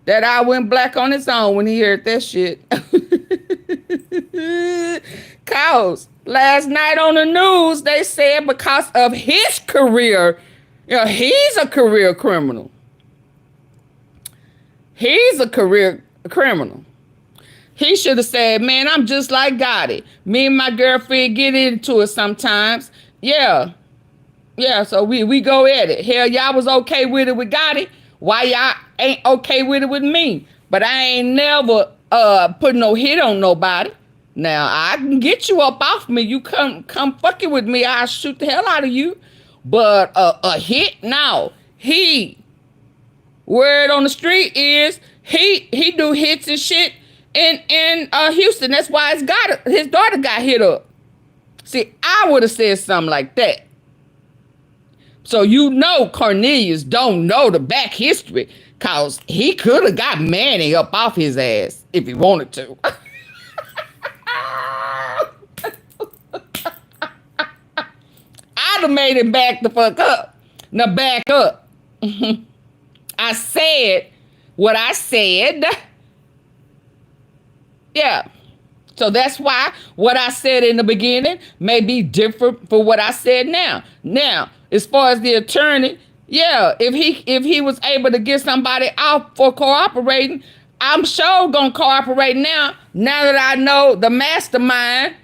That I went black on his own when he heard that shit. Cause last night on the news, they said because of his career, You know, he's a career criminal. He's a career criminal. He should have said, man, I'm just like Gotti. Me and my girlfriend get into it sometimes. Yeah. Yeah, so we go at it. Hell, y'all was okay with it with Gotti. Why y'all ain't okay with it with me? But I ain't never put no hit on nobody. Now, I can get you up off me. You come fucking with me, I'll shoot the hell out of you. But a hit? No. Word on the street is he do hits and shit in Houston. That's why his daughter got hit up. See, I would have said something like that. So you know Cornelius don't know the back history, cause he could have got Manny up off his ass if he wanted to. I'd have made him back the fuck up. Now back up. I said what I said. Yeah. So that's why what I said in the beginning may be different for what I said now. Now, as far as the attorney, yeah, if he was able to get somebody out for cooperating, I'm sure gonna cooperate now. Now that I know the mastermind,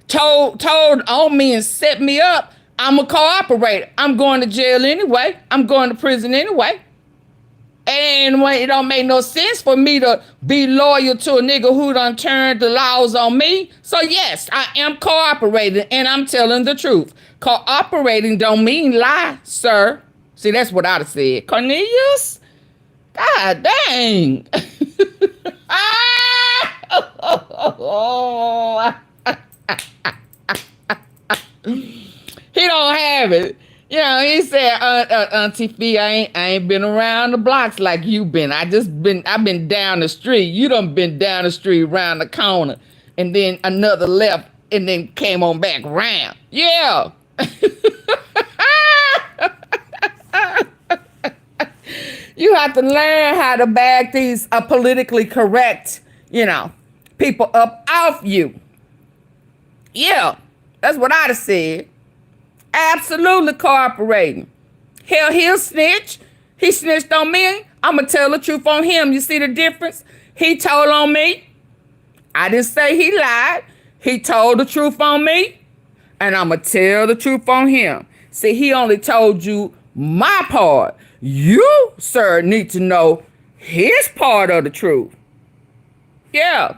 told on me and set me up, I'm a cooperator. I'm going to jail anyway. I'm going to prison anyway. And when it don't make no sense for me to be loyal to a nigga who done turned the laws on me. So yes, I am cooperating and I'm telling the truth. Cooperating don't mean lie, sir. See, that's what I'd have said. Cornelius? God dang. He don't have it. You know, he said, AunTeaFee, I ain't been around the blocks like you been. I've been down the street. You done been down the street, around the corner, and then another left, and then came on back round. Yeah. You have to learn how to bag these politically correct, people up off you. Yeah, that's what I'd have said. Absolutely cooperating. Hell, he'll snitch. He snitched on me. I'm going to tell the truth on him. You see the difference? He told on me. I didn't say he lied. He told the truth on me. And I'm going to tell the truth on him. See, he only told you my part. You, sir, need to know his part of the truth. Yeah.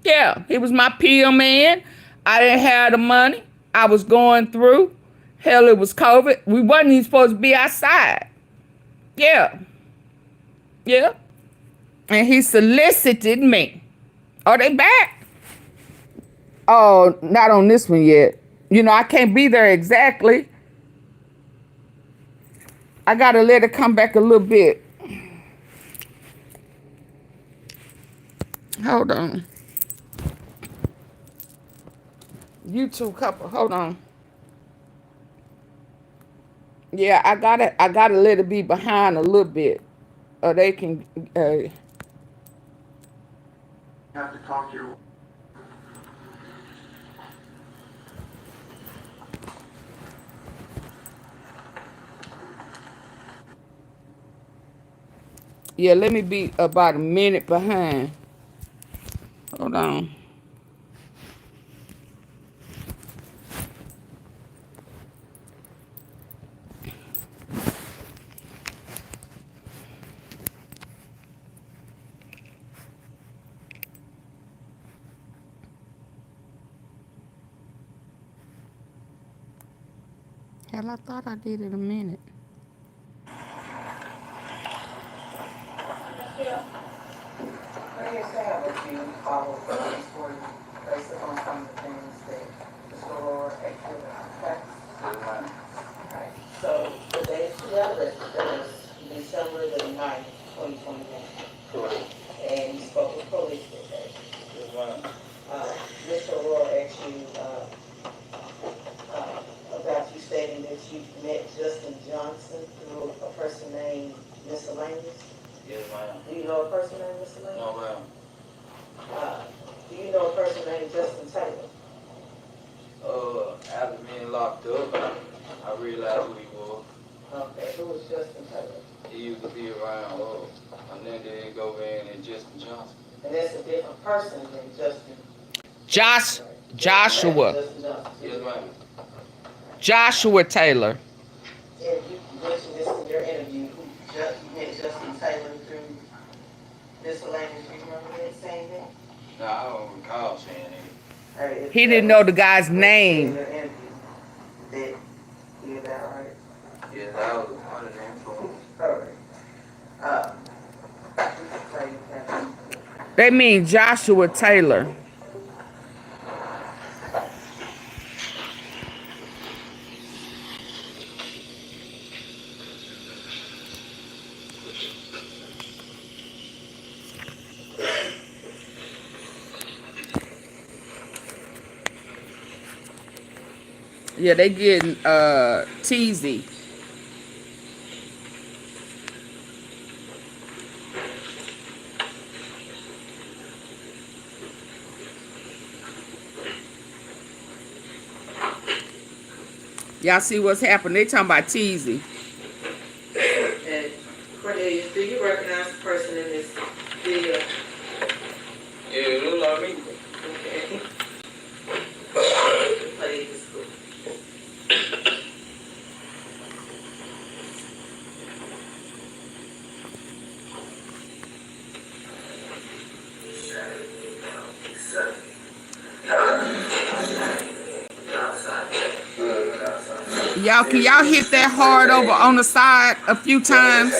Yeah, he was my PO man. I didn't have the money. I was going through. Hell, it was COVID. We wasn't even supposed to be outside. Yeah. Yeah. And he solicited me. Are they back? Oh, not on this one yet. I can't be there exactly. I got to let it come back a little bit. Hold on. YouTube couple, hold on. Yeah, I gotta let it be behind a little bit, or they can. Have to talk to your. Yeah, let me be about a minute behind. Hold on. Hell, I thought I did it a minute. So the day of the arrest was December the 9th, 2021. Correct. And you spoke with police that day. Yes, Mr. Aurora asked you about you stating that you met Justin Johnson through a person named Miscellaneous. Yes, ma'am. Do you know a person named Miscellaneous? No, ma'am. Do you know a person named Justin Taylor? After being locked up, I realized who he was. Okay, who was Justin Taylor? He used to be around Hernandez Govan and Justin Johnson. And that's a different person than Justin. Joshua. Justin Johnson. Yes, ma'am. Joshua Taylor. And you mentioned this in your interview, you met Justin Taylor through miscellaneous, you remember that saying that? No, I don't recall saying it. He didn't know the guy's name. In your interview, that you that right? Yeah, that was one of the influences. Alright. They mean Joshua Taylor. Yeah, they getting teasy. Y'all see what's happening? They talking about teasy. And Cornelius, do you recognize the person in this video? Yeah, it looked like me. Okay. Played this school. Y'all, can y'all hit that hard over on the side a few times?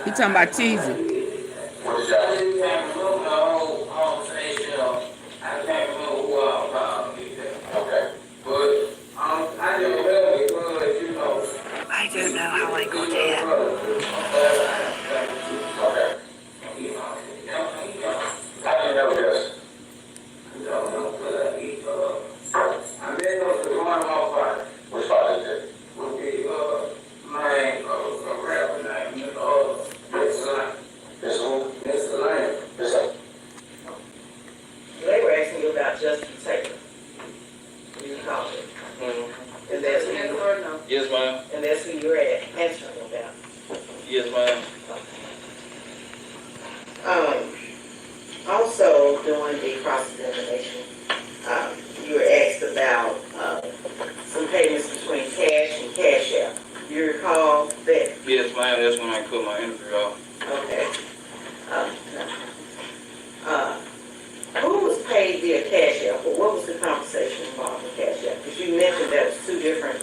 He talking about teasing. I don't know how I got here. They were asking you about Justin Taylor. You called it. And that's who you were, no? Yes, ma'am. And that's who you were answering about. Yes, ma'am. Also, during the cross-examination, you were asked about some payments between cash and cash out. You recall that? Yes, ma'am. That's when I cut my interview off. Okay. Who was paid via cash out, but what was the compensation involved in cash out? Because you mentioned that was two different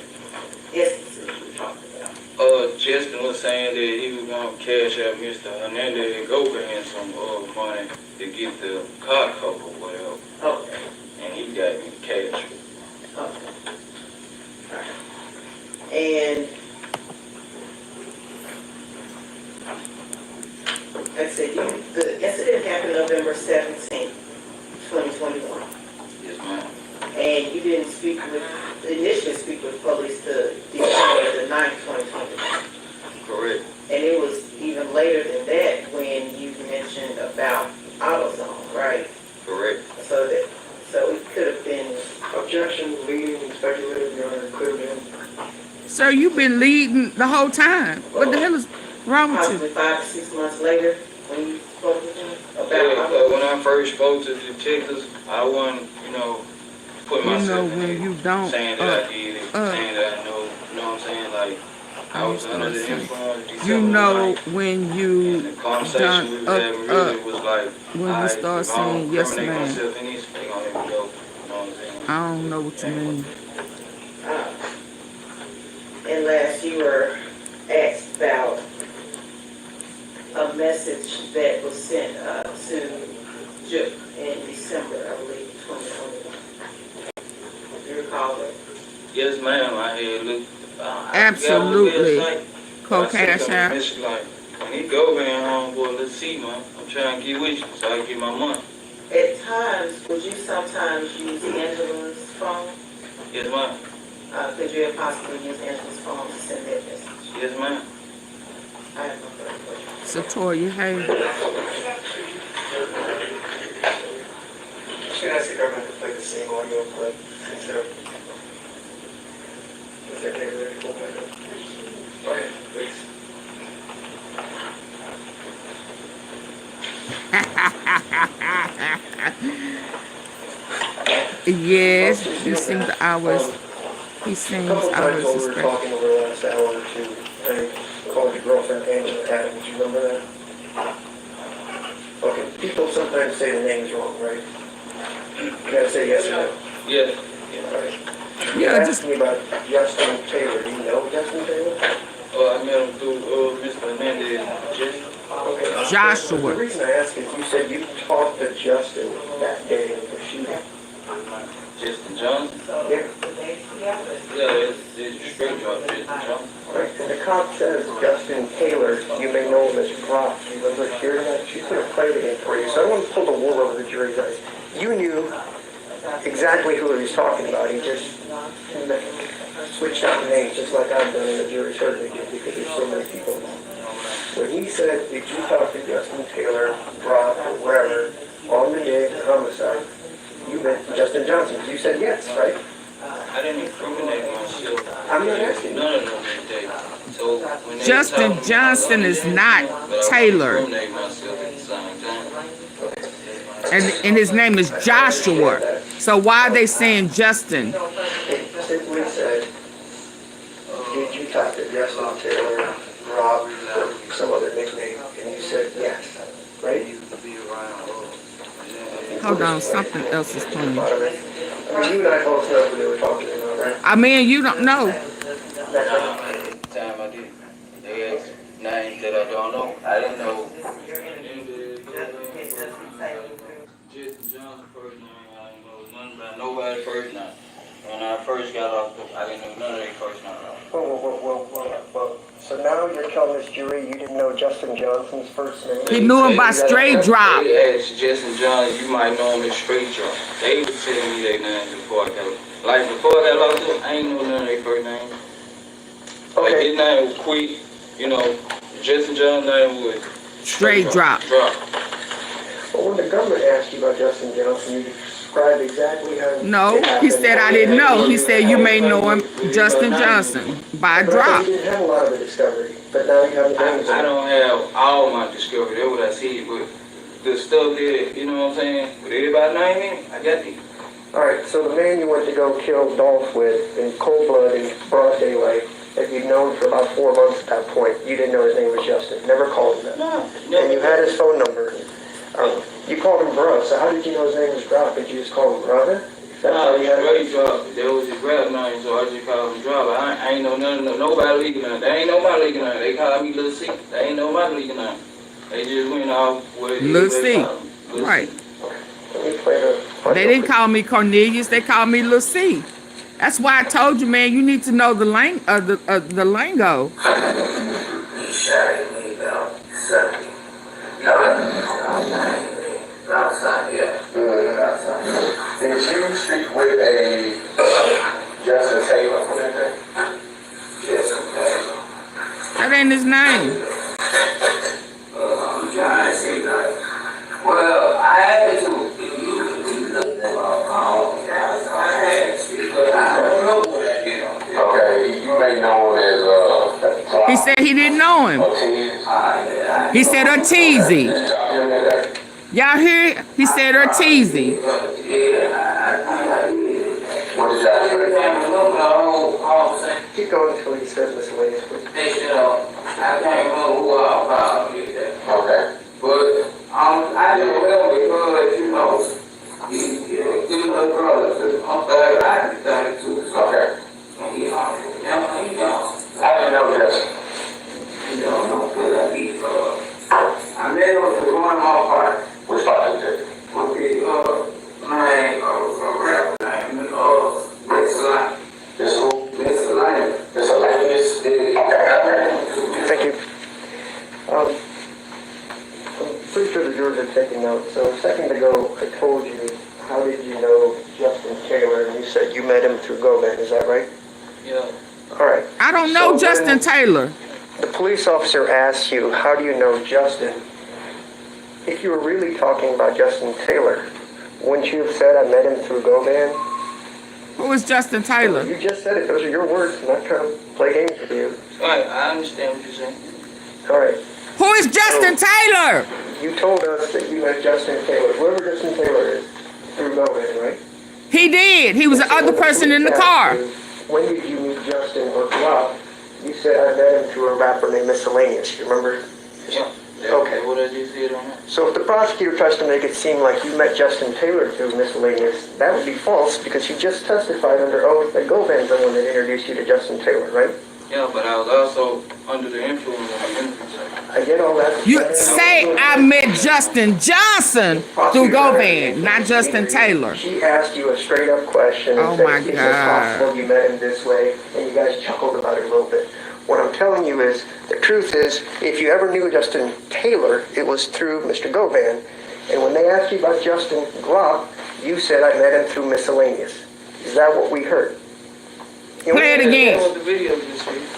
instances we talked about. Justin was saying that he was going to cash out Mr. Hernandez Govan some money to get the car cover or whatever. Okay. And he got me the cash. Okay. And let's see, the incident happened November 17th, 2021. Yes, ma'am. And you didn't initially speak with police to December the 9th, 2021. Correct. And it was even later than that when you mentioned about AutoZone, right? Correct. So it could have been objection, leading, and speculative, Your Honor, could have been Sir, you've been leading the whole time. What the hell is wrong with possibly you? 5 to 6 months later when you spoke with him about Yeah, when I first spoke to the detectives, I wasn't, putting You myself know in when it, you don't. saying that I did it, saying that I know, you know what I'm saying? Like, I was under the influence. You know when And you the conversation done we was having really was like, when you start if I don't saying yes, incriminate ma'am. myself in this, they gonna let me go. You know what I'm saying? I don't know what you mean. and last you were asked about a message that was sent to Juke in December, I believe, 2021. You recall that? Yes, ma'am. I had looked. Absolutely. Co-cash out. Like, I need Govan home for a little see, man. I'm trying to get with you so I can get my money. At times, would you sometimes use Angela's phone? Yes, ma'am. Could you possibly use Angela's phone to send that message? Yes, ma'am. I have no further questions. Satoya, hey. Should I ask the government to play the same audio clip instead of... Is that maybe ready for my... Go ahead, please. Yes, he seems hours. He seems A couple hours times while we were suspect. talking over the last hour or two, I called your girlfriend Angela Adam. Do you remember that? Okay, people sometimes say the name's wrong, right? You gotta say yes or no. Yes. All right. Yeah, You just asked me about Justin Taylor. Do you know Justin Taylor? I met him through Mr. Hernandez. Okay. Joshua. The reason I ask is you said you talked to Justin that day of the shooting. Justin Johnson? Yeah. Yeah, it's straight drop, Justin Johnson. Right. And the cop says Justin Taylor, you may know him as Brock. You remember hearing that? She's going to play it again for you. So I want to pull the wool over the jury's eyes. You knew exactly who he was talking about. He just switched out the names, just like I've done, and the jury's heard it again because there's so many people. When he said, did you talk to Justin Taylor, Brock, or wherever, on the day of the homicide, you meant Justin Johnson. You said yes, right? I didn't incriminate myself. I'm not asking. None of them today. So when they Justin talk, Johnson is not Taylor. I incriminate myself at the same time. And his name is Joshua. So why are they saying Justin? It simply said, did you talk to Justin Taylor, Rob, or some other nickname? And you said yes, right? Hold on, something else is playing. I mean, you and I both know who they were talking about, right? I mean, you don't know. That's right. Time I did. They asked names that I don't know. I didn't know. Justin Johnson first name, I didn't know nothing about nobody first name. When I first got off, I didn't know none of their first name. Whoa. So now you're telling this jury you didn't know Justin Johnson's first name? He knew him by straight drop. They asked Justin Johnson, you might know him as straight drop. They was telling me their names before I got like before I got locked up, I ain't know none of their first names. Like Okay. his name was Quick, you know, Justin Johnson's name was Straight drop. Well, when the government asked you about Justin Johnson, you described exactly how No, it happened. he said I didn't know. He said you may know him, Justin Johnson, by But I thought drop. you didn't have a lot of the discovery, but now you have the names. I don't have all my discovery, that's what I see, but the stuff that, you know what I'm saying, with everybody name in it, I got these. All right, so the man you went to go kill Dolph with in cold blood in broad daylight, that you'd known for about 4 months at that point, you didn't know his name was Justin, never called him that. No, And you had his phone number. You called him Bruh, so how did you know his name was Drop? Did you just call him Brother? That's how you had straight drop. That was his rap name, so I just called him Drop. I ain't know nobody legal name. They ain't know my legal name. They call me Lil C. They ain't know my legal name. They just went off with Lil C. Right. They didn't call me Cornelius. They called me Lil C. That's why I told you, man. You need to know the the lingo. Did you speak with a Justin Taylor? That ain't his name. Well, I had to. Okay, you may know as He said he didn't know him. He said Ortizi. Y'all hear? He said Ortizi. What did y'all say? Keep going until he says miscellaneous. I can't remember who okay. But I didn't know because, you know, you know, brother, I did that too. Okay. I didn't know that. You don't know who that is. I met him for one more part. Which part did you take? Okay, my rap name, Miscellaneous. This who? Miscellaneous. Miscellaneous. Okay. Thank you. taking notes. So a second ago, I told you, how did you know Justin Taylor? And you said you met him through Govan, is that right? Yeah. All right. I don't know Justin Taylor. The police officer asked you, how do you know Justin? If you were really talking about Justin Taylor, wouldn't you have said I met him through Govan? Who is Justin Taylor? You just said it. Those are your words. I'm not trying to play games with you. All right, I understand what you're saying. All right. Who is Justin Taylor? You told us that you met Justin Taylor. Whoever Justin Taylor is, through Govan, right? He did. He was the other person in the car. When did you meet Justin or Glock? You said I met him through a rapper named Miscellaneous. You remember? Yeah. Okay. What I just said on that. So if the prosecutor tries to make it seem like you met Justin Taylor through Miscellaneous, that would be false because you just testified under oath that Govan's the one that introduced you to Justin Taylor, right? Yeah, but I was also under the influence of the MEMPHIS. I get all that. You say I met Justin Johnson through Govan, not Justin Taylor. She asked you a straight up question. Oh my God. Is it possible you met him this way? And you guys chuckled about it a little bit. What I'm telling you is, the truth is, if you ever knew Justin Taylor, it was through Mr. Govan. And when they asked you about Justin Glock, you said I met him through Miscellaneous. Is that what we heard? Play it again.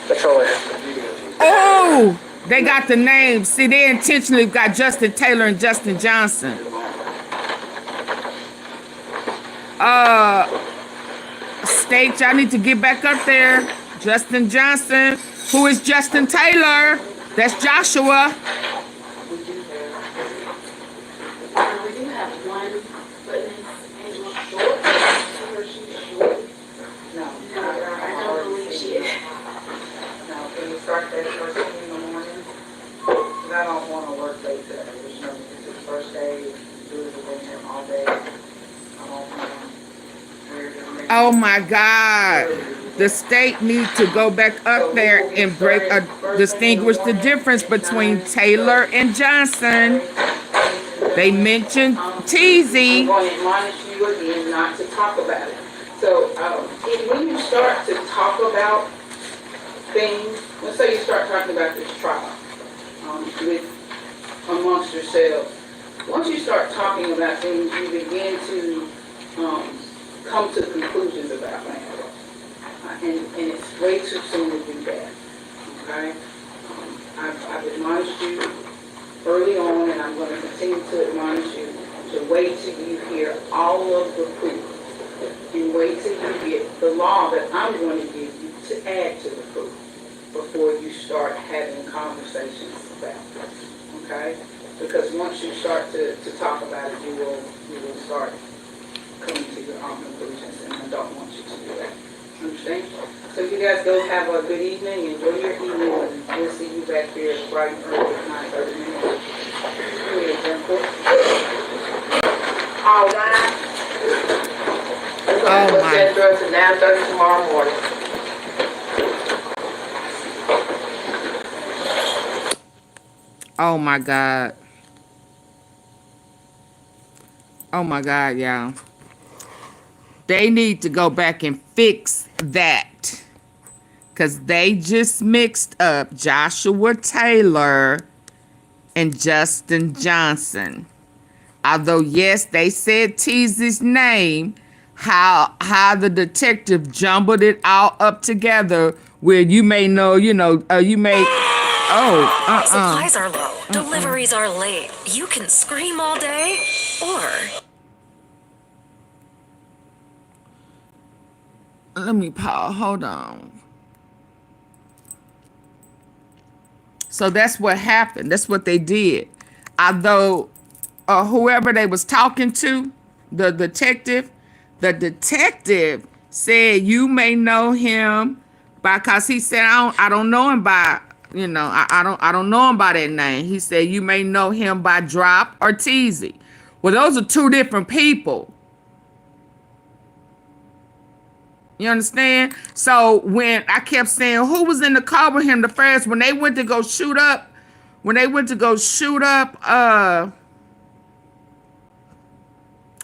That's all I have. Oh, they got the names. See, they intentionally got Justin Taylor and Justin Johnson. State, y'all need to get back up there. Justin Johnson. Who is Justin Taylor? That's Joshua. We do have one witness, Angela Short. Or she's short. No, I don't believe she is. Now, can you start that first thing in the morning? Because I don't want to work late today. You know, it's the first day, do it again all day. I don't want to. Oh my God. The state needs to go back up there and distinguish the difference between Taylor and Johnson. They mentioned Teasy. I'm going to admonish you again not to talk about it. So when you start to talk about things, let's say you start talking about this trial amongst yourselves. Once you start talking about things, you begin to come to conclusions about things. And it's way too soon to do that, okay? I've admonished you early on, and I'm going to continue to admonish you to wait till you hear all of the proof, and wait till you get the law that I'm going to give you to add to the proof before you start having conversations about it, okay? Because once you start to talk about it, you will start coming to your own conclusions, and I don't want you to do that. Understand? So you guys go have a good evening, enjoy your evening, and we'll see you back here bright and early at 9:30 minutes. All right. Oh my. Set drugs at 9:30 tomorrow morning. Oh my God. Oh my God, y'all. They need to go back and fix that. Because they just mixed up Joshua Taylor and Justin Johnson. Although, yes, they said Teasy's name, how the detective jumbled it all up together where you may know, you may... Supplies are low. Deliveries are late. You can scream all day, or... Let me pause. Hold on. So that's what happened. That's what they did. Although whoever they was talking to, the detective said you may know him because he said I don't know him by I don't know him by that name. He said you may know him by Drop or Teasy. Well, those are two different people. You understand? So when I kept saying who was in the car with him the first, when they went to go shoot up,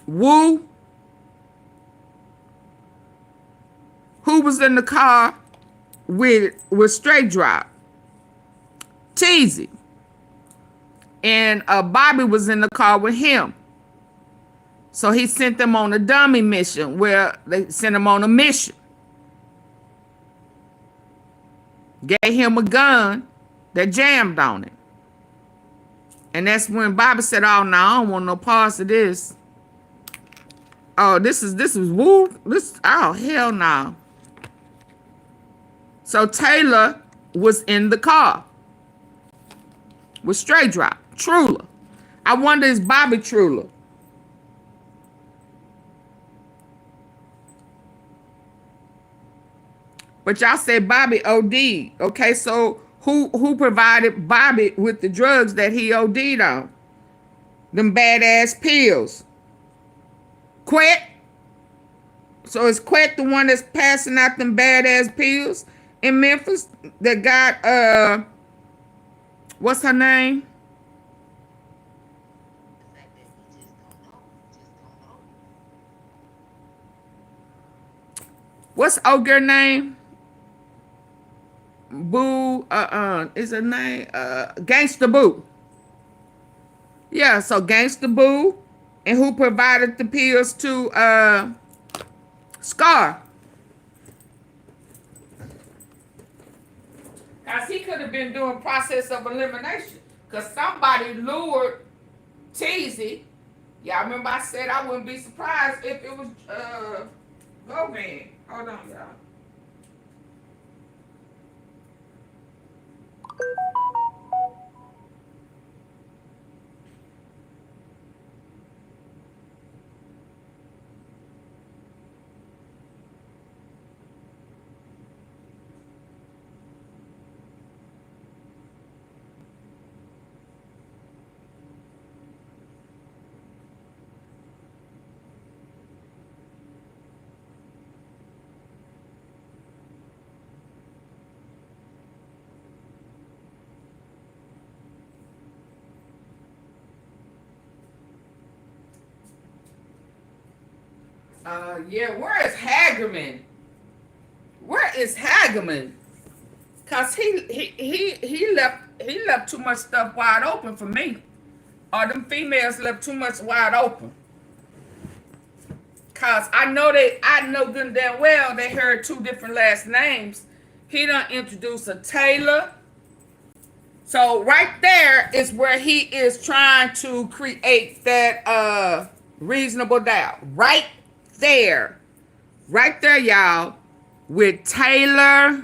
Woo, who was in the car with Straight Drop? Teasy. and Bobby was in the car with him. So he sent them on a dummy mission where they sent him on a mission. Gave him a gun that jammed on it. And that's when Bobby said, oh, no, I don't want no parts of this. Oh, this is woo. Oh, hell no. So Taylor was in the car with Straight Drop, Truler. I wonder, is Bobby Truler? But y'all said Bobby OD'd. Okay, so who provided Bobby with the drugs that he OD'd on? Them badass pills. QUETTE. So is QUETTE the one that's passing out them badass pills in Memphis that got what's her name? What's old girl name? Boo, is her name Gangsta Boo. Yeah, so Gangsta Boo, and who provided the pills to Scar? Cause he could have been doing process of elimination. Cause somebody lured Teasy. Y'all remember I said I wouldn't be surprised if it was Govan. Hold on, y'all. Yeah, where is Hagerman? Where is Hagerman? Cause he left too much stuff wide open for me. Or them females left too much wide open. Cause I know good and damn well they heard two different last names. He done introduced a Taylor. So right there is where he is trying to create that reasonable doubt. Right there, y'all, with Taylor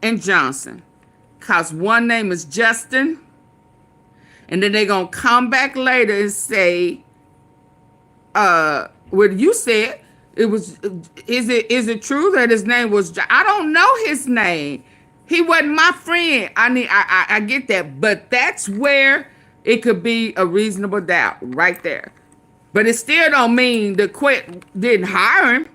and Johnson. Cause one name is Justin, and then they're gonna come back later and say, what you said, it was, is it true that his name was, I don't know his name. He wasn't my friend. I get that, but that's where it could be a reasonable doubt right there. But it still don't mean the QUETTE didn't hire him.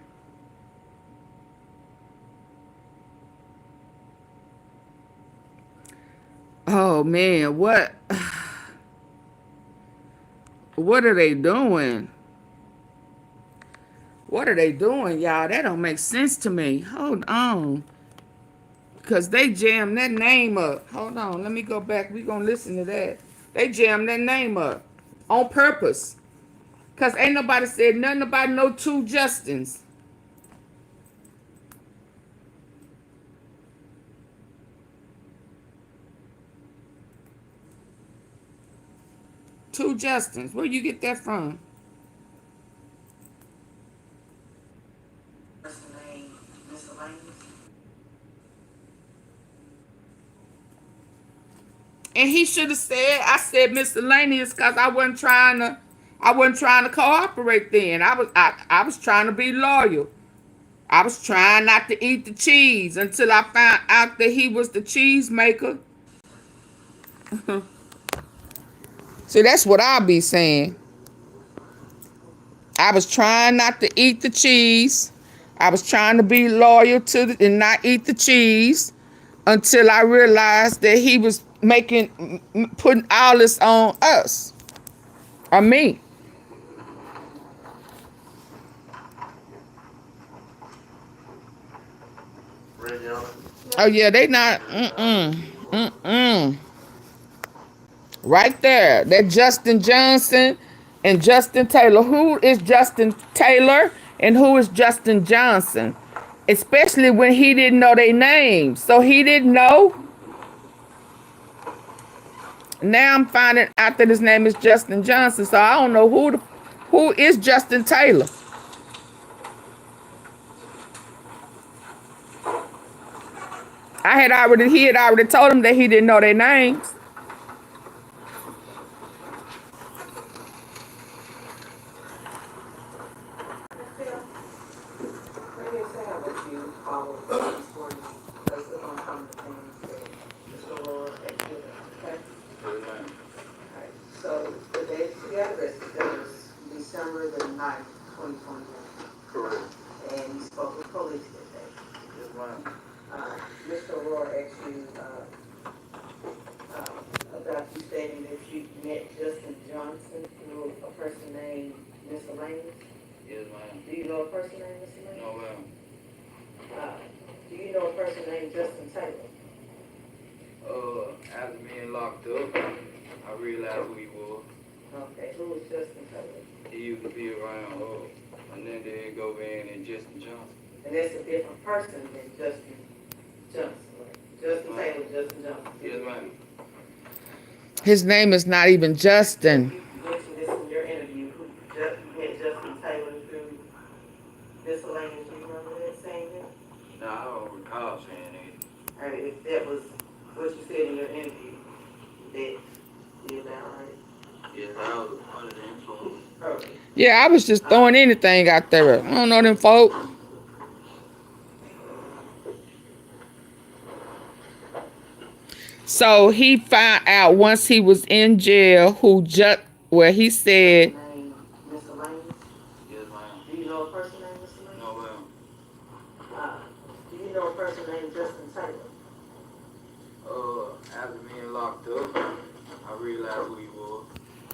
Oh man, what are they doing? What are they doing, y'all? That don't make sense to me. Hold on. Because they jammed that name up. Hold on, let me go back. We're going to listen to that. They jammed that name up on purpose. Because ain't nobody said nothing about no two Justins. Two Justins. Where you get that from? And he should have said, I said miscellaneous because I wasn't trying to cooperate then. I was trying to be loyal. I was trying not to eat the cheese until I found out that he was the cheese maker. See, that's what I'll be saying. I was trying not to eat the cheese. I was trying to be loyal to and not eat the cheese until I realized that he was putting all this on us or me. Oh yeah, they not. Right there. That Justin Johnson and Justin Taylor. Who is Justin Taylor and who is Justin Johnson? Especially when he didn't know their names. So he didn't know. Now I'm finding out that his name is Justin Johnson. So I don't know who is Justin Taylor. He had already told him that he didn't know their names. So the date he got arrested, that was December the 9th, 2021. Correct. And he spoke with police that day. Yes, ma'am. Mr. Aurora asked you about you stating that you met Justin Johnson through a person named Miscellaneous. Yes, ma'am. Do you know a person named Miscellaneous? No, ma'am. Do you know a person named Justin Taylor? After being locked up, I realized who he was. Okay, who was Justin Taylor? He used to be around Hernandez Govan and Justin Johnson. And that's a different person than Justin Johnson, right? Justin Taylor, Justin Johnson. Yes, ma'am. His name is not even Justin. You mentioned this in your interview. You met Justin Taylor through Miscellaneous. Do you remember that saying that? No, I don't recall saying that. All right, if that was what you said in your interview, that is that right? Yes, I was under the influence. Okay. Yeah, I was just throwing anything out there. I don't know them folk. So he found out once he was in jail where he said, Name Miscellaneous? Yes, ma'am. Do you know a person named Miscellaneous? No, ma'am. Do you know a person named Justin Taylor? After being locked up, I realized who he was.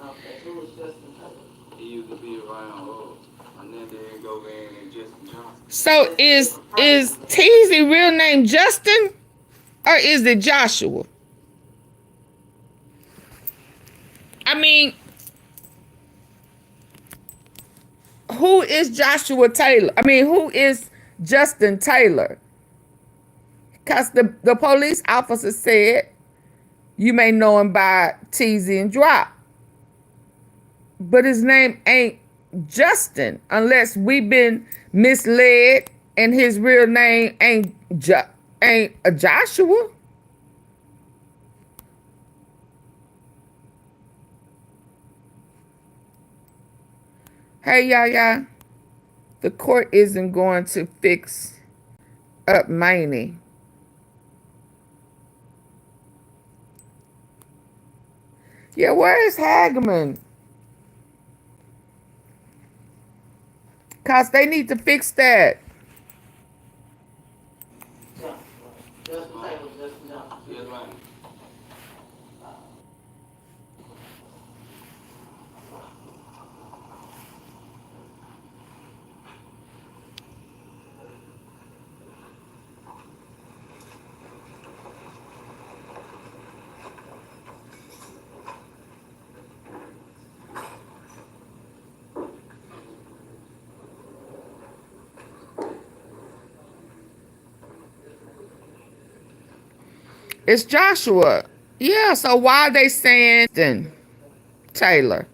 Okay, who was Justin Taylor? He used to be around Hernandez Govan and Justin Johnson. so is Teasy real name Justin or is it Joshua? I mean, who is Joshua Taylor? I mean, who is Justin Taylor? Because the police officer said you may know him by Teasy and Drop. But his name ain't Justin unless we've been misled and his real name ain't a Joshua. Hey, y'all. The court isn't going to fix up Maney. Yeah, where is Hagman? Because they need to fix that. Justin Taylor, Justin Johnson. Yes, ma'am. It's Joshua. Yeah, so why are they saying Taylor?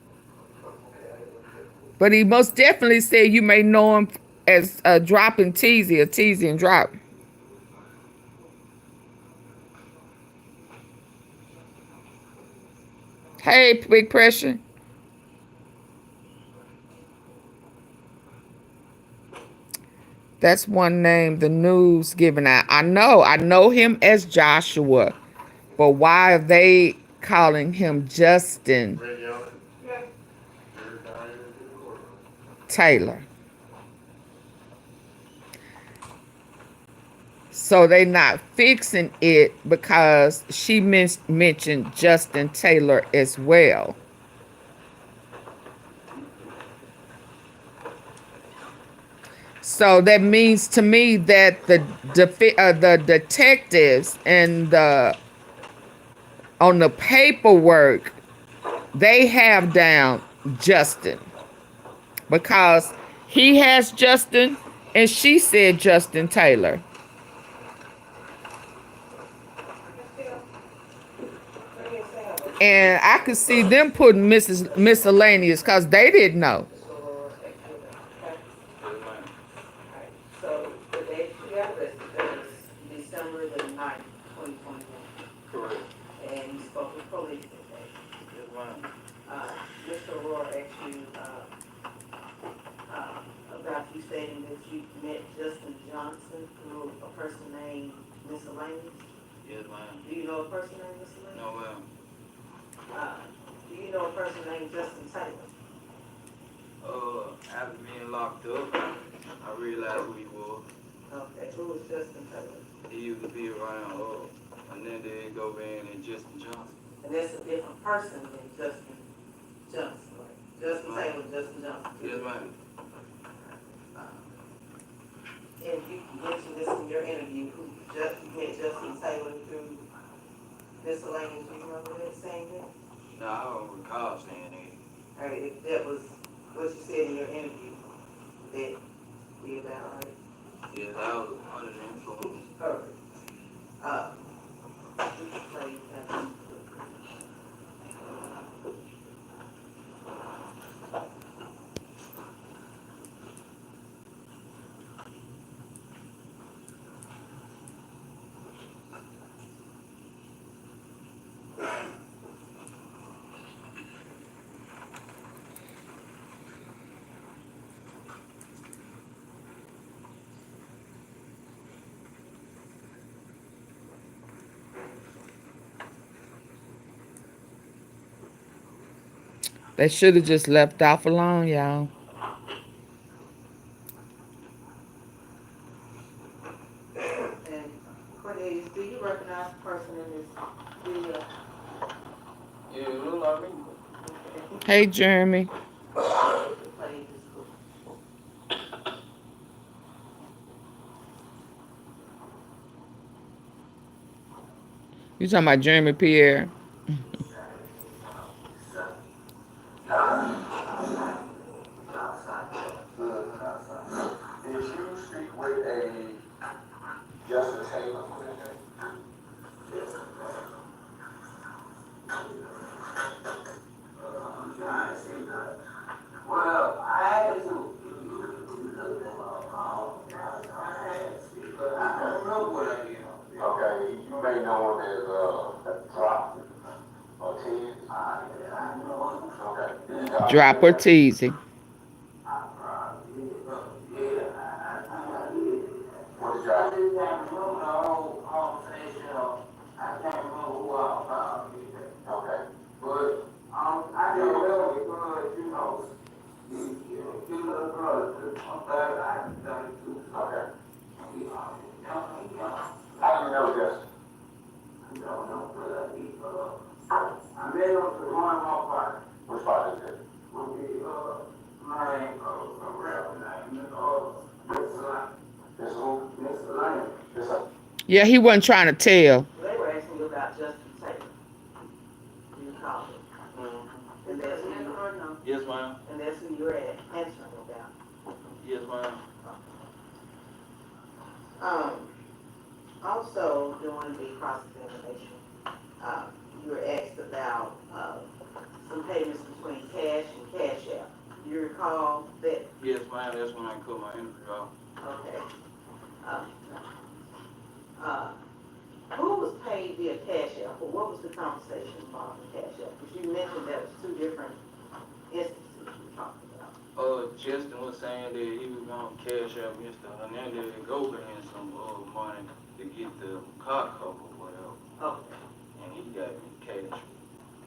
But he most definitely said you may know him as Drop and Teasy, or Teasy and Drop. Hey, Big Pressure. That's one name the news giving out. I know him as Joshua, but why are they calling him Justin Taylor? So they not fixing it because she mentioned Justin Taylor as well. So that means to me that the detectives and the on the paperwork, they have down Justin because he has Justin and she said Justin Taylor. And I could see them putting miscellaneous because they didn't know. So the date you got listed is December the 9th, 2021. Correct. And you spoke with police that day. Yes, ma'am. Mr. Aurora asked you about you stating that you met Justin Johnson through a person named Miscellaneous. Yes, ma'am. Do you know a person named Miscellaneous? No, ma'am. Do you know a person named Justin Taylor? After being locked up, I realized who he was. Okay, who was Justin Taylor? He used to be around Hernandez Govan and Justin Johnson. And that's a different person than Justin Johnson, right? Justin Taylor, Justin Johnson. Yes, ma'am. And you mentioned this in your interview, who met Justin Taylor through Miscellaneous. Do you remember that saying that? No, I don't recall saying that. All right, if that was what you said in your interview, that be about, right? Yes, I was under the influence. Perfect. We can play that. They should have just left off alone, y'all. And Cornelius, do you recognize the person in this video? Yeah, it look like me. Hey, Jeremy. You talking about Jeremy Pierre? Did you speak with a Justin Taylor? Well, I had to. But I don't know what I did. Okay, you may know him as Drop or Tease. I know. Okay. Drop or teasing. Yeah, he wasn't trying to tell. They were asking you about Justin Taylor. You called him. Mm-hmm. And that's who you heard no? Yes, ma'am. And that's who you're answering about. Yes, ma'am. Also, during the cross-examination, you were asked about some payments between cash and cash out. You recall that? Yes, ma'am. That's when I cut my interview off. Okay. Who was paid via cash out? Or what was the conversation involved in cash out? Because you mentioned that was two different instances you talked about. Justin was saying that he was going to cash out Mr. Hernandez Govan some money to get the car cover or whatever. Okay. And he got me cash.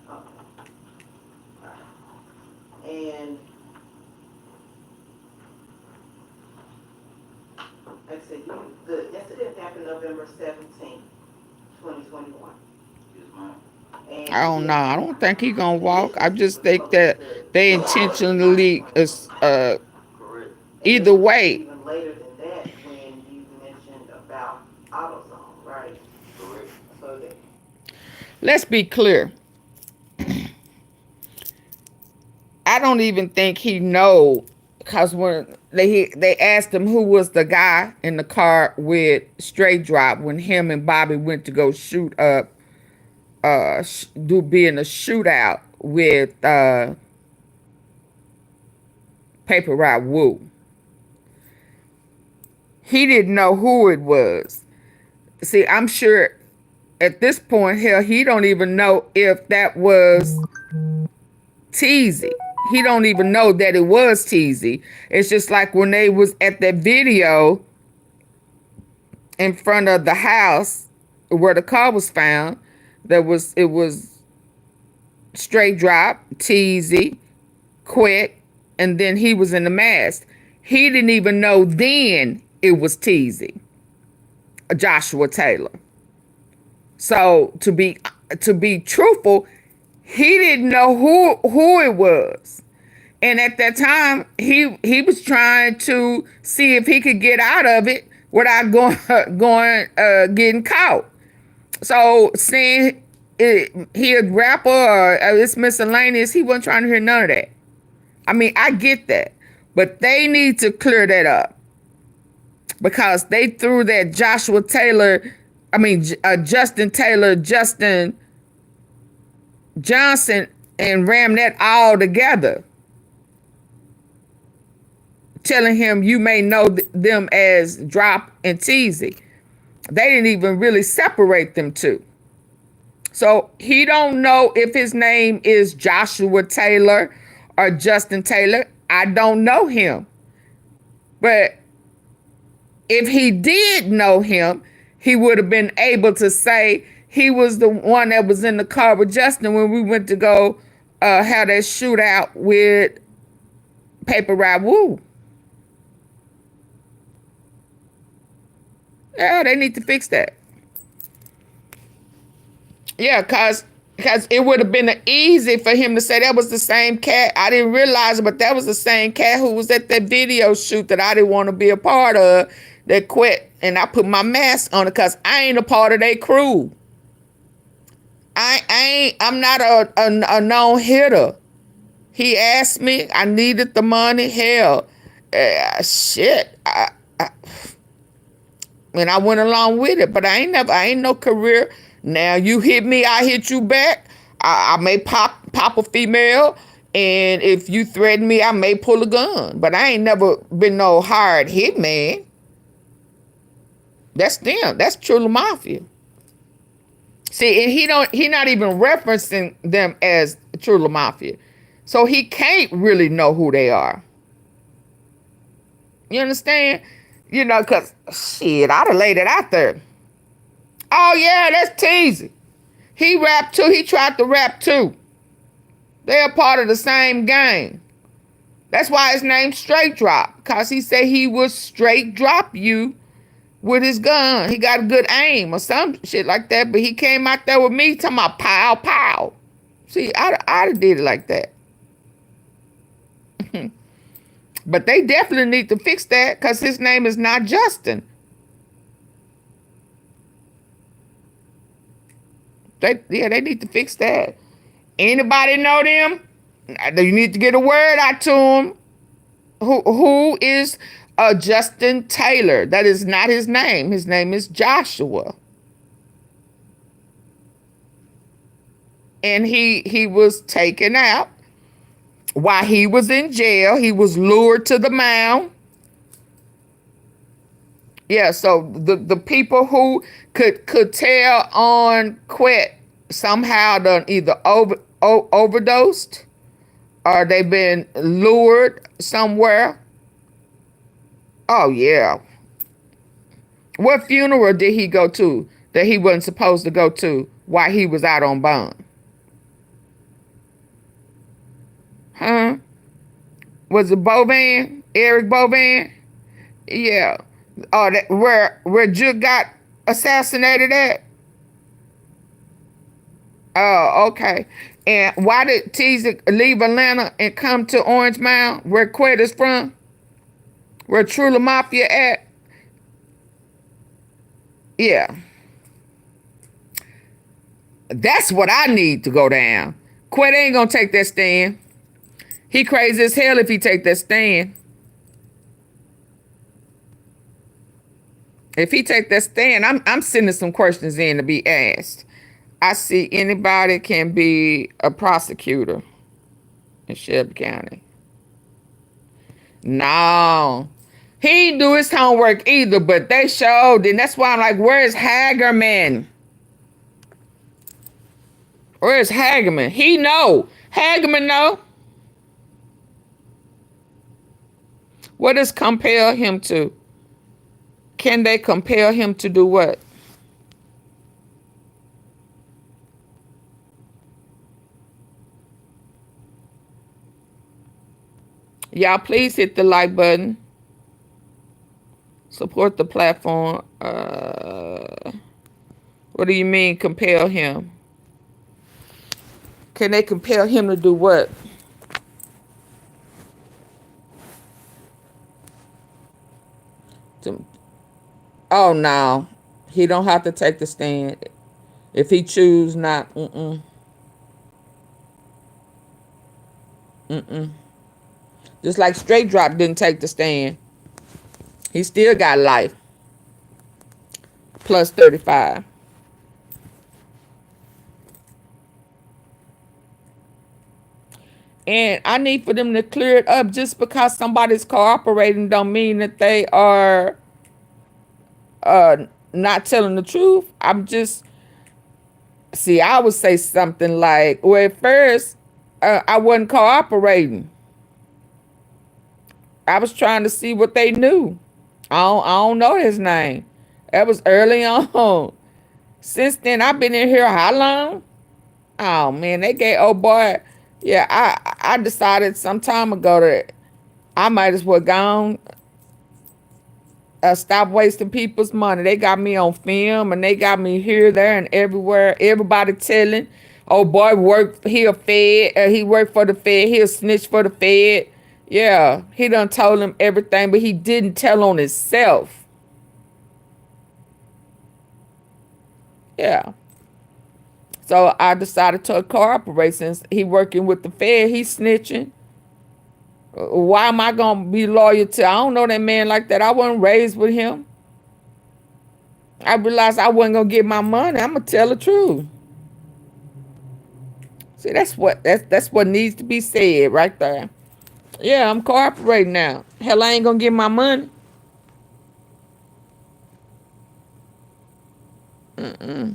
Okay. All right. And like I said, the incident happened November 17th, 2021. Yes, ma'am. I don't know. I don't think he gonna walk. I just think that they intentionally, either way. Even later than that, when you mentioned about AutoZone, right? Correct. So that let's be clear. I don't even think he know, because when they asked him who was the guy in the car with STRAIGHTDROP when him and Bobby went to go shoot up, be in a shootout with Paper Route Woo. He didn't know who it was. See, I'm sure at this point, hell, he don't even know if that was Teasy. He don't even know that it was Teasy. It's just like when they was at that video in front of the house where the car was found, it was STRAIGHTDROP, Teasy, QUETTE, and then he was in the mask. He didn't even know then it was Teasy, Joshua Taylor. So to be truthful, he didn't know who it was. And at that time, he was trying to see if he could get out of it without getting caught. So saying he a rapper or it's miscellaneous, he wasn't trying to hear none of that. I mean, I get that. But they need to clear that up. Because they threw that Justin Taylor, Justin Johnson, and rammed that all together. Telling him you may know them as Drop and Teasy. They didn't even really separate them two. So he don't know if his name is Joshua Taylor or Justin Taylor. I don't know him. But if he did know him, he would have been able to say he was the one that was in the car with Justin when we went to go have that shootout with Paper Route Woo. Yeah, they need to fix that. Yeah, because it would have been easy for him to say that was the same cat. I didn't realize it, but that was the same cat who was at that video shoot that I didn't want to be a part of, that quit. And I put my mask on it because I ain't a part of their crew. I'm not a known hitter. He asked me, I needed the money. Hell, shit. And I went along with it, but I ain't no career. Now you hit me, I hit you back. I may pop a female, and if you threaten me, I may pull a gun. But I ain't never been no hired hitman. That's them. That's True Mafia. See, and he not even referencing them as True Mafia, so he can't really know who they are. You understand? You know, because, shit, I'd have laid it out there. Oh, yeah, that's Teasy. He rapped too. He tried to rap too. They're part of the same gang. That's why his name's STRAIGHTDROP, because he said he would straight drop you with his gun. He got a good aim or some shit like that, but he came out there with me talking about pow, pow. See, I'd have did it like that. But they definitely need to fix that because his name is not Justin. They need to fix that. Anybody know them? You need to get a word out to them. Who is Justin Taylor? That is not his name. His name is Joshua. And he was taken out. While he was in jail, he was lured to the mound. Yeah, so the people who could tell on QUETTE somehow done either overdosed or they've been lured somewhere. Oh, yeah. What funeral did he go to that he wasn't supposed to go to while he was out on bond? Huh? Was it Bovan? Eric Bovan? Yeah. Oh, that where Juke got assassinated at? Oh, okay. And why did Teasy leave Atlanta and come to Orange Mound, where QUETTE is from? Where True Mafia at? Yeah. That's what I need to go down. QUETTE ain't gonna take that stand. He crazy as hell if he take that stand. If he take that stand, I'm sending some questions in to be asked. I see anybody can be a prosecutor in Shelby County. No. He didn't do his homework either, but they showed, and that's why I'm like, where's Hagerman? Where's Hagerman? He know. Hagerman know. What does compel him to? Can they compel him to do what? Y'all please hit the like button. Support the platform. What do you mean compel him? Can they compel him to do what? Oh, no. He don't have to take the stand. If he choose not, Just like STRAIGHTDROP didn't take the stand. He still got life. Plus 35. And I need for them to clear it up. Just because somebody's cooperating don't mean that they are not telling the truth. I'm just... See, I would say something like, well, at first, I wasn't cooperating. I was trying to see what they knew. I don't know his name. That was early on. Since then, I've been in here how long? Oh, man, they gave, oh, boy. Yeah, I decided some time ago that I might as well go on, stop wasting people's money. They got me on film, and they got me here, there, and everywhere. Everybody telling, oh, boy, he a Fed. He worked for the Fed. He a snitch for the Fed. Yeah, he done told him everything, but he didn't tell on himself. Yeah. So I decided to cooperate since he working with the Fed. He's snitching. Why am I going to be loyal to? I don't know that man like that. I wasn't raised with him. I realized I wasn't going to get my money. I'm going to tell the truth. See, that's what needs to be said right there. Yeah, I'm cooperating now. Hell, I ain't gonna get my money. Yeah,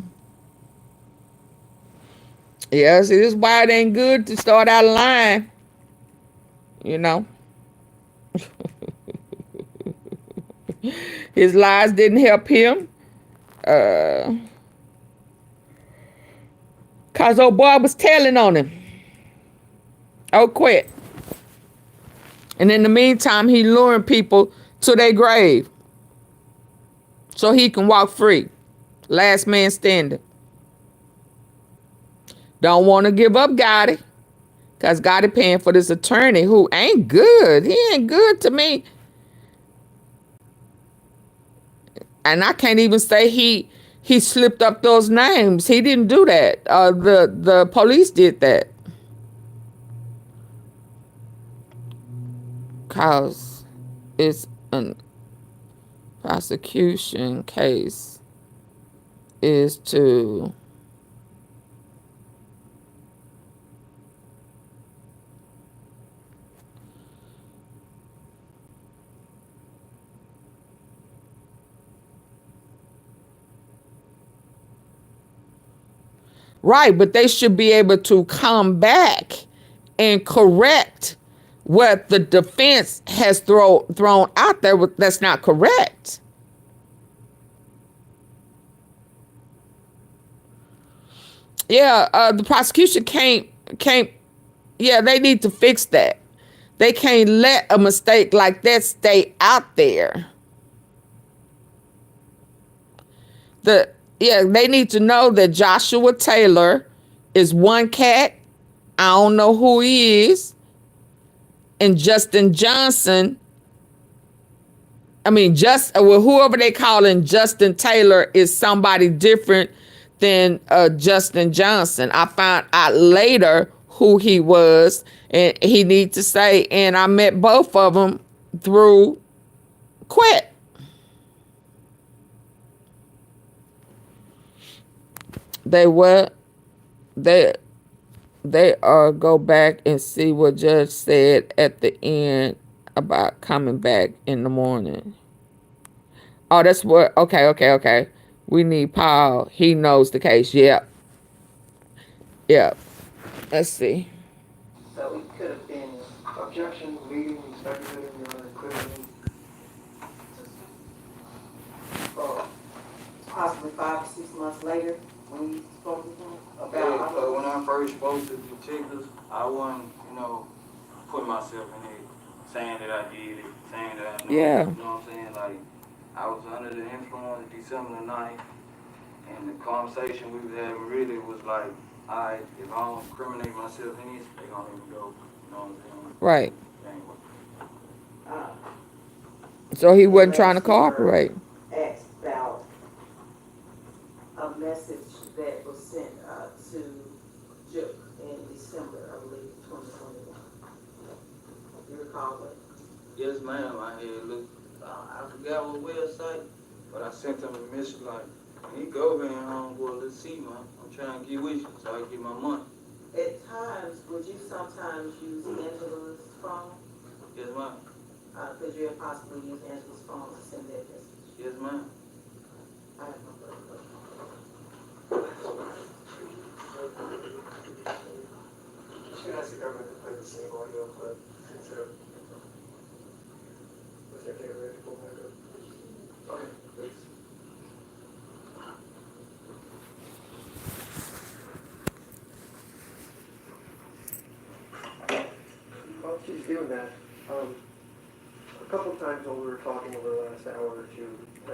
see, this is why it ain't good to start out of line. You know. His lies didn't help him. Cause old boy was telling on him. Oh, quit. And in the meantime, he luring people to their grave so he can walk free. Last man standing. Don't want to give up Gotti because Gotti paying for this attorney who ain't good. He ain't good to me. And I can't even say he slipped up those names. He didn't do that. The police did that. Cause it's a prosecution case is to right, but they should be able to come back and correct what the defense has thrown out there that's not correct. Yeah, the prosecution can't. Yeah, they need to fix that. They can't let a mistake like that stay out there. They need to know that Joshua Taylor is one cat. I don't know who he is. And Justin Johnson, whoever they calling Justin Taylor is somebody different than Justin Johnson. I found out later who he was, and he needs to say, and I met both of them through QUETTE. They what? They go back and see what Judge said at the end about coming back in the morning. Oh, that's what, okay. We need Paul. He knows the case. Yep. Let's see. So it could have been objection, leading, speculating, or equivalent. Possibly 5 or 6 months later, when you spoke with him about. Yeah, but when I first spoke to the detectives, I wasn't, putting myself in it, saying that I did it, saying that I know. Yeah. You know what I'm saying? Like, I was under the influence December the 9th, and the conversation we was having really was like, alright, if I don't incriminate myself in this, they gonna let me go. You know what I'm saying? Right. Uh, So he wasn't trying to cooperate. asked about a message that was sent to Juke in December, I believe, 2021. You recall what? Yes, ma'am. I had looked, I forgot what website, but I sent them a message like, when you go in home, boy, let's see, man. I'm trying to get with you so I can get my money. At times, would you sometimes use Angela's phone? Yes, ma'am. Could you have possibly used Angela's phone to send that message? Yes, ma'am. I have no further questions. Should ask the government to play the same audio clip instead of. Was there data ready to pull back up? Okay, thanks. While she's doing that, a couple times when we were talking over the last hour or two, I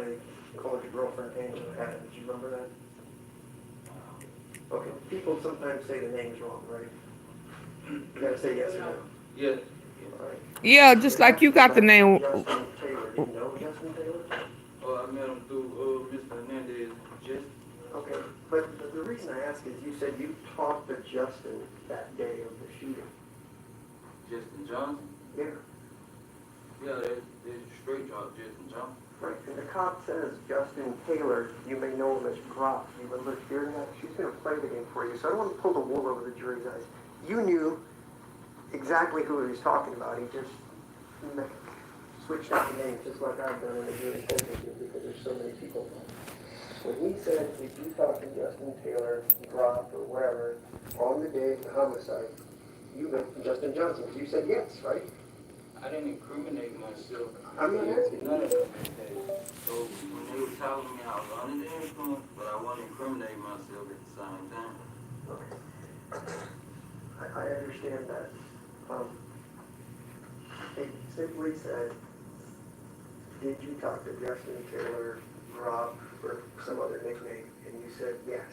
called your girlfriend Angela. Did you remember that? Okay, people sometimes say the names wrong, right? You gotta say yes or no. Yes. All right. Yeah, just like you got the name. Justin Taylor. Do you know Justin Taylor? Oh, I met him through Mr. Hernandez. Okay, but the reason I ask is you said you talked to Justin that day of the shooting. Justin Johnson? Yeah. Yeah, there's a straight drop, Justin Johnson. Right, and the cop says Justin Taylor, you may know him as Groff. You remember hearing that? She's going to play the game for you, so I don't want to pull the wool over the jury's eyes. You knew exactly who he was talking about. He just switched out the names, just like I've done in the jury because there's so many people. When he said, did you talk to Justin Taylor, Groff, or wherever, on the day of the homicide, you went to Justin Johnson. You said yes, right? I didn't incriminate myself. I'm not asking. None of them. So when they were telling me I was under the influence, but I wasn't incriminating myself at the same time. Okay. I understand that. It simply said, did you talk to Justin Taylor, Rob, or some other nickname? And you said yes,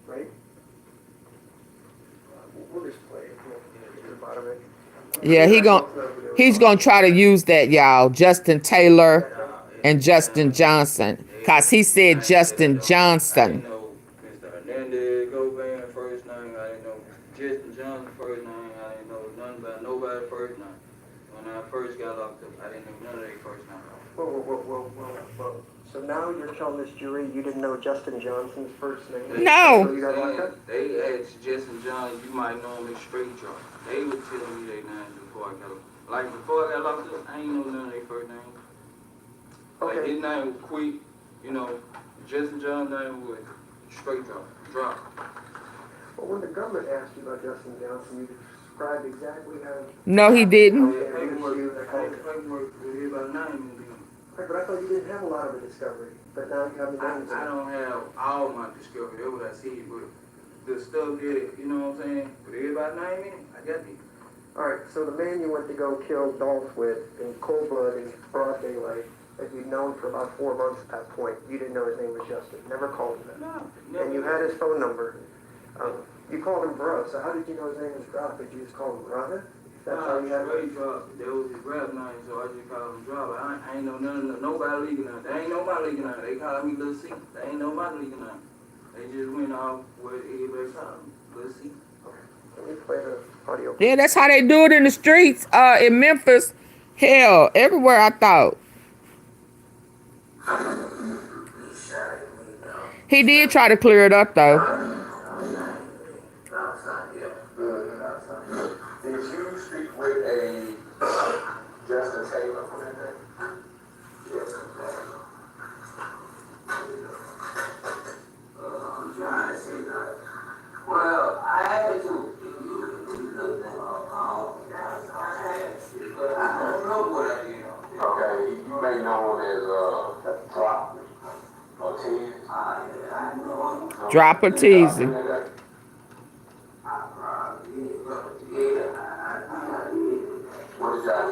right? We'll just play it. We'll get to the bottom of it. Yeah, he's gonna try to use that, y'all. Justin Taylor and Justin Johnson, cause he said Justin Johnson. I didn't know Mr. Hernandez Govan first name. I didn't know Justin Johnson first name. I didn't know nothing about nobody first name. When I first got locked up, I didn't know none of their first name. Whoa. So now you're telling this jury you didn't know Justin Johnson's first name? No. So you got locked up? They asked Justin Johnson, you might know him as STRAIGHTDROP. They were telling me their names before I got up. Like before I got locked up, I ain't know none of their first names. Like his name was Quick, Justin John's name was STRAIGHTDROP. Well, when the government asked you about Justin Johnson, you described exactly how... No, he didn't. Paperwork with everybody's name in there. Right, but I thought you didn't have a lot of the discovery. But now you have the names. I don't have all my discovery. That's what I see. But the stuff that, you know what I'm saying, with everybody's name in it, I got it. All right, so the man you went to go kill Dolph with in cold blood in broad daylight, that you'd known for about 4 months at that point, you didn't know his name was Justin. Never called him that. No. And you had his phone number. You called him bro, so how did you know his name was Drop? Did you just call him brother? That's how you had him? STRAIGHTDROP. That was his rap name, so I just called him Drop. I ain't know nobody legal name. They ain't nobody legal name. They call me Lil C. They ain't nobody legal name. They just went off with everybody shot. Let's see. Let me play the audio. Yeah, that's how they do it in the streets. In Memphis, hell, everywhere. I thought he did try to clear it up though. Did you speak with a Justin Taylor for that day? Yes. I'm trying to say that. Well, I had to. But I don't know what I did. Okay, you may know him as Drop or Tease. I know him. Drop or teasing. What is that?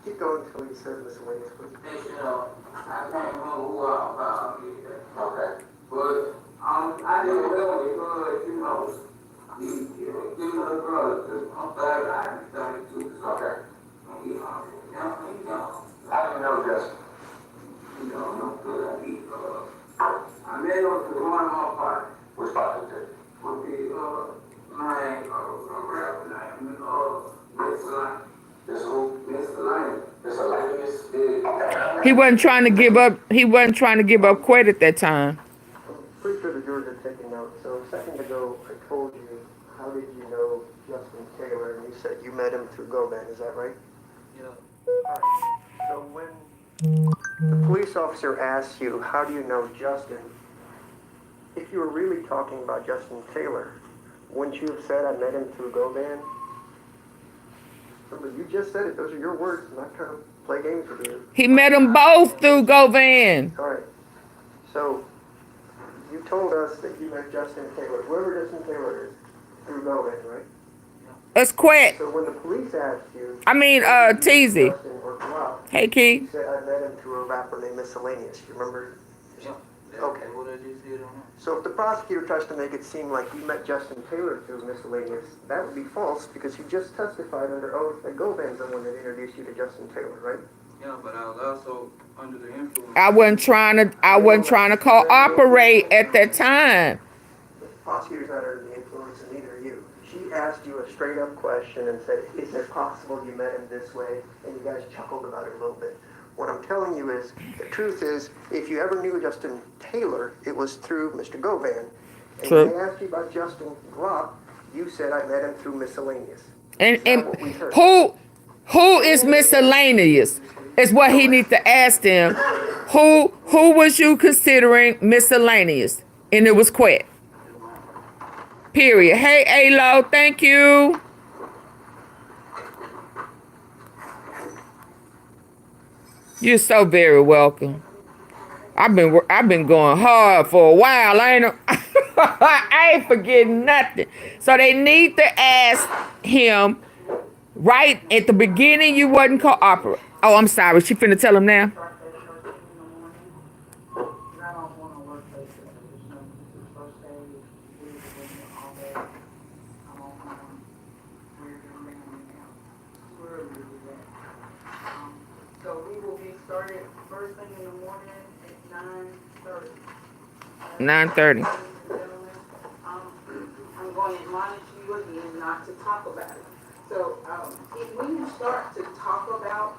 Keep going until he says miscellaneous, please. I can't remember who I okay. But I didn't know because, give my brother, I'm 32. Okay. I didn't know Justin. I met him to one of my parties. Which party is it? Would be, my rapper name, Mr. This who? Mr. Miscellaneous. He wasn't trying to give up. He wasn't trying to give up QUETTE at that time. Pretty sure the jurors are taking notes. So a second ago, I told you, how did you know Justin Taylor? And you said you met him through Govan. Is that right? Yeah. All right. So when the police officer asks you, how do you know Justin? If you were really talking about Justin Taylor, wouldn't you have said, I met him through Govan? Remember, you just said it. Those are your words. I'm not trying to play games with you. He met them both through Govan. All right. So you told us that you met Justin Taylor, whoever Justin Taylor is, through Govan, right? It's QUETTE. So when the police asked you, Teasy. Justin or Rob, Hey, Key. you said, I met him through a rapper named Miscellaneous. You remember? Yeah. Okay. What I just said on that. So if the prosecutor tries to make it seem like you met Justin Taylor through Miscellaneous, that would be false because you just testified under oath that Govan's the one that introduced you to Justin Taylor, right? Yeah, but I was also under the influence. I wasn't trying to cooperate at that time. The prosecutor's not under the influence, and neither are you. She asked you a straight up question and said, is it possible you met him this way? And you guys chuckled about it a little bit. What I'm telling you is, the truth is, if you ever knew Justin Taylor, it was through Mr. Govan. And True. when they asked you about Justin Gropp, you said, I met him through Miscellaneous. And What we heard. who is Miscellaneous? Is what he needs to ask them. Who was you considering Miscellaneous? And it was QUETTE. Period. Hey, Alo, thank you. You're so very welcome. I've been going hard for a while. I ain't forgetting nothing. So they need to ask him right at the beginning. You wasn't cooperating. Oh, I'm sorry. She finna tell him now. So we will be started first thing in the morning at 9:30. 9:30. I'm going to admonish you again not to talk about it. So when you start to talk about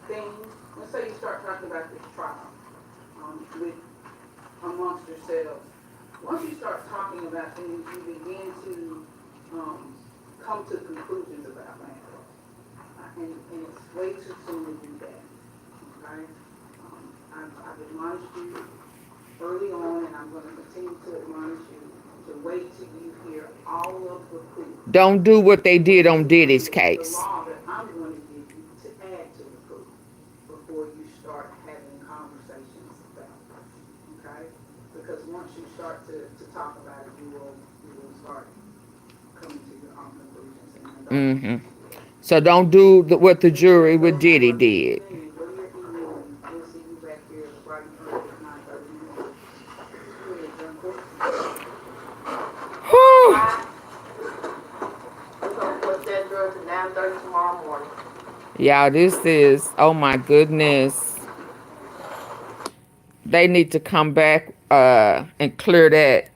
things, let's say you start talking about this trial with amongst yourselves. Once you start talking about things, you begin to come to conclusions about things. And it's way too soon to do that, okay? I've admonished you early on, and I'm going to continue to admonish you to wait till you hear all of the proof. Don't do what they did on Diddy's The case. law that I'm going to give you to add to the proof before you start having conversations about it, okay? Because once you start to talk about it, you will start coming to your own conclusions. Mm-hmm. So don't do what the jury with Diddy did. Whew. Y'all, this is, oh my goodness. They need to come back and clear that.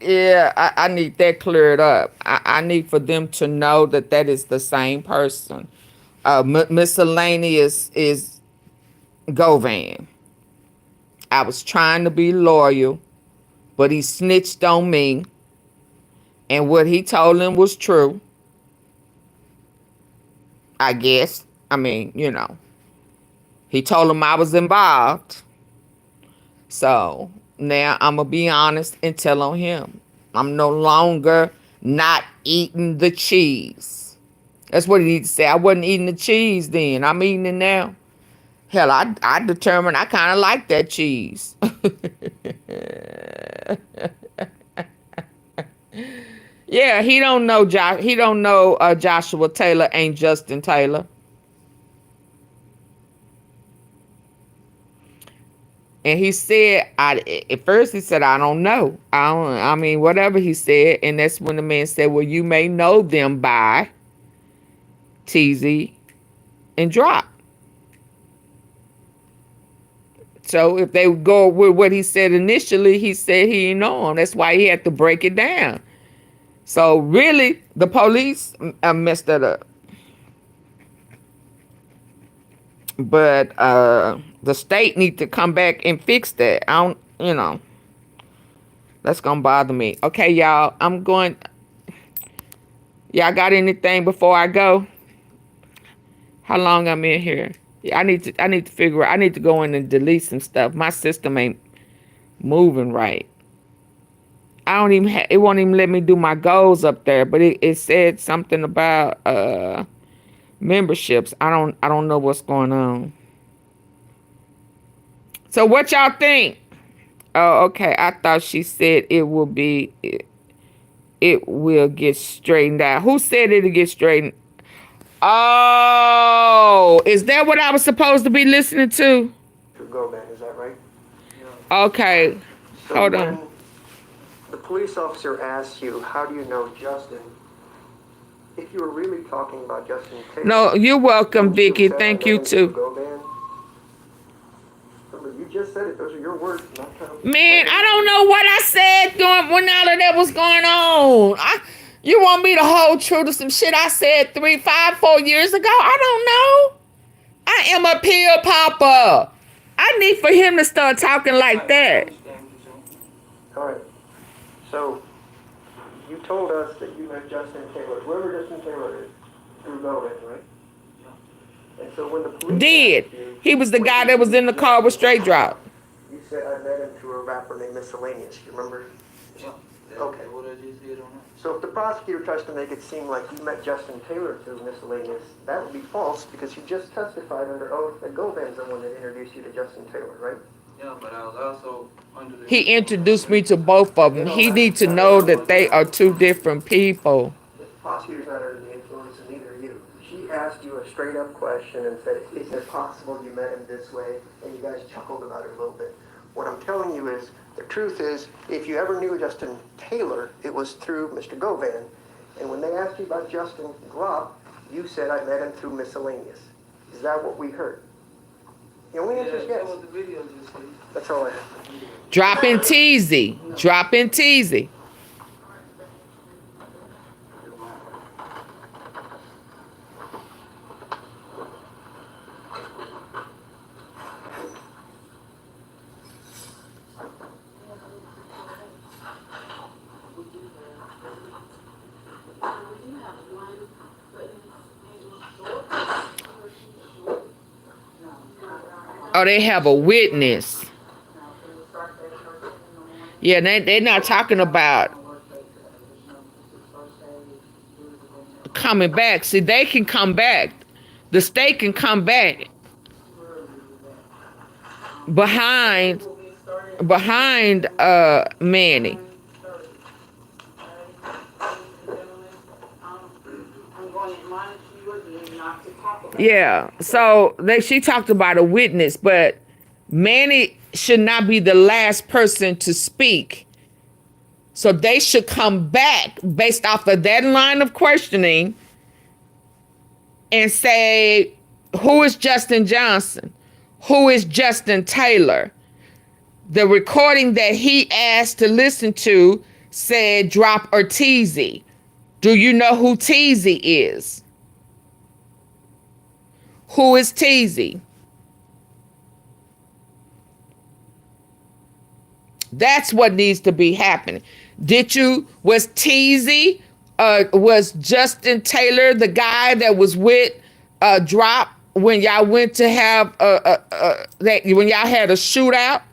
Yeah, I need that cleared up. I need for them to know that that is the same person. Miscellaneous is Govan. I was trying to be loyal, but he snitched on me. And what he told him was true. I guess. I mean, you know. He told him I was involved. So now I'm going to be honest and tell on him. I'm no longer not eating the cheese. That's what he needs to say. I wasn't eating the cheese then. I'm eating it now. Hell, I determined I kind of like that cheese. Yeah, he don't know Joshua Taylor ain't Justin Taylor. And he said, at first he said, I don't know. I mean, whatever he said. And that's when the man said, well, you may know them by TZ and Drop. So if they go with what he said initially, he said he didn't know him. That's why he had to break it down. So really, the police messed that up. But the state need to come back and fix that. I don't, you know. That's going to bother me. Okay, y'all, I'm going. Y'all got anything before I go? How long I'm in here? I need to figure out. I need to go in and delete some stuff. My system ain't moving right. I don't even it won't even let me do my goals up there, but it said something about memberships. I don't know what's going on. So what y'all think? Oh, okay. I thought she said it will get straightened out. Who said it'll get straightened? Oh, is that what I was supposed to be listening to? Govan, is that right? Okay. So Hold on. The police officer asks you, how do you know Justin? If you were really talking about Justin Taylor. No, you're welcome, Vicky. Thank you too. Govan. You just said it. Those are your words. Man, I don't know what I said when all of that was going on. You want me to hold true to some shit I said 4 years ago? I don't know. I am a pill popper. I need for him to start talking like that. All right. So, you told us that you met Justin Taylor, whoever Justin Taylor is, through Govan, right? And so when the police Did. He was the guy that was in the car with Straight Drop. You said I met him through a rapper named Miscellaneous. You remember? Yeah. Okay. What I just did on that. So if the prosecutor tries to make it seem like you met Justin Taylor through Miscellaneous, that would be false because you just testified under oath that Govan's the one that introduced you to Justin Taylor, right? Yeah, but I was also under the... He introduced me to both of them. He needs to know that they are two different people. The prosecutor's not under the influence, and neither are you. She asked you a straight-up question and said, is it possible you met him this way? And you guys chuckled about it a little bit. What I'm telling you is, the truth is, if you ever knew Justin Taylor, it was through Mr. Govan. And when they asked you about Justin Glop, you said I met him through Miscellaneous. Is that what we heard? The only answer is yes. That's what the video just said. That's all I have. Dropping teasy. Dropping teasy. Oh, they have a witness. Yeah, they're not talking about coming back. See, they can come back. The state can come back behind Manny. Yeah, so she talked about a witness, but Manny should not be the last person to speak. So they should come back based off of that line of questioning and say, who is Justin Johnson? Who is Justin Taylor? the recording that he asked to listen to said drop or teasy. Do you know who teasy is? Who is teasy? That's what needs to be happening. Was teasy, was Justin Taylor the guy that was with Drop when y'all went to have when y'all had a shootout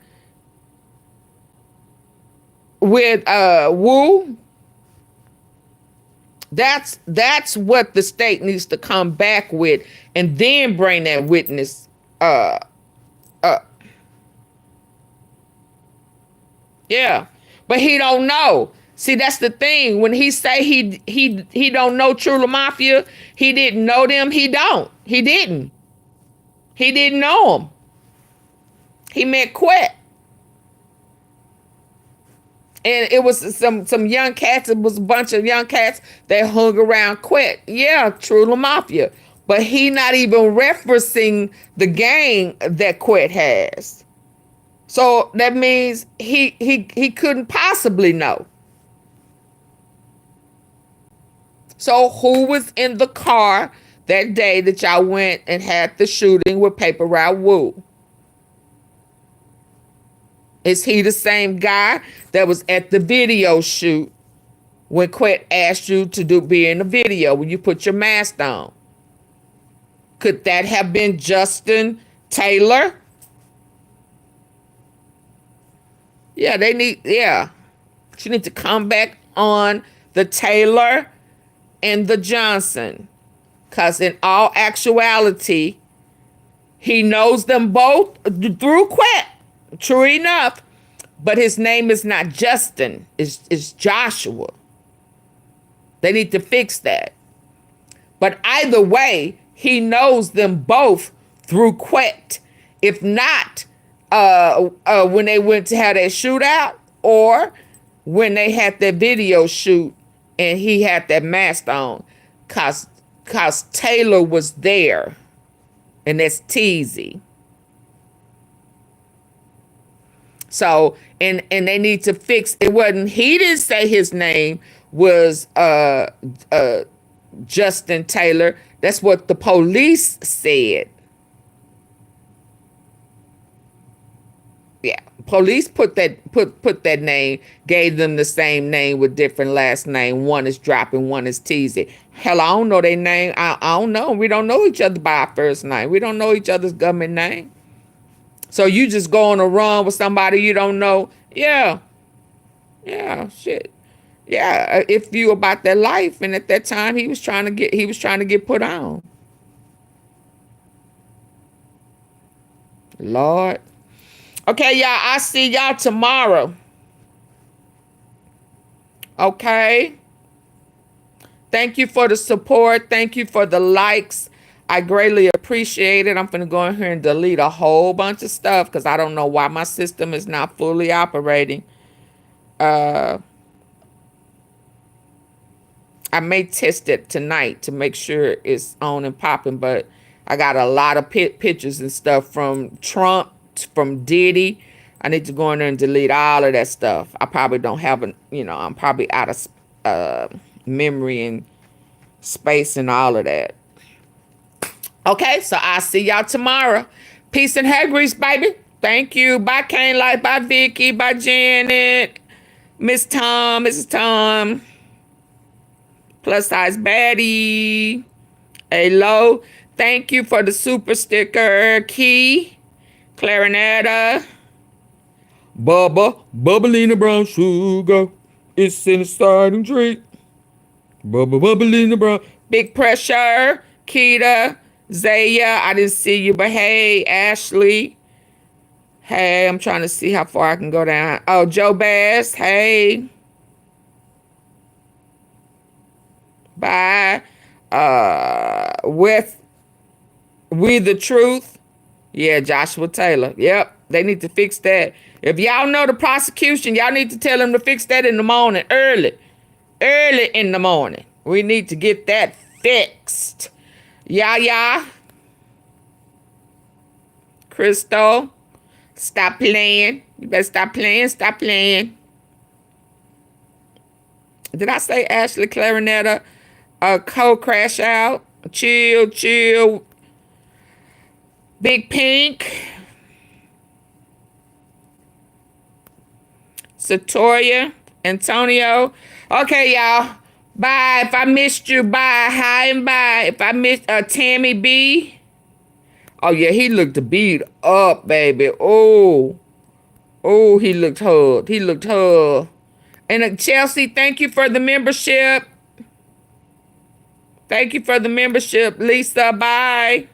with Wu? That's what the state needs to come back with, and then bring that witness yeah, but he don't know. See, that's the thing. When he say he don't know True Mafia, he didn't know them. He don't. He didn't. He didn't know them. He met QUETTE. And it was some young cats. It was a bunch of young cats that hung around QUETTE. Yeah, True Mafia. But he not even referencing the gang that QUETTE has. So that means he couldn't possibly know. So who was in the car that day that y'all went and had the shooting with Paper Route Wu? Is he the same guy that was at the video shoot when QUETTE asked you to be in the video when you put your mask on? Could that have been Justin Taylor? Yeah, she need to come back on the Taylor and the Johnson. Because in all actuality, he knows them both through QUETTE. True enough. But his name is not Justin. It's Joshua. They need to fix that. But either way, he knows them both through QUETTE. If not, when they went to have that shootout, or when they had that video shoot and he had that mask on, cause Taylor was there, and that's teasy. So and they need to fix it. He didn't say his name was Justin Taylor. That's what the police said. Yeah, police put that name, gave them the same name with different last name. One is Drop and one is Teasy. Hell, I don't know their name. I don't know. We don't know each other by our first name. We don't know each other's government name. So you just go on a run with somebody you don't know. Yeah, shit. Yeah, if you about that life, and at that time he was trying to get put on. Lord. Okay, y'all, I'll see y'all tomorrow. Okay? Thank you for the support. Thank you for the likes. I greatly appreciate it. I'm going to go in here and delete a whole bunch of stuff because I don't know why my system is not fully operating. I may test it tonight to make sure it's on and popping, but I got a lot of pictures and stuff from Trump, from Diddy. I need to go in there and delete all of that stuff. I probably don't have I'm probably out of memory and space and all of that. Okay, so I'll see y'all tomorrow. Peace and hair grease, baby. Thank you. Bye, Kane Light. Bye, Vicky. Bye, Janet. Miss Tom. Mrs. Tom. Plus size baddie. Hello. Thank you for the super sticker. Key. Clarinetta. Bubba. Bubbling brown sugar. It's in a starting drink. Bubba. Bubbling brown. Big Pressure. Keita. Zaya. I didn't see you, but hey, Ashley. Hey, I'm trying to see how far I can go down. Oh, Joe Bass. Hey. Bye. With We the Truth. Yeah, Joshua Taylor. Yep, they need to fix that. If y'all know the prosecution, y'all need to tell them to fix that in the morning, early in the morning. We need to get that fixed. Yeah. Crystal. Stop playing. You better stop playing. Stop playing. Did I say Ashley Clarinetta? Cole Crash Out. Chill, chill. Big Pink. Satoria. Antonio. Okay, y'all. Bye. If I missed you, bye. Hi and bye. If I missed Tammy B. Oh, yeah, he looked beat up, baby. Oh. Oh, he looked hurt. He looked hurt. And Chelsea, thank you for the membership. Thank you for the membership. Lisa, bye.